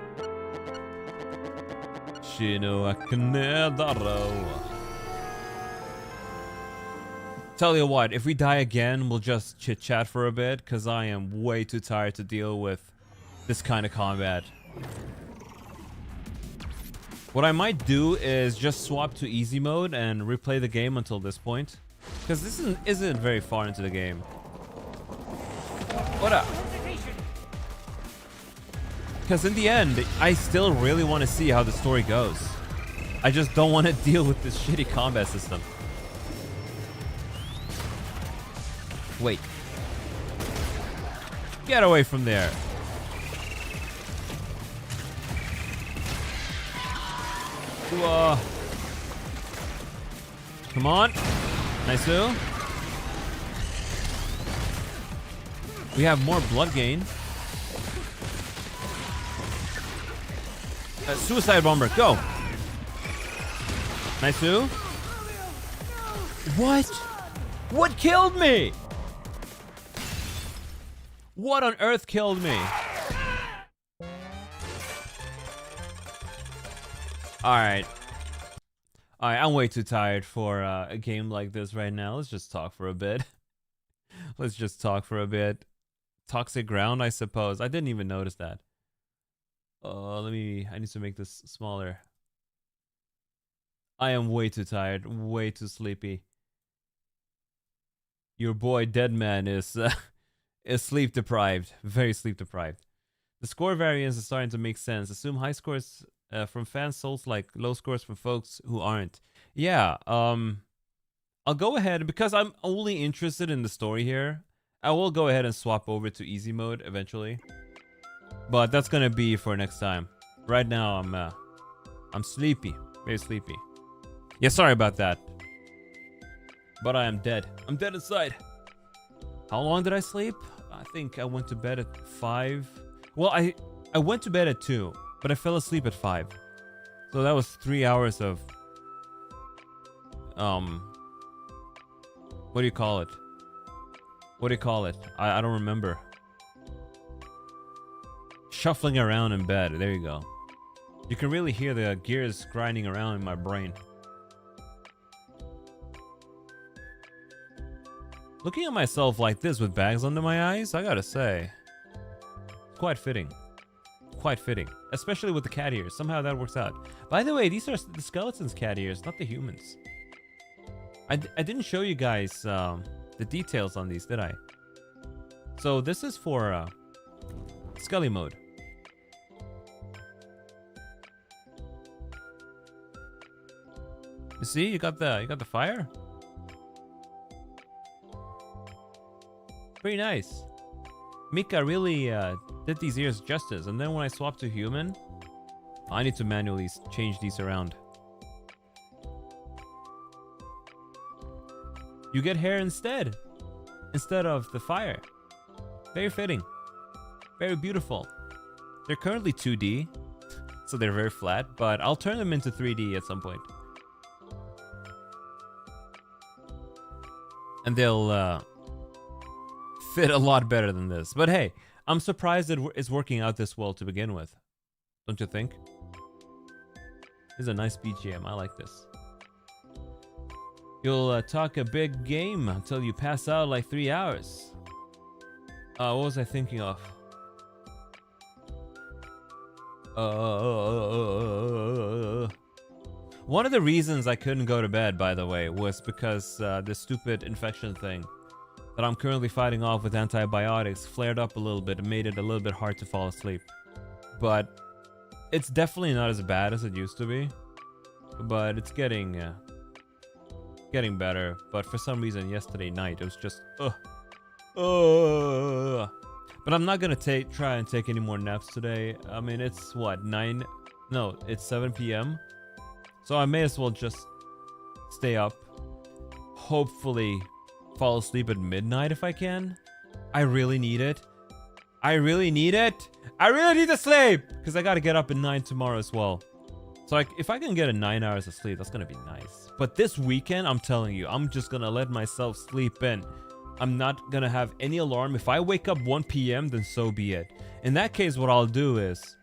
Tell you what, if we die again, we'll just chit chat for a bit, because I am way too tired to deal with this kind of combat. What I might do is just swap to easy mode and replay the game until this point, because this isn't very far into the game. What up? Because in the end, I still really want to see how the story goes. I just don't want to deal with this shitty combat system. Wait. Get away from there. Come on. Nice. We have more blood gain. Suicide bomber, go. Nice. What? What killed me? What on earth killed me? Alright. Alright, I'm way too tired for a game like this right now. Let's just talk for a bit. Let's just talk for a bit. Toxic ground, I suppose. I didn't even notice that. I need to make this smaller. I am way too tired, way too sleepy. Your boy Deadman is sleep deprived, very sleep deprived. The score variance is starting to make sense. Assume high scores from fan souls like low scores from folks who aren't. Yeah, I'll go ahead because I'm only interested in the story here. I will go ahead and swap over to easy mode eventually, but that's gonna be for next time. Right now I'm sleepy, very sleepy. Yeah, sorry about that. But I am dead. I'm dead inside. How long did I sleep? I think I went to bed at 5. Well, I went to bed at 2, but I fell asleep at 5. So that was 3 hours of what do you call it? What do you call it? I don't remember. Shuffling around in bed. There you go. You can really hear the gears grinding around in my brain. Looking at myself like this with bags under my eyes, I gotta say, quite fitting. Quite fitting. Especially with the cat ears. Somehow that works out. By the way, these are the skeletons' cat ears, not the humans. I didn't show you guys the details on these, did I? So this is for Scully mode. You see, you got the fire. Pretty nice. Mika really did these ears justice, and then when I swap to human, I need to manually change these around. You get hair instead of the fire. Very fitting. Very beautiful. They're currently 2D, so they're very flat, but I'll turn them into 3D at some point. And they'll fit a lot better than this. But hey, I'm surprised that it's working out this well to begin with. Don't you think? This is a nice BGM. I like this. You'll talk a big game until you pass out like 3 hours. What was I thinking of? One of the reasons I couldn't go to bed, by the way, was because this stupid infection thing that I'm currently fighting off with antibiotics flared up a little bit and made it a little bit hard to fall asleep. But it's definitely not as bad as it used to be. But it's getting better. But for some reason yesterday night it was just But I'm not gonna try and take any more naps today. I mean, it's what, 9? No, it's 7 p.m. So I may as well just stay up. Hopefully fall asleep at midnight if I can. I really need it. I really need it. I really need to sleep because I gotta get up at 9 tomorrow as well. So if I can get 9 hours of sleep, that's gonna be nice. But this weekend, I'm telling you, I'm just gonna let myself sleep in. I'm not gonna have any alarm. If I wake up 1 p.m., then so be it. In that case, what I'll do is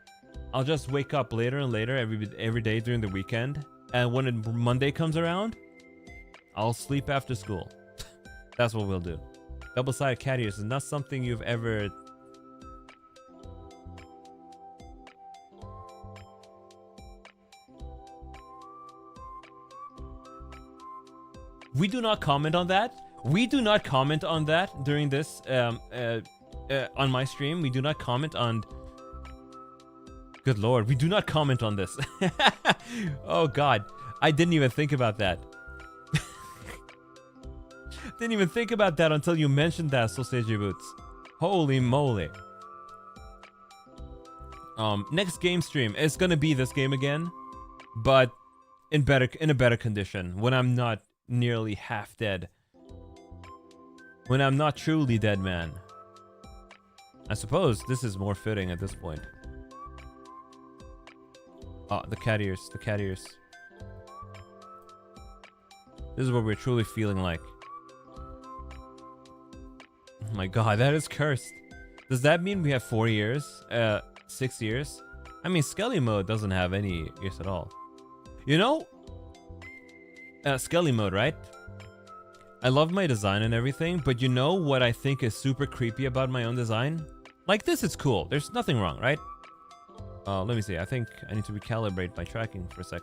I'll just wake up later and later every day during the weekend. And when Monday comes around, I'll sleep after school. That's what we'll do. Double-sided cat ears is not something you've ever... We do not comment on that. We do not comment on that during this on my stream. We do not comment on Good lord, we do not comment on this. Oh god, I didn't even think about that. Didn't even think about that until you mentioned that, Sausage Boots. Holy moly. Next game stream is gonna be this game again, but in a better condition, when I'm not nearly half dead. When I'm not truly dead, man. I suppose this is more fitting at this point. Oh, the cat ears, the cat ears. This is what we're truly feeling like. Oh my god, that is cursed. Does that mean we have 4 years? 6 years? I mean, Skelly mode doesn't have any ears at all. You know? Skelly mode, right? I love my design and everything, but you know what I think is super creepy about my own design? Like this, it's cool. There's nothing wrong, right? Let me see. I think I need to recalibrate my tracking for a sec.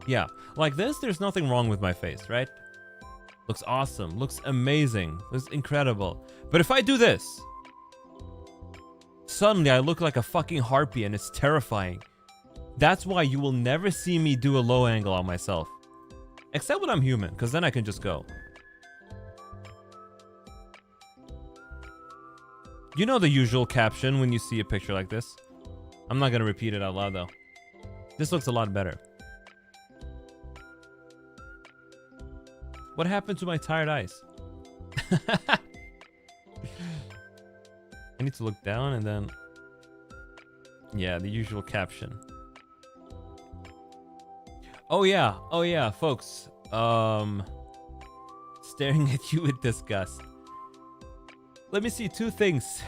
Yeah, like this, there's nothing wrong with my face, right? Looks awesome. Looks amazing. Looks incredible. But if I do this, suddenly I look like a fucking harpy and it's terrifying. That's why you will never see me do a low angle on myself. Except when I'm human, because then I can just go. You know the usual caption when you see a picture like this. I'm not going to repeat it out loud though. This looks a lot better. What happened to my tired eyes? I need to look down and then... Yeah, the usual caption. Oh yeah, folks. Staring at you with disgust. Let me see, two things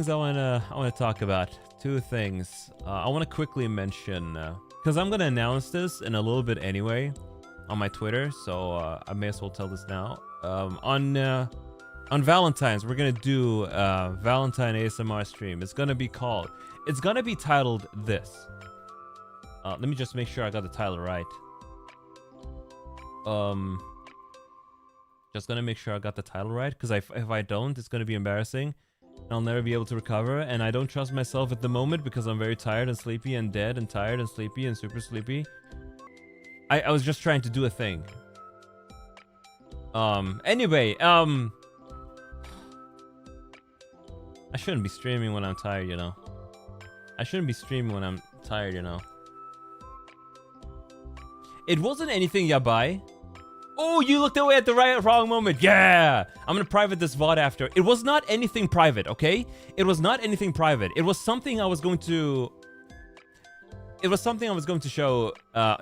I wanna talk about. Two things. I wanna quickly mention, because I'm gonna announce this in a little bit anyway on my Twitter, so I may as well tell this now. On Valentine's, we're gonna do Valentine ASMR stream. It's gonna be titled this. Let me just make sure I got the title right. Just gonna make sure I got the title right, because if I don't, it's gonna be embarrassing. I'll never be able to recover, and I don't trust myself at the moment because I'm very tired and sleepy and dead and tired and sleepy and super sleepy. I was just trying to do a thing. Anyway, I shouldn't be streaming when I'm tired, you know. I shouldn't be streaming when I'm tired, you know. It wasn't anything yabai. Oh, you looked away at the wrong moment. Yeah! I'm gonna private this VOD after. It was not anything private, okay? It was not anything private. It was something I was going to... It was something I was going to show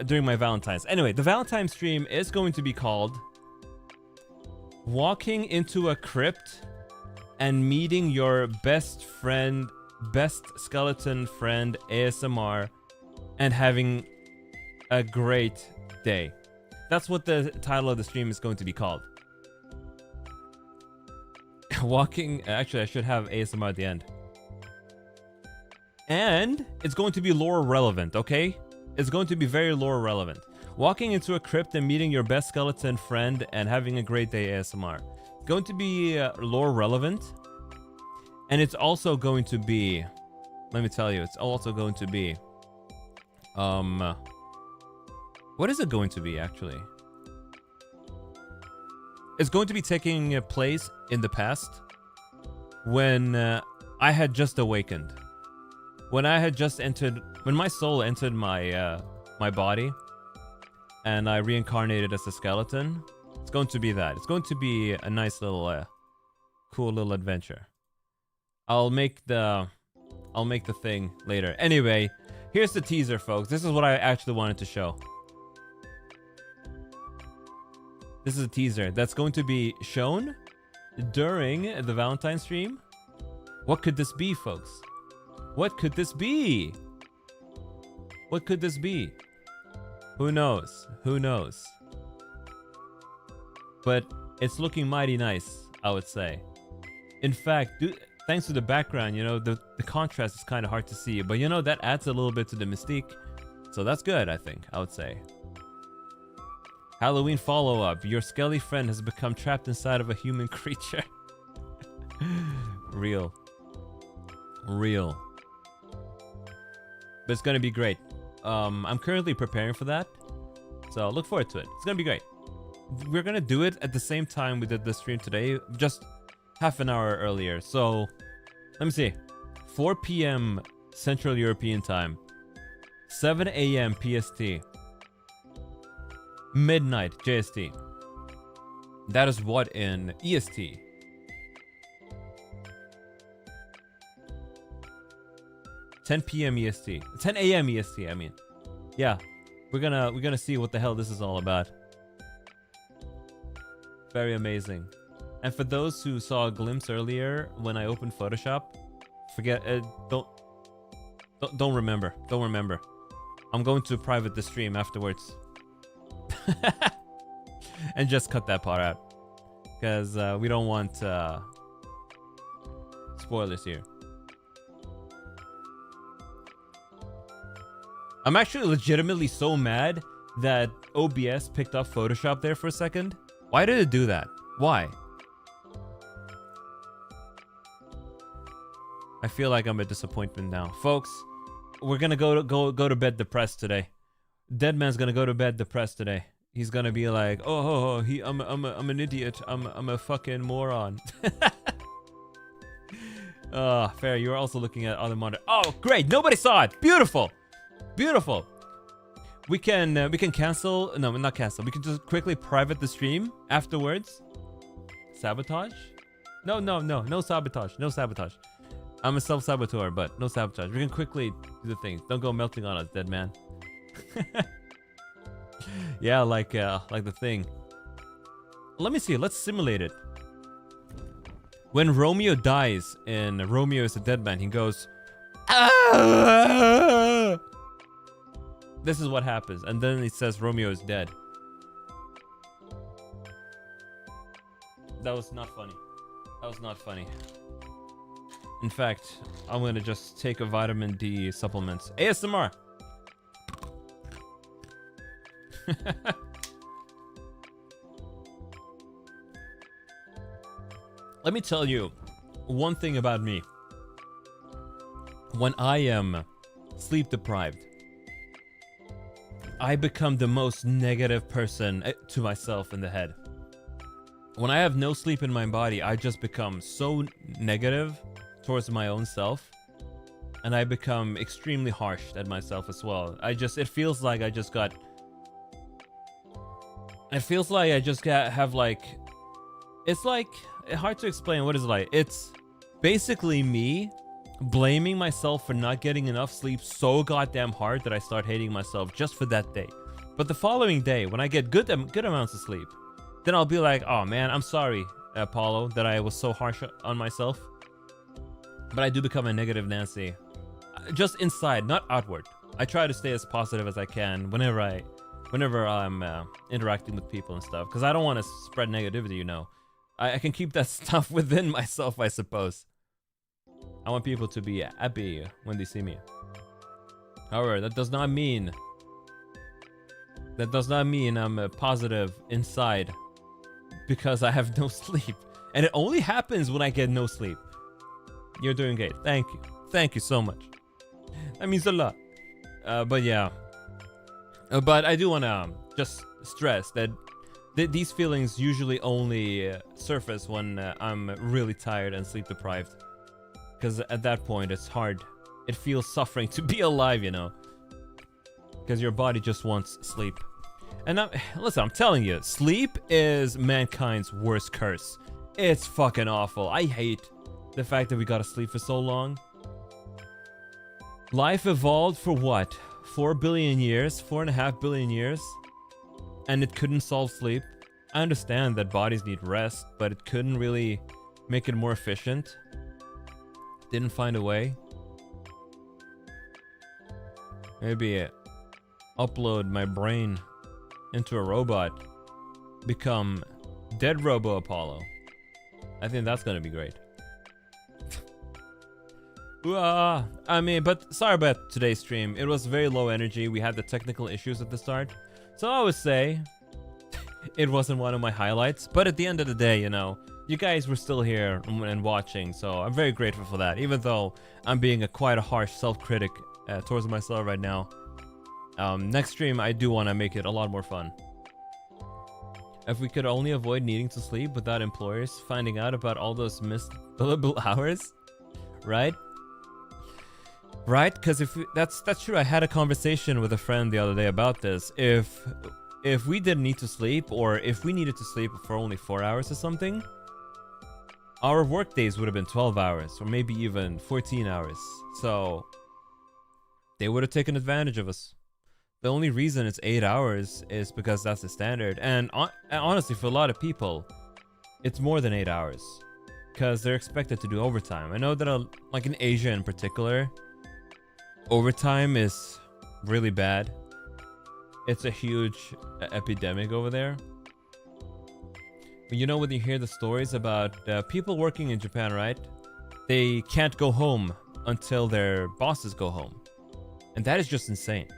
during my Valentine's. Anyway, the Valentine's stream is going to be called... Walking into a crypt and meeting your best skeleton friend ASMR and having a great day. That's what the title of the stream is going to be called. Actually, I should have ASMR at the end. And it's going to be lore relevant, okay? It's going to be very lore relevant. Walking into a crypt and meeting your best skeleton friend and having a great day ASMR. It's going to be lore relevant. And it's also going to be... Let me tell you, it's also going to be... What is it going to be, actually? It's going to be taking place in the past when I had just awakened. When I had just entered... When my soul entered my my body and I reincarnated as a skeleton. It's going to be that. It's going to be a nice little... cool little adventure. I'll make the thing later. Anyway, here's the teaser, folks. This is what I actually wanted to show. This is a teaser that's going to be shown during the Valentine stream. What could this be, folks? What could this be? What could this be? Who knows? Who knows? But it's looking mighty nice, I would say. In fact, thanks to the background, you know, the contrast is kind of hard to see. But, you know, that adds a little bit to the mystique. So that's good, I think, I would say. Halloween follow-up. Your skelly friend has become trapped inside of a human creature. Real. Real. But it's gonna be great. I'm currently preparing for that, so look forward to it. It's gonna be great. We're gonna do it at the same time we did the stream today, just half an hour earlier. So let me see, 4 p.m. Central European time, 7 a.m. PST, midnight JST. That is what in EST? 10 p.m. EST. 10 a.m. EST, I mean. Yeah. We're gonna see what the hell this is all about. Very amazing. And for those who saw a glimpse earlier when I opened Photoshop, forget don't remember. Don't remember. I'm going to private the stream afterwards. And just cut that part out. Because we don't want spoilers here. I'm actually legitimately so mad that OBS picked up Photoshop there for a second. Why did it do that? Why? I feel like I'm a disappointment now. Folks, we're gonna go to bed depressed today. Deadman's gonna go to bed depressed today. He's gonna be like, oh, I'm an idiot. I'm a fucking moron. Fair. You're also looking at other monitor. Oh, great! Nobody saw it. Beautiful. Beautiful. We can cancel. No, not cancel. We can just quickly private the stream afterwards. Sabotage? No sabotage. No sabotage. I'm a self-saboteur, but no sabotage. We can quickly do the things. Don't go melting on us, dead man. Yeah, like the thing. Let me see. Let's simulate it. When Romeo dies in Romeo is a Dead Man, he goes, ah! This is what happens, and then it says Romeo is dead. That was not funny. That was not funny. In fact, I'm gonna just take a vitamin D supplement. ASMR. Let me tell you one thing about me. When I am sleep deprived, I become the most negative person to myself in the head. When I have no sleep in my body, I just become so negative towards my own self. And I become extremely harsh at myself as well. It feels like I just got... It feels like I just have like... It's like... Hard to explain what it's like. It's basically me blaming myself for not getting enough sleep so goddamn hard that I start hating myself just for that day. But the following day, when I get good amounts of sleep, then I'll be like, oh man, I'm sorry, Apollo, that I was so harsh on myself. But I do become a negative Nancy. Just inside, not outward. I try to stay as positive as I can whenever I'm interacting with people and stuff, because I don't want to spread negativity, you know. I can keep that stuff within myself, I suppose. I want people to be happy when they see me. However, that does not mean I'm positive inside because I have no sleep. And it only happens when I get no sleep. You're doing great. Thank you. Thank you so much. That means a lot. But yeah. But I do want to just stress that these feelings usually only surface when I'm really tired and sleep deprived. Because at that point, it's hard. It feels suffering to be alive, you know. Because your body just wants sleep. And listen, I'm telling you, sleep is mankind's worst curse. It's fucking awful. I hate the fact that we gotta sleep for so long. Life evolved for what? 4 billion years? 4.5 billion years? And it couldn't solve sleep. I understand that bodies need rest, but it couldn't really make it more efficient. Didn't find a way. Maybe upload my brain into a robot. Become Dead Robo Apollo. I think that's gonna be great. I mean, but sorry about today's stream. It was very low energy. We had the technical issues at the start. So I would say it wasn't one of my highlights. But at the end of the day, you know, you guys were still here and watching, so I'm very grateful for that. Even though I'm being quite a harsh self-critic towards myself right now. Next stream, I do want to make it a lot more fun. If we could only avoid needing to sleep without employers finding out about all those missed billable hours, right? Right? Because that's true. I had a conversation with a friend the other day about this. If we didn't need to sleep, or if we needed to sleep for only 4 hours or something, our work days would have been 12 hours, or maybe even 14 hours. So they would have taken advantage of us. The only reason it's 8 hours is because that's the standard. And honestly, for a lot of people, it's more than 8 hours, because they're expected to do overtime. I know that like in Asia in particular, overtime is really bad. It's a huge epidemic over there. But you know, when you hear the stories about people working in Japan, right? They can't go home until their bosses go home. And that is just insane.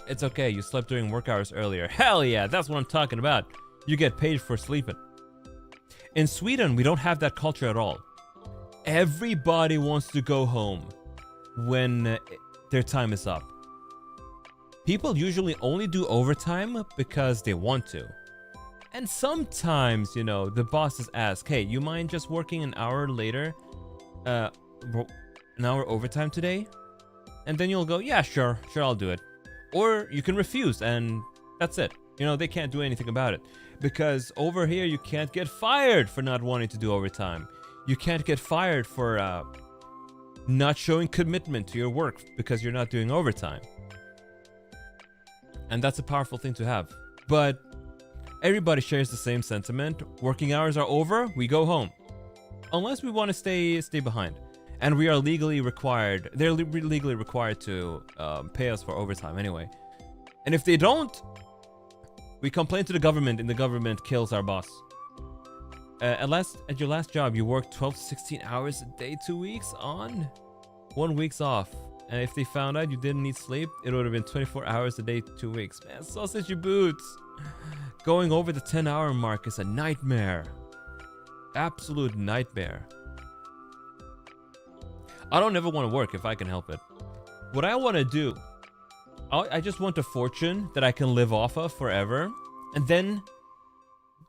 It's okay, you slept during work hours earlier. Hell yeah, that's what I'm talking about. You get paid for sleeping. In Sweden, we don't have that culture at all. Everybody wants to go home when their time is up. People usually only do overtime because they want to. And sometimes, you know, the bosses ask, hey, you mind just working an hour later? An hour overtime today? And then you'll go, yeah, sure, I'll do it. Or you can refuse, and that's it. You know, they can't do anything about it. Because over here, you can't get fired for not wanting to do overtime. You can't get fired for not showing commitment to your work because you're not doing overtime. And that's a powerful thing to have. But everybody shares the same sentiment. Working hours are over, we go home. Unless we want to stay behind. And we are legally required, they're legally required to pay us for overtime anyway. And if they don't, we complain to the government, and the government kills our boss. At your last job, you worked 12 to 16 hours a day, 2 weeks on, 1 week's off. And if they found out you didn't need sleep, it would have been 24 hours a day, 2 weeks. Man, sausage your boots. Going over the 10-hour mark is a nightmare. Absolute nightmare. I don't ever want to work if I can help it. What I want to do, I just want a fortune that I can live off of forever, and then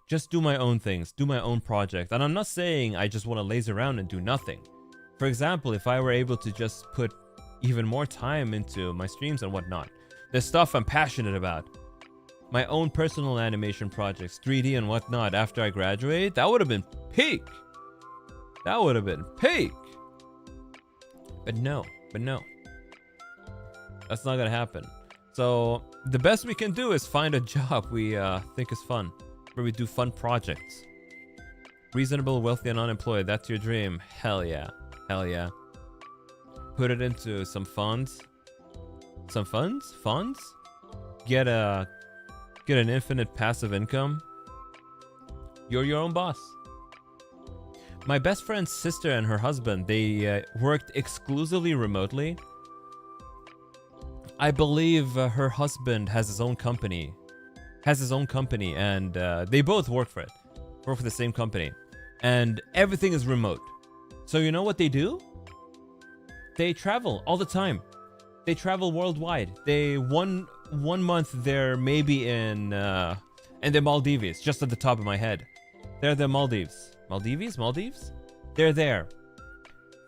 just do my own things, do my own project. And I'm not saying I just want to laze around and do nothing. For example, if I were able to just put even more time into my streams and whatnot, the stuff I'm passionate about, my own personal animation projects, 3D and whatnot, after I graduate, that would have been peak. That would have been peak. But no. That's not gonna happen. So the best we can do is find a job we think is fun, where we do fun projects. Reasonable, wealthy, and unemployed. That's your dream. Hell yeah. Hell yeah. Put it into some funds. Some funds? Funds? Get an infinite passive income. You're your own boss. My best friend's sister and her husband, they worked exclusively remotely. I believe her husband has his own company. And they both work for the same company. And everything is remote. So you know what they do? They travel all the time. They travel worldwide. They one month they're maybe in the Maldives, just at the top of my head. They're the Maldives. Maldives? They're there.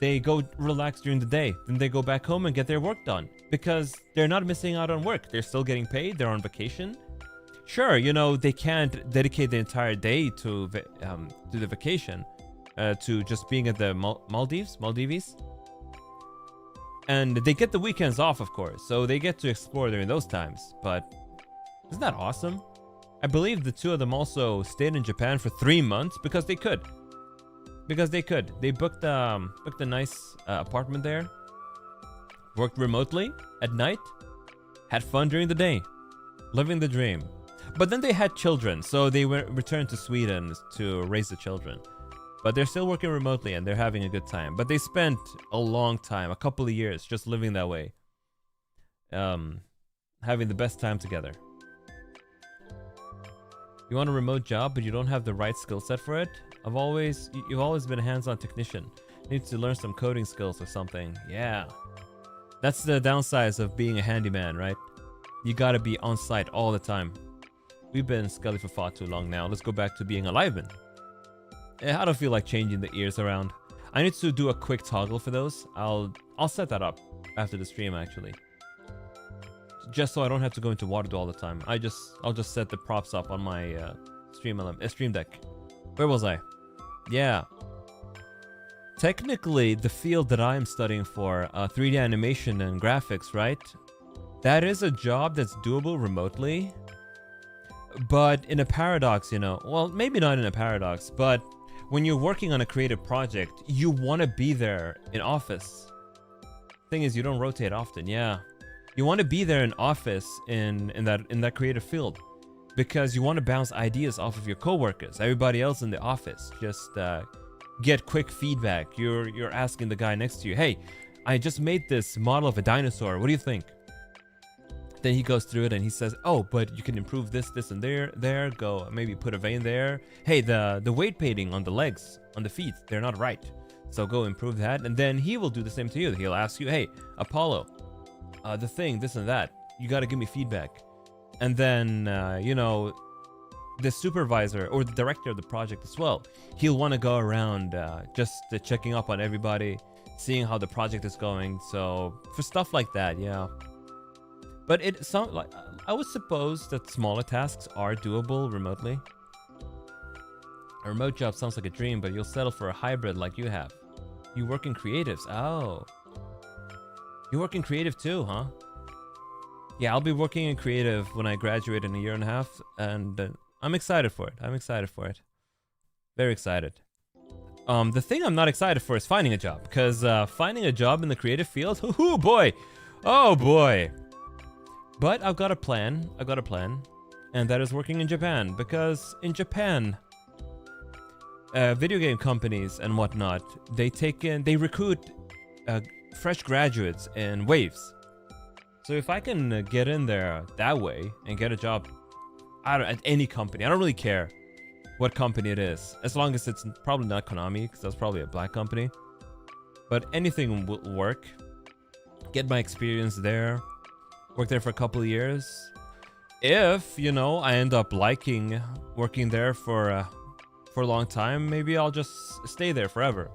They go relax during the day. Then they go back home and get their work done. Because they're not missing out on work. They're still getting paid. They're on vacation. Sure, you know, they can't dedicate the entire day to the vacation. To just being at the Maldives. And they get the weekends off, of course. So they get to explore during those times. But isn't that awesome? I believe the two of them also stayed in Japan for 3 months because they could. They booked a nice apartment there. Worked remotely at night. Had fun during the day. Living the dream. But then they had children, so they returned to Sweden to raise the children. But they're still working remotely and they're having a good time. But they spent a long time, a couple of years, just living that way. Having the best time together. You want a remote job, but you don't have the right skill set for it? You've always been a hands-on technician. Need to learn some coding skills or something. Yeah. That's the downsides of being a handyman, right? You gotta be on site all the time. We've been Scully for far too long now. Let's go back to being a liveman. I don't feel like changing the ears around. I need to do a quick toggle for those. I'll set that up after the stream actually. Just so I don't have to go into water all the time. I'll just set the props up on my stream deck. Where was I? Yeah. Technically, the field that I'm studying for, 3D animation and graphics, right? That is a job that's doable remotely. But in a paradox, you know, well, maybe not in a paradox, but when you're working on a creative project, you want to be there in office. Thing is, you don't rotate often, yeah. You want to be there in office in that creative field because you want to bounce ideas off of your coworkers, everybody else in the office. Just get quick feedback. You're asking the guy next to you, hey, I just made this model of a dinosaur. What do you think? Then he goes through it and he says, oh, but you can improve this, and there. Go, maybe put a vein there. Hey, the weight painting on the legs, on the feet, they're not right. So go improve that. And then he will do the same to you. He'll ask you, hey, Apollo, the thing, this and that. You got to give me feedback. And then, you know, the supervisor or the director of the project as well, he'll want to go around just checking up on everybody, seeing how the project is going. So for stuff like that, yeah. But it sounds like I would suppose that smaller tasks are doable remotely. A remote job sounds like a dream, but you'll settle for a hybrid like you have. You work in creatives. Oh. You work in creative too, huh? Yeah, I'll be working in creative when I graduate in a year and a half, and I'm excited for it. I'm excited for it. Very excited. The thing I'm not excited for is finding a job, because finding a job in the creative field, oh boy, oh boy. But I've got a plan. And that is working in Japan, because in Japan, video game companies and whatnot, they recruit fresh graduates in waves. So if I can get in there that way and get a job at any company, I don't really care what company it is, as long as it's probably not Konami, because that's probably a black company. But anything will work. Get my experience there. Work there for a couple of years. If, you know, I end up liking working there for a long time, maybe I'll just stay there forever.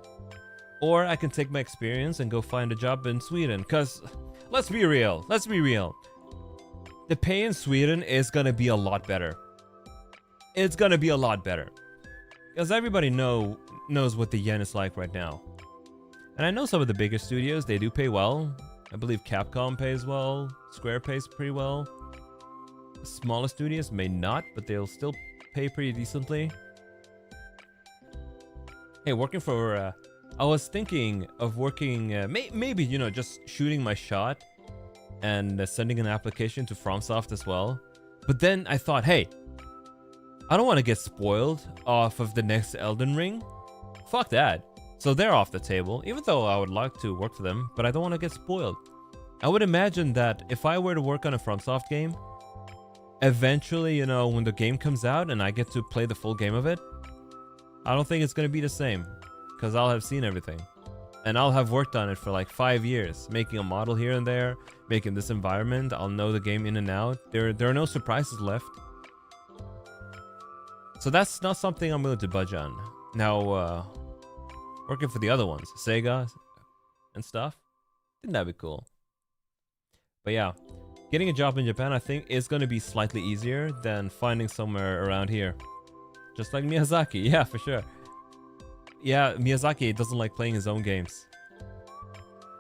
Or I can take my experience and go find a job in Sweden, because let's be real. The pay in Sweden is gonna be a lot better. It's gonna be a lot better. Because everybody knows what the yen is like right now. And I know some of the bigger studios, they do pay well. I believe Capcom pays well, Square pays pretty well. Smaller studios may not, but they'll still pay pretty decently. Hey, working for... I was thinking of working... maybe, you know, just shooting my shot and sending an application to FromSoft as well. But then I thought, hey, I don't want to get spoiled off of the next Elden Ring. Fuck that. So they're off the table, even though I would like to work for them, but I don't want to get spoiled. I would imagine that if I were to work on a FromSoft game, eventually, you know, when the game comes out and I get to play the full game of it, I don't think it's going to be the same, because I'll have seen everything. And I'll have worked on it for like 5 years, making a model here and there, making this environment. I'll know the game in and out. There are no surprises left. So that's not something I'm willing to budge on. Now, working for the other ones, Sega and stuff, I think that'd be cool. But yeah, getting a job in Japan, I think, is going to be slightly easier than finding somewhere around here. Just like Miyazaki, yeah, for sure. Yeah, Miyazaki doesn't like playing his own games.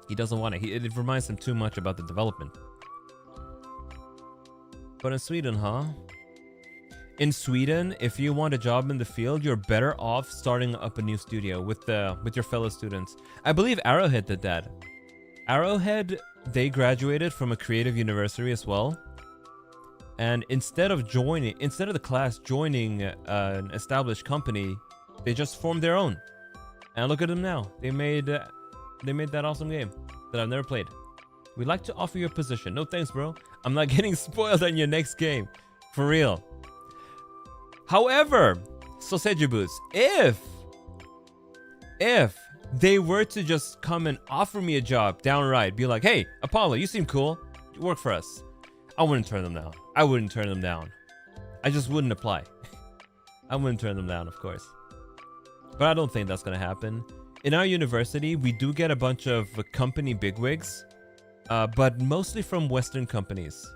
He doesn't want it. It reminds him too much about the development. But in Sweden, huh? In Sweden, if you want a job in the field, you're better off starting up a new studio with your fellow students. I believe Arrowhead did that. Arrowhead, they graduated from a creative university as well. And instead of the class joining an established company, they just formed their own. And look at them now. They made that awesome game that I've never played. We'd like to offer you a position. No thanks, bro. I'm not getting spoiled on your next game. For real. However, Sausage Boots, if if they were to just come and offer me a job downright, be like, hey, Apollo, you seem cool, work for us, I wouldn't turn them down. I wouldn't turn them down. I just wouldn't apply. I wouldn't turn them down, of course. But I don't think that's going to happen. In our university, we do get a bunch of company bigwigs, but mostly from Western companies.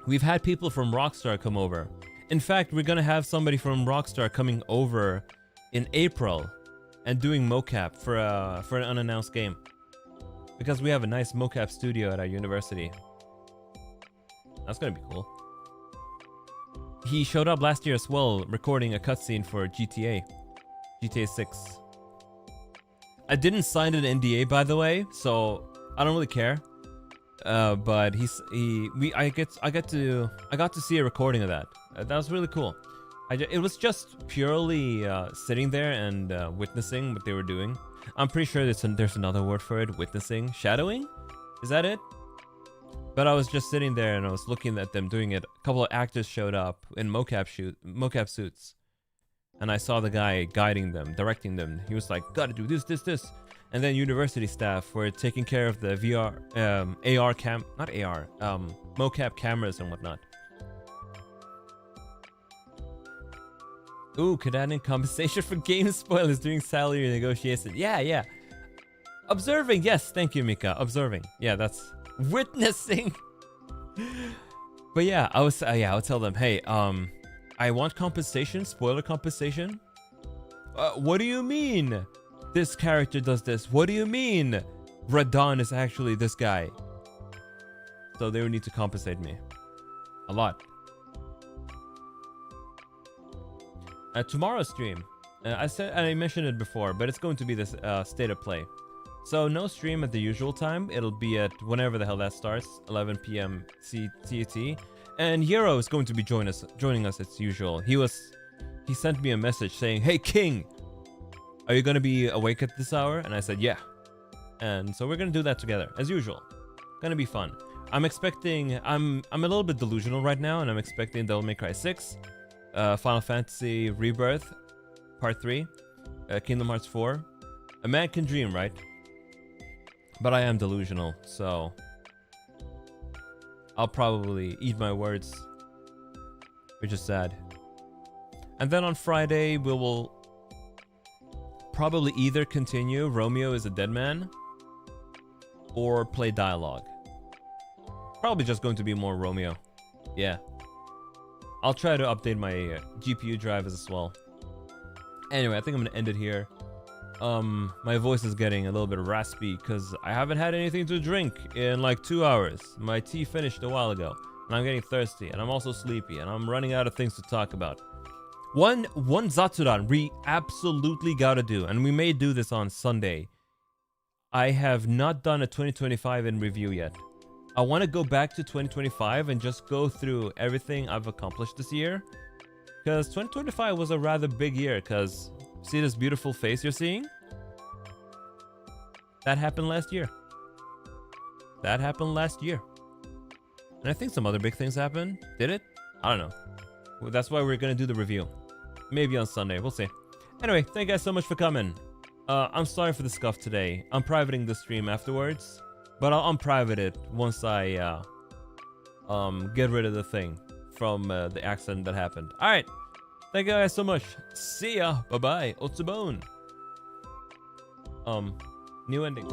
We've had people from Rockstar come over. In fact, we're going to have somebody from Rockstar coming over in April and doing mocap for an unannounced game. Because we have a nice mocap studio at our university. That's going to be cool. He showed up last year as well, recording a cutscene for GTA 6. I didn't sign an NDA, by the way, so I don't really care. But I got to see a recording of that. That was really cool. It was just purely sitting there and witnessing what they were doing. I'm pretty sure there's another word for it, witnessing, shadowing. Is that it? But I was just sitting there and I was looking at them doing it. A couple of actors showed up in mocap suits. And I saw the guy guiding them, directing them. He was like, gotta do this. And then university staff were taking care of the mocap cameras and whatnot. Ooh, could add in compensation for game spoilers during salary negotiation. Yeah. Observing, yes, thank you, Mika. Observing. Yeah, that's witnessing. But yeah, I would tell them, hey, I want compensation, spoiler compensation. What do you mean this character does this? What do you mean Radon is actually this guy? So they would need to compensate me a lot. Tomorrow's stream, I mentioned it before, but it's going to be this state of play. So no stream at the usual time. It'll be at whenever the hell that starts, 11 p.m. CET. And Hero is going to be joining us as usual. He sent me a message saying, "Hey King, are you gonna be awake at this hour?" And I said, "Yeah." And so we're gonna do that together as usual. Gonna be fun. I'm a little bit delusional right now, and I'm expecting Devil May Cry 6, Final Fantasy Rebirth Part 3, Kingdom Hearts 4. A man can dream, right? But I am delusional, so I'll probably eat my words, which is sad. And then on Friday, we will probably either continue Romeo is a Deadman or play dialogue. Probably just going to be more Romeo. Yeah. I'll try to update my GPU drivers as well. Anyway, I think I'm gonna end it here. My voice is getting a little bit raspy because I haven't had anything to drink in like 2 hours. My tea finished a while ago, and I'm getting thirsty, and I'm also sleepy, and I'm running out of things to talk about. One Zatsudan we absolutely gotta do, and we may do this on Sunday. I have not done a 2025 in review yet. I want to go back to 2025 and just go through everything I've accomplished this year. Because 2025 was a rather big year, because see this beautiful face you're seeing? That happened last year. And I think some other big things happened. Did it? I don't know. Well, that's why we're going to do the review. Maybe on Sunday. We'll see. Anyway, thank you guys so much for coming. I'm sorry for the scuff today. I'm privating the stream afterwards. But I'll unprivate it once I get rid of the thing from the accident that happened. Alright. Thank you guys so much. See ya. Bye-bye. Otsubone. New ending.